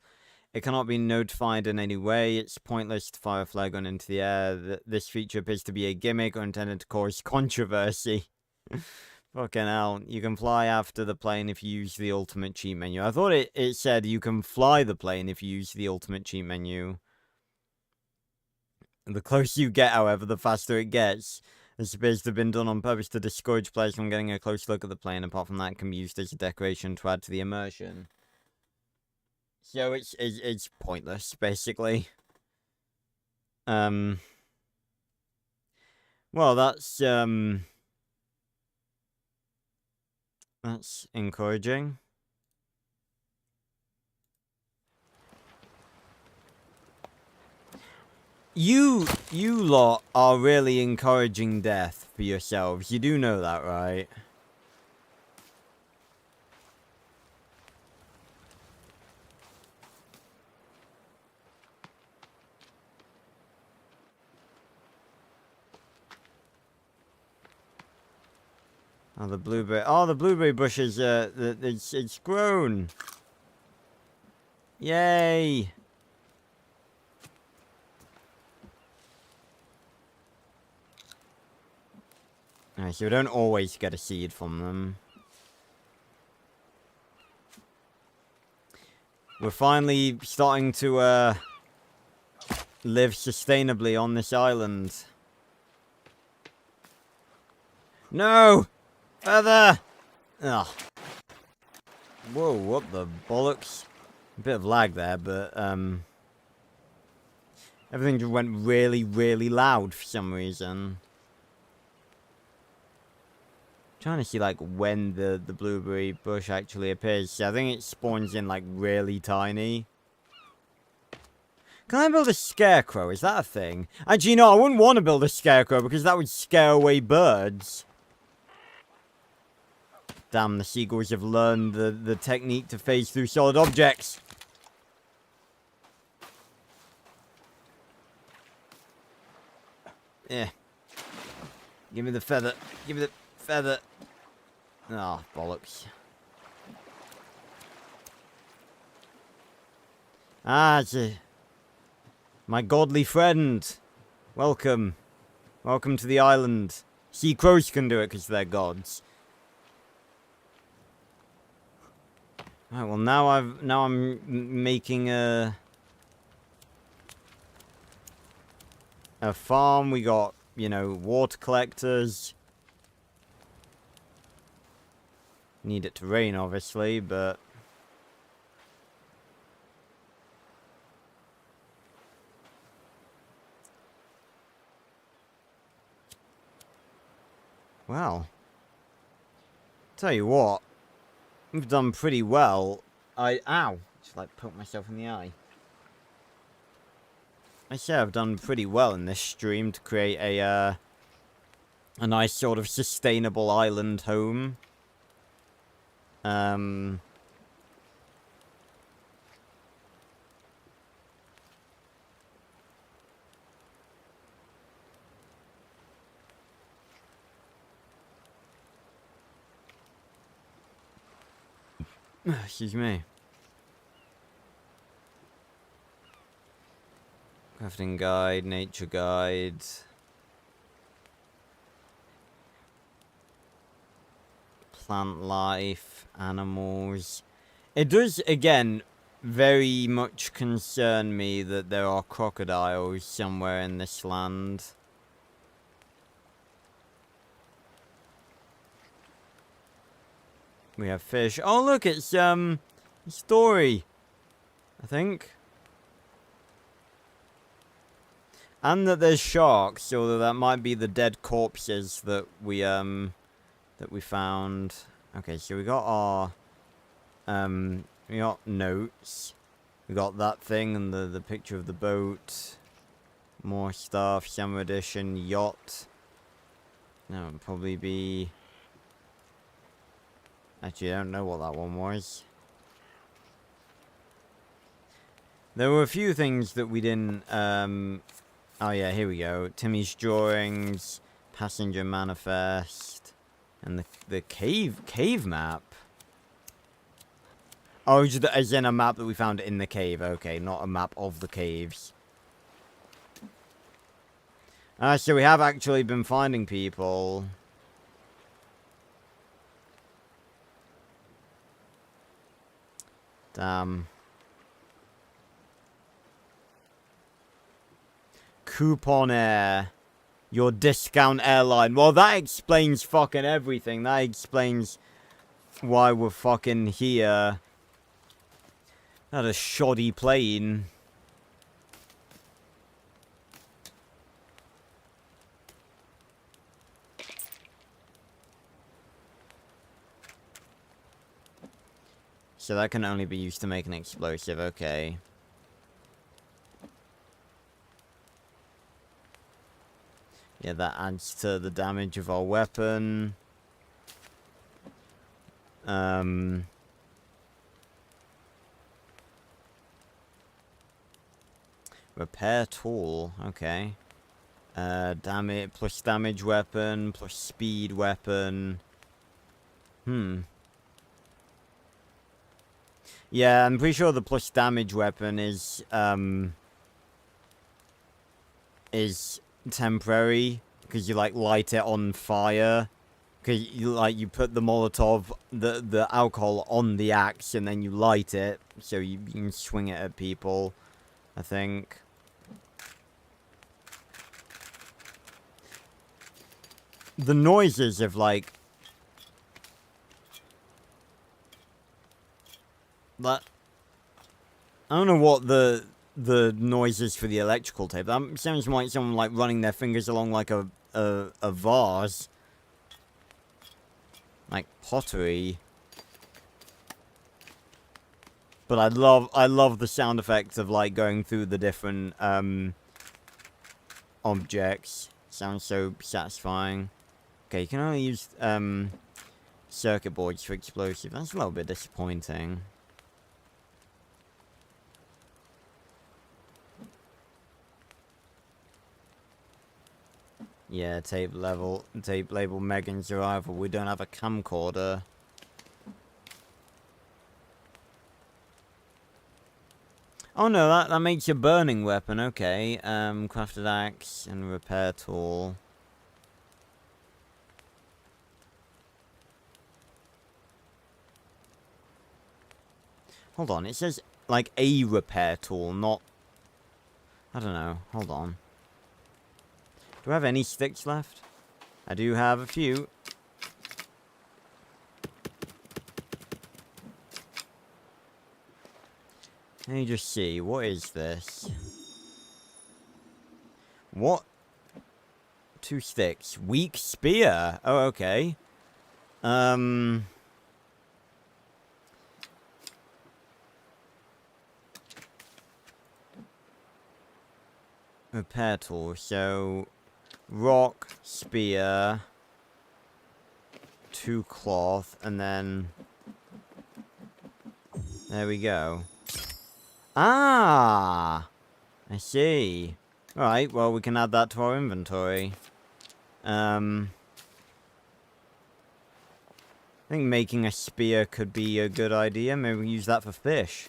It cannot be notified in any way. It's pointless to fire a flag gun into the air. This feature appears to be a gimmick or intended to cause controversy. Fucking hell. You can fly after the plane if you use the ultimate cheat menu. I thought it said you can fly the plane if you use the ultimate cheat menu. And the closer you get, however, the faster it gets. This appears to have been done on purpose to discourage players from getting a close look at the plane. Apart from that, it can be used as a decoration to add to the immersion. So it's pointless, basically. Well, that's encouraging. You lot are really encouraging death for yourselves. You do know that, right? Oh, the blueberry. Oh, the blueberry bushes. It's grown. Yay! Alright, so we don't always get a seed from them. We're finally starting to live sustainably on this island. No! Further! Ugh. Whoa, what the bollocks? A bit of lag there, but everything just went really, really loud for some reason. Trying to see, like, when the blueberry bush actually appears. So I think it spawns in, like, really tiny. Can I build a scarecrow? Is that a thing? Actually, no, I wouldn't want to build a scarecrow because that would scare away birds. Damn, the seagulls have learned the technique to phase through solid objects. Yeah. Give me the feather. Give me the feather. Oh, bollocks. Ah, my godly friend. Welcome. Welcome to the island. Sea crows can do it because they're gods. Right, well now I'm making a farm. We got, you know, water collectors. Need it to rain, obviously, but well, tell you what, we've done pretty well. Ow, just like poked myself in the eye. I say I've done pretty well in this stream to create a nice sort of sustainable island home. Excuse me. Crafting guide, nature guide. plant life, animals. It does, again, very much concern me that there are crocodiles somewhere in this land. We have fish. Oh, look, it's, Story, I think. And that there's sharks, although that might be the dead corpses that we found. Okay, so we got our, we got notes. We got that thing and the picture of the boat. More stuff, summer edition, yacht. That would probably be... Actually, I don't know what that one was. There were a few things that we didn't, oh yeah, here we go. Timmy's drawings, passenger manifest, and the cave map. Oh, as in a map that we found in the cave. Okay, not a map of the caves. So we have actually been finding people. Damn. Coupon Air. Your discount airline. Well, that explains fucking everything. That explains why we're fucking here. Not a shoddy plane. So that can only be used to make an explosive, okay. Yeah, that adds to the damage of our weapon. Repair tool, okay. Damage, plus damage weapon, plus speed weapon. Yeah, I'm pretty sure the plus damage weapon is temporary, because you, like, light it on fire. Because you put the Molotov, the alcohol on the axe, and then you light it, so you can swing it at people, I think. The noises of, like... That... I don't know what the noises for the electrical tape. That sounds like someone, like, running their fingers along, like, a vase. Like, pottery. But I love the sound effects of, like, going through the different, objects. Sounds so satisfying. Okay, you can only use, circuit boards for explosive. That's a little bit disappointing. Yeah, tape label Megan's arrival. We don't have a camcorder. Oh no, that makes a burning weapon, okay. Crafted axe and repair tool. Hold on, it says, like, a repair tool, not... I don't know, hold on. Do I have any sticks left? I do have a few. Let me just see, what is this? What? 2 sticks. Weak spear! Oh, okay. Repair tool, so... Rock, spear, 2 cloth, and then... There we go. Ah! I see. Alright, well, we can add that to our inventory. I think making a spear could be a good idea. Maybe we use that for fish.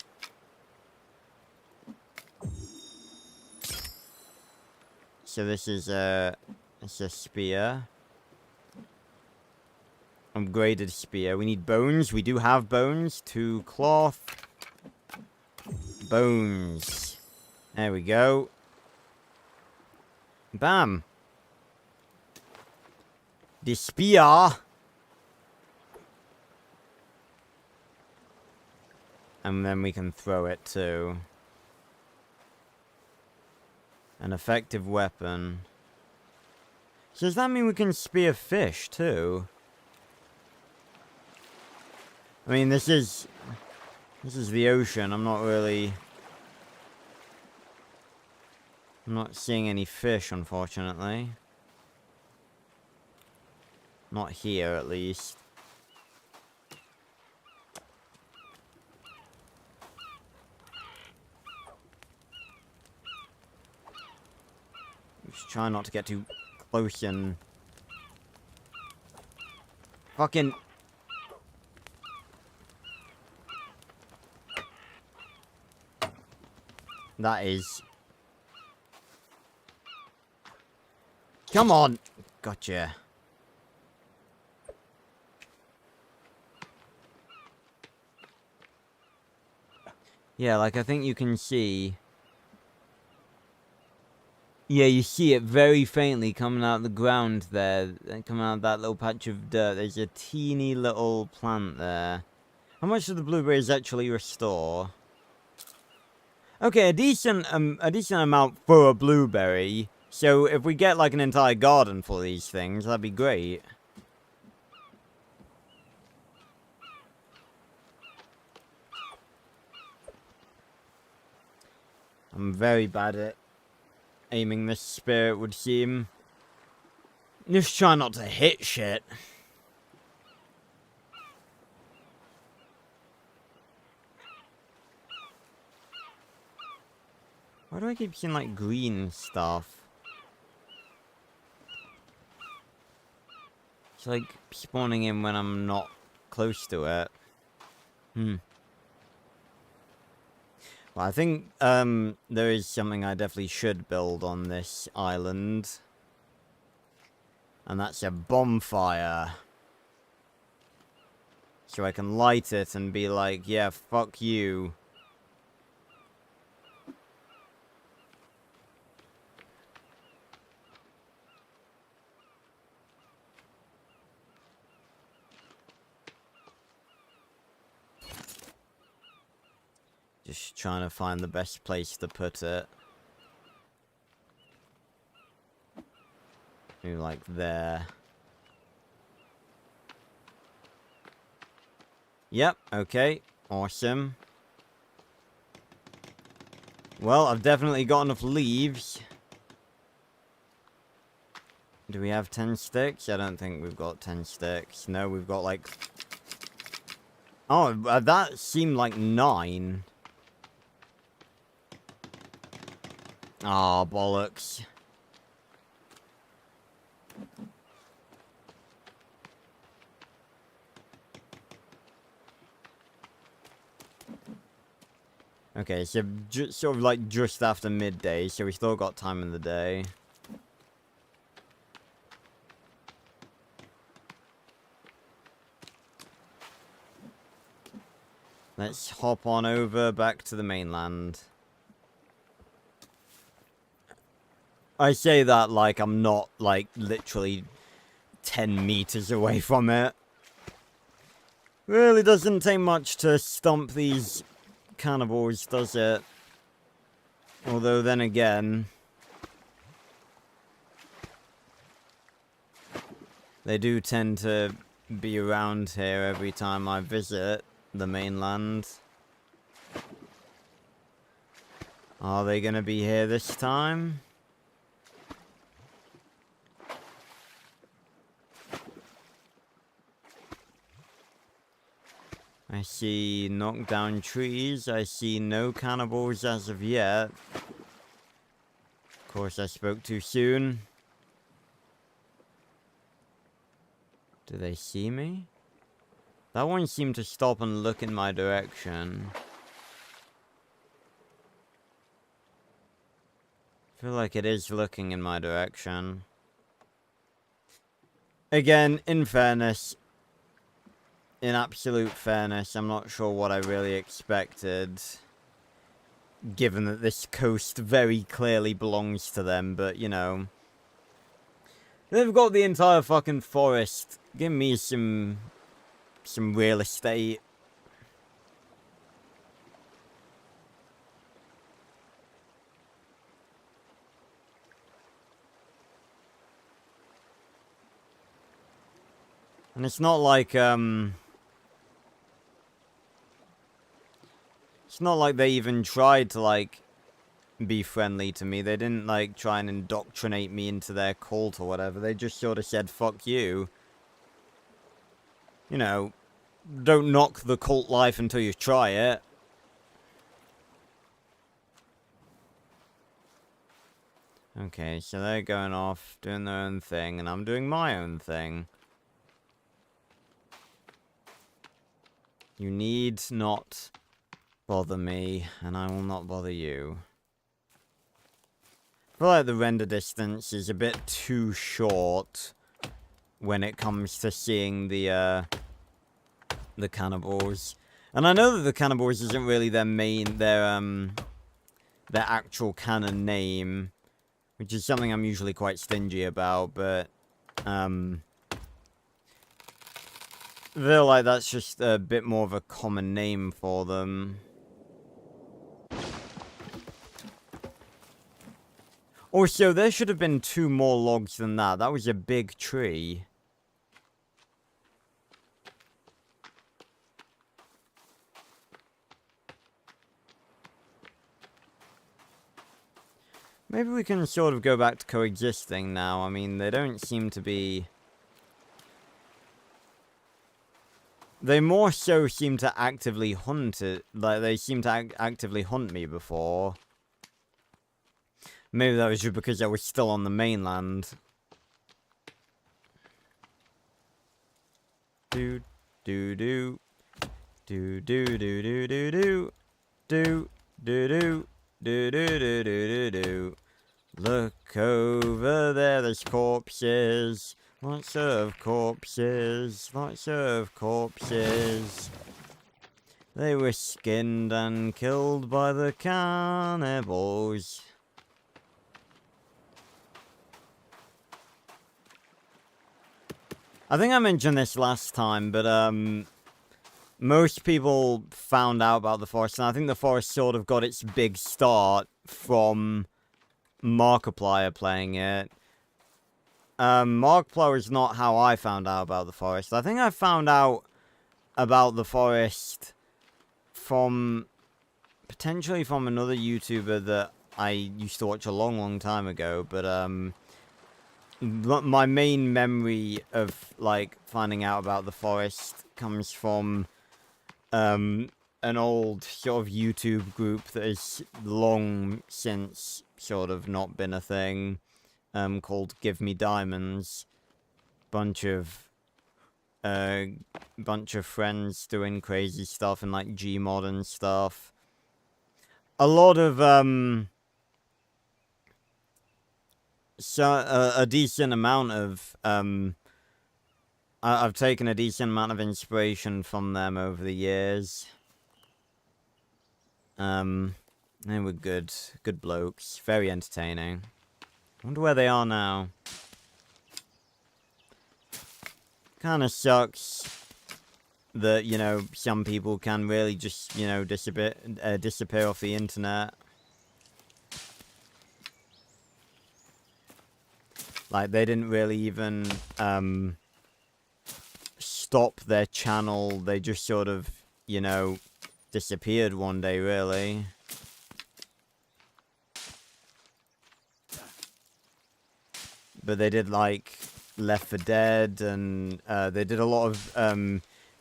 So this is a spear. Upgraded spear. We need bones. We do have bones. 2 cloth. Bones. There we go. Bam. The spear. And then we can throw it too. An effective weapon. So does that mean we can spear fish too? I mean, this is the ocean. I'm not seeing any fish, unfortunately. Not here, at least. Just try not to get too close and... Fucking... That is... Come on! Gotcha. Yeah, like, I think you can see... Yeah, you see it very faintly coming out of the ground there. Coming out of that little patch of dirt. There's a teeny little plant there. How much do the blueberries actually restore? Okay, a decent amount for a blueberry. So if we get like an entire garden for these things, that'd be great. I'm very bad at aiming this spear, it would seem. Just try not to hit shit. Why do I keep seeing like green stuff? It's like spawning in when I'm not close to it. Well, I think there is something I definitely should build on this island. And that's a bonfire. So I can light it and be like, yeah, fuck you. Just trying to find the best place to put it. Maybe like there. Yep, okay. Awesome. Well, I've definitely got enough leaves. Do we have 10 sticks? I don't think we've got 10 sticks. No, we've got like... Oh, that seemed like 9. Ah, oh, bollocks. Okay, so sort of like just after midday, so we still got time in the day. Let's hop on over back to the mainland. I say that like I'm not, like, literally 10 meters away from it. Really doesn't take much to stomp these cannibals, does it? Although then again... they do tend to be around here every time I visit the mainland. Are they gonna be here this time? I see knockdown trees. I see no cannibals as of yet. Of course, I spoke too soon. Do they see me? That one seemed to stop and look in my direction. I feel like it is looking in my direction. Again, in fairness, in absolute fairness, I'm not sure what I really expected, given that this coast very clearly belongs to them, but, you know. They've got the entire fucking forest. Give me some real estate. And it's not like, it's not like they even tried to, like, be friendly to me. They didn't, like, try and indoctrinate me into their cult or whatever. They just sort of said, fuck you. You know, don't knock the cult life until you try it. Okay, so they're going off, doing their own thing, and I'm doing my own thing. You need not bother me, and I will not bother you. I feel like the render distance is a bit too short when it comes to seeing the cannibals. And I know that the cannibals isn't really their actual canon name, which is something I'm usually quite stingy about, but, I feel like that's just a bit more of a common name for them. Also, there should have been 2 more logs than that. That was a big tree. Maybe we can sort of go back to coexisting now. I mean, they don't seem to be... They more so seem to actively hunt it. Like, they seem to actively hunt me before. Maybe that was just because I was still on the mainland. Do, do, do. Do, do, do, do, do, do. Do, do, do. Do, do, do, do, do, do. Look over there, there's corpses. Lots of corpses. Lots of corpses. They were skinned and killed by the cannibals. I think I mentioned this last time, but, most people found out about the forest, and I think the forest sort of got its big start from Markiplier playing it. Markiplier is not how I found out about the forest. I think I found out about the forest from, potentially from another YouTuber that I used to watch a long, long time ago, but, my main memory of, like, finding out about the forest comes from, an old sort of YouTube group that has long since sort of not been a thing, called Give Me Diamonds. Bunch of friends doing crazy stuff and, like, Gmod and stuff. A lot of, a decent amount of, I've taken a decent amount of inspiration from them over the years. They were good blokes, very entertaining. I wonder where they are now. Kinda sucks that, you know, some people can really just, you know, disappear off the internet. Like, they didn't really even, stop their channel. They just sort of, you know, disappeared one day, really. But they did, like, Left 4 Dead, and they did a lot of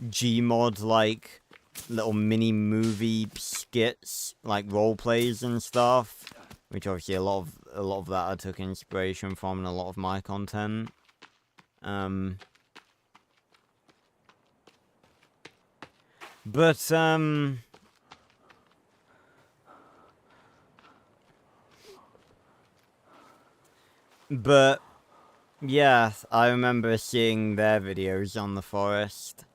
Gmod, like, little mini movie skits, like role plays and stuff, which obviously a lot of that I took inspiration from in a lot of my content. But yeah, I remember seeing their videos on the forest.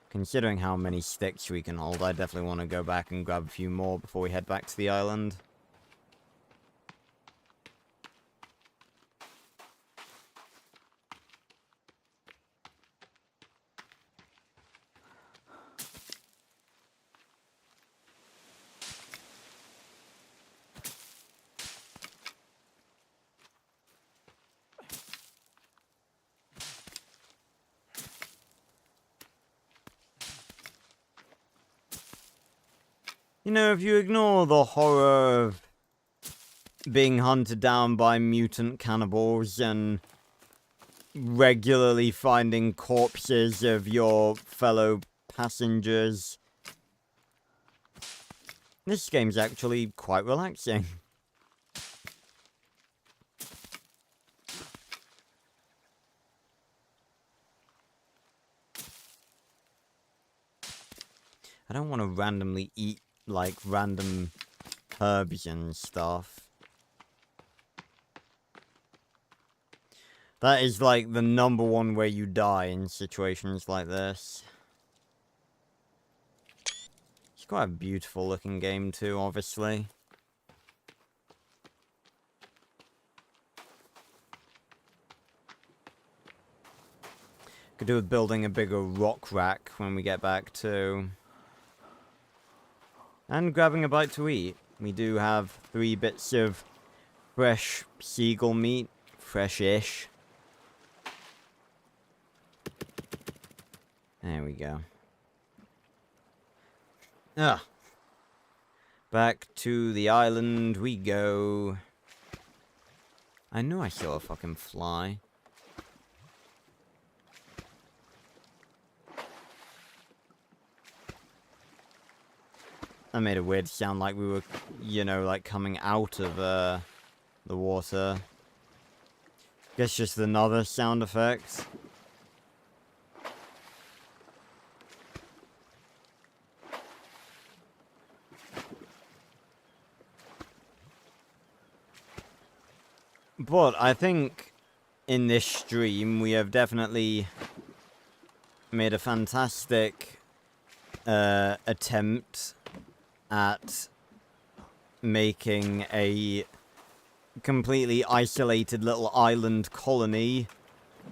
Considering how many sticks we can hold, I definitely want to go back and grab a few more before we head back to the island. You know, if you ignore the horror of being hunted down by mutant cannibals and regularly finding corpses of your fellow passengers, this game's actually quite relaxing. I don't want to randomly eat, like, random herbs and stuff. That is, like, the #1 way you die in situations like this. It's quite a beautiful looking game too, obviously. Could do with building a bigger rock rack when we get back too. And grabbing a bite to eat. We do have 3 bits of fresh seagull meat. Fresh-ish. There we go. Ah. Back to the island we go. I knew I saw a fucking fly. That made a weird sound like we were, you know, like coming out of the water. Guess just another sound effect. But I think in this stream we have definitely made a fantastic attempt at making a completely isolated little island colony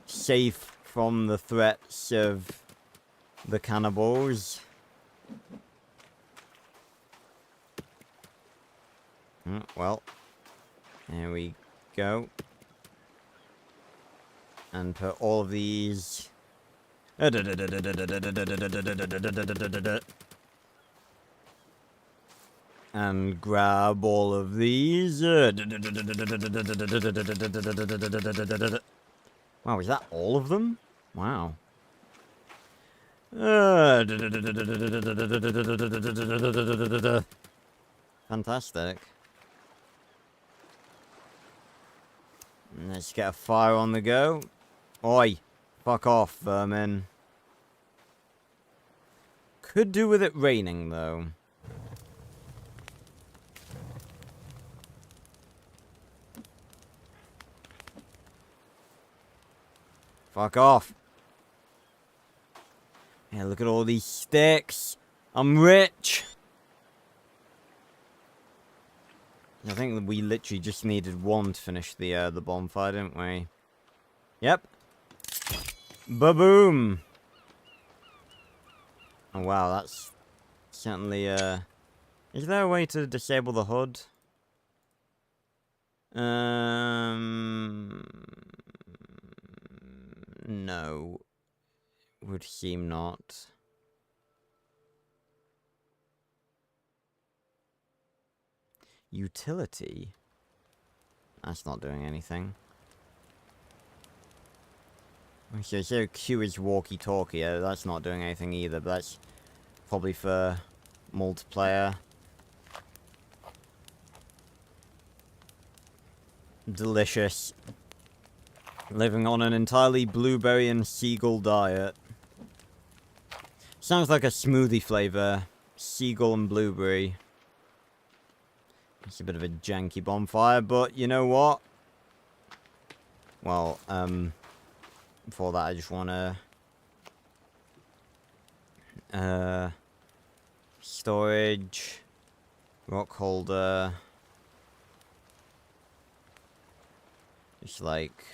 safe from the threats of the cannibals. Well, there we go. And put all of these... And grab all of these. Wow, is that all of them? Wow. Fantastic. Let's get a fire on the go. Oi, fuck off, vermin. Could do with it raining, though. Fuck off. Yeah, look at all these sticks. I'm rich. I think that we literally just needed one to finish the bonfire, didn't we? Yep. Ba-boom. Oh, wow, that's certainly, Is there a way to disable the HUD? No. Would seem not. Utility? That's not doing anything. Okay, so Q is walkie-talkie. That's not doing anything either, but that's probably for multiplayer. Delicious. Living on an entirely blueberry and seagull diet. Sounds like a smoothie flavor. Seagull and blueberry. It's a bit of a janky bonfire, but you know what? Well, before that, I just want to... storage... rock holder... Just, like...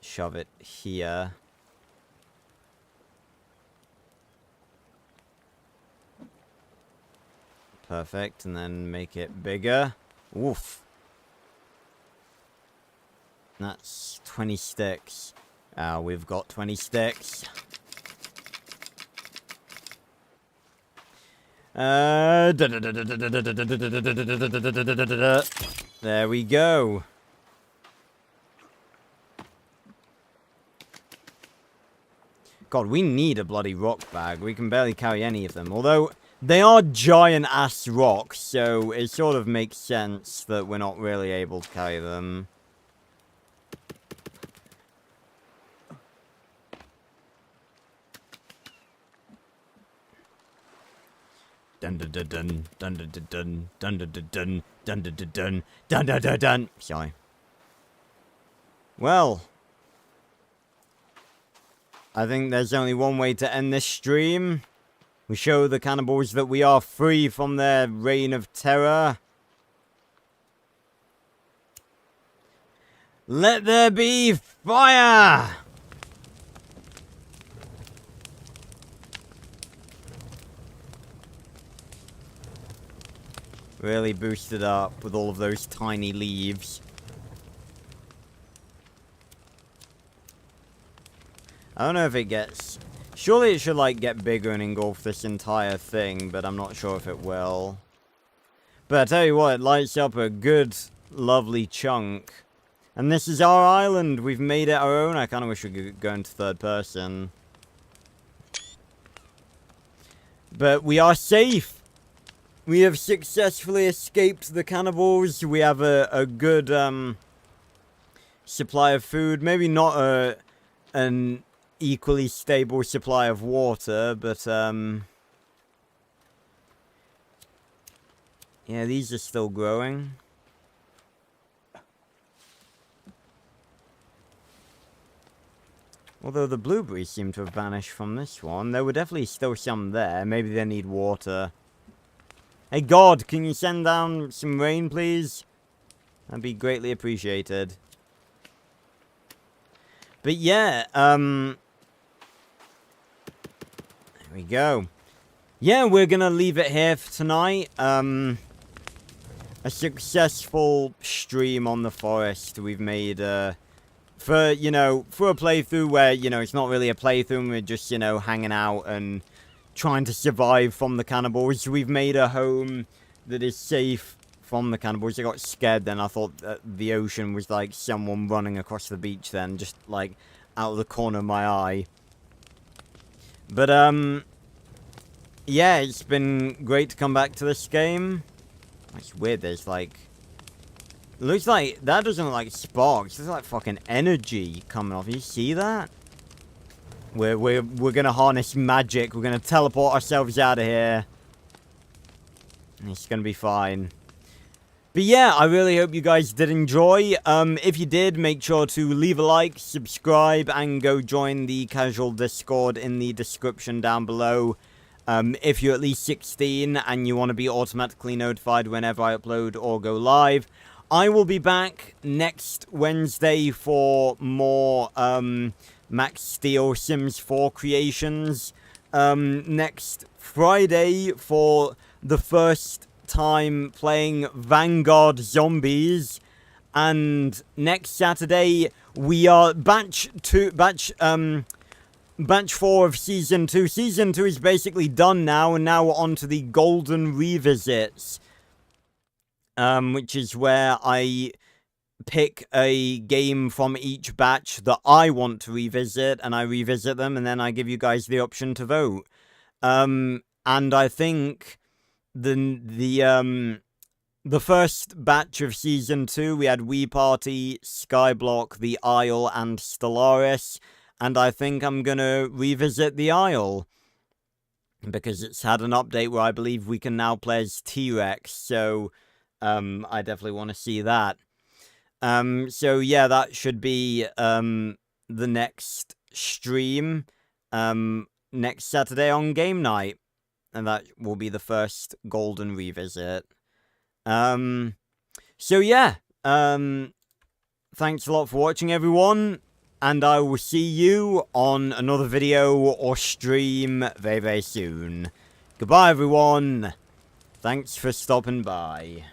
shove it here. Perfect, and then make it bigger. Oof. That's 20 sticks. We've got 20 sticks. There we go. God, we need a bloody rock bag. We can barely carry any of them. Although, they are giant-ass rocks, so it sort of makes sense that we're not really able to carry them. Dun dun dun dun dun dun dun dun dun dun dun dun dun dun dun dun dun dun. Sorry. Well, I think there's only one way to end this stream. We show the cannibals that we are free from their reign of terror. Let there be fire! Really boosted up with all of those tiny leaves. I don't know if it gets... Surely it should, like, get bigger and engulf this entire thing, but I'm not sure if it will. But I tell you what, it lights up a good, lovely chunk. And this is our island. We've made it our own. I kind of wish we could go into third person. But we are safe. We have successfully escaped the cannibals. We have a good supply of food. Maybe not an equally stable supply of water, but yeah, these are still growing. Although the blueberries seem to have vanished from this one. There were definitely still some there. Maybe they need water. Hey God, can you send down some rain, please? That'd be greatly appreciated. But yeah, there we go. Yeah, we're gonna leave it here for tonight. A successful stream on the forest we've made, for, you know, for a playthrough where, you know, it's not really a playthrough, we're just, you know, hanging out and trying to survive from the cannibals. We've made a home that is safe from the cannibals. I got scared then. I thought that the ocean was like someone running across the beach then, just like out of the corner of my eye. But yeah, it's been great to come back to this game. It's weird, there's like... It looks like... That doesn't look like sparks. There's like fucking energy coming off. You see that? We're gonna harness magic. We're gonna teleport ourselves out of here. It's gonna be fine. But yeah, I really hope you guys did enjoy. If you did, make sure to leave a like, subscribe, and go join the casual Discord in the description down below. If you're at least 16 and you want to be automatically notified whenever I upload or go live. I will be back next Wednesday for more Max Steel Sims 4 creations. Next Friday for the first time playing Vanguard Zombies. And next Saturday we are batch 4 of Season 2. Season 2 is basically done now, and now we're on to the Golden Revisits. Which is where I pick a game from each batch that I want to revisit, and I revisit them, and then I give you guys the option to vote. And I think the first batch of Season 2, we had Wii Party, Skyblock, The Isle, and Stellaris. And I think I'm gonna revisit The Isle, because it's had an update where I believe we can now play as T-Rex, so I definitely want to see that. So yeah, that should be the next stream next Saturday on game night, and that will be the first Golden revisit. So yeah, thanks a lot for watching, everyone, and I will see you on another video or stream very, very soon. Goodbye, everyone. Thanks for stopping by.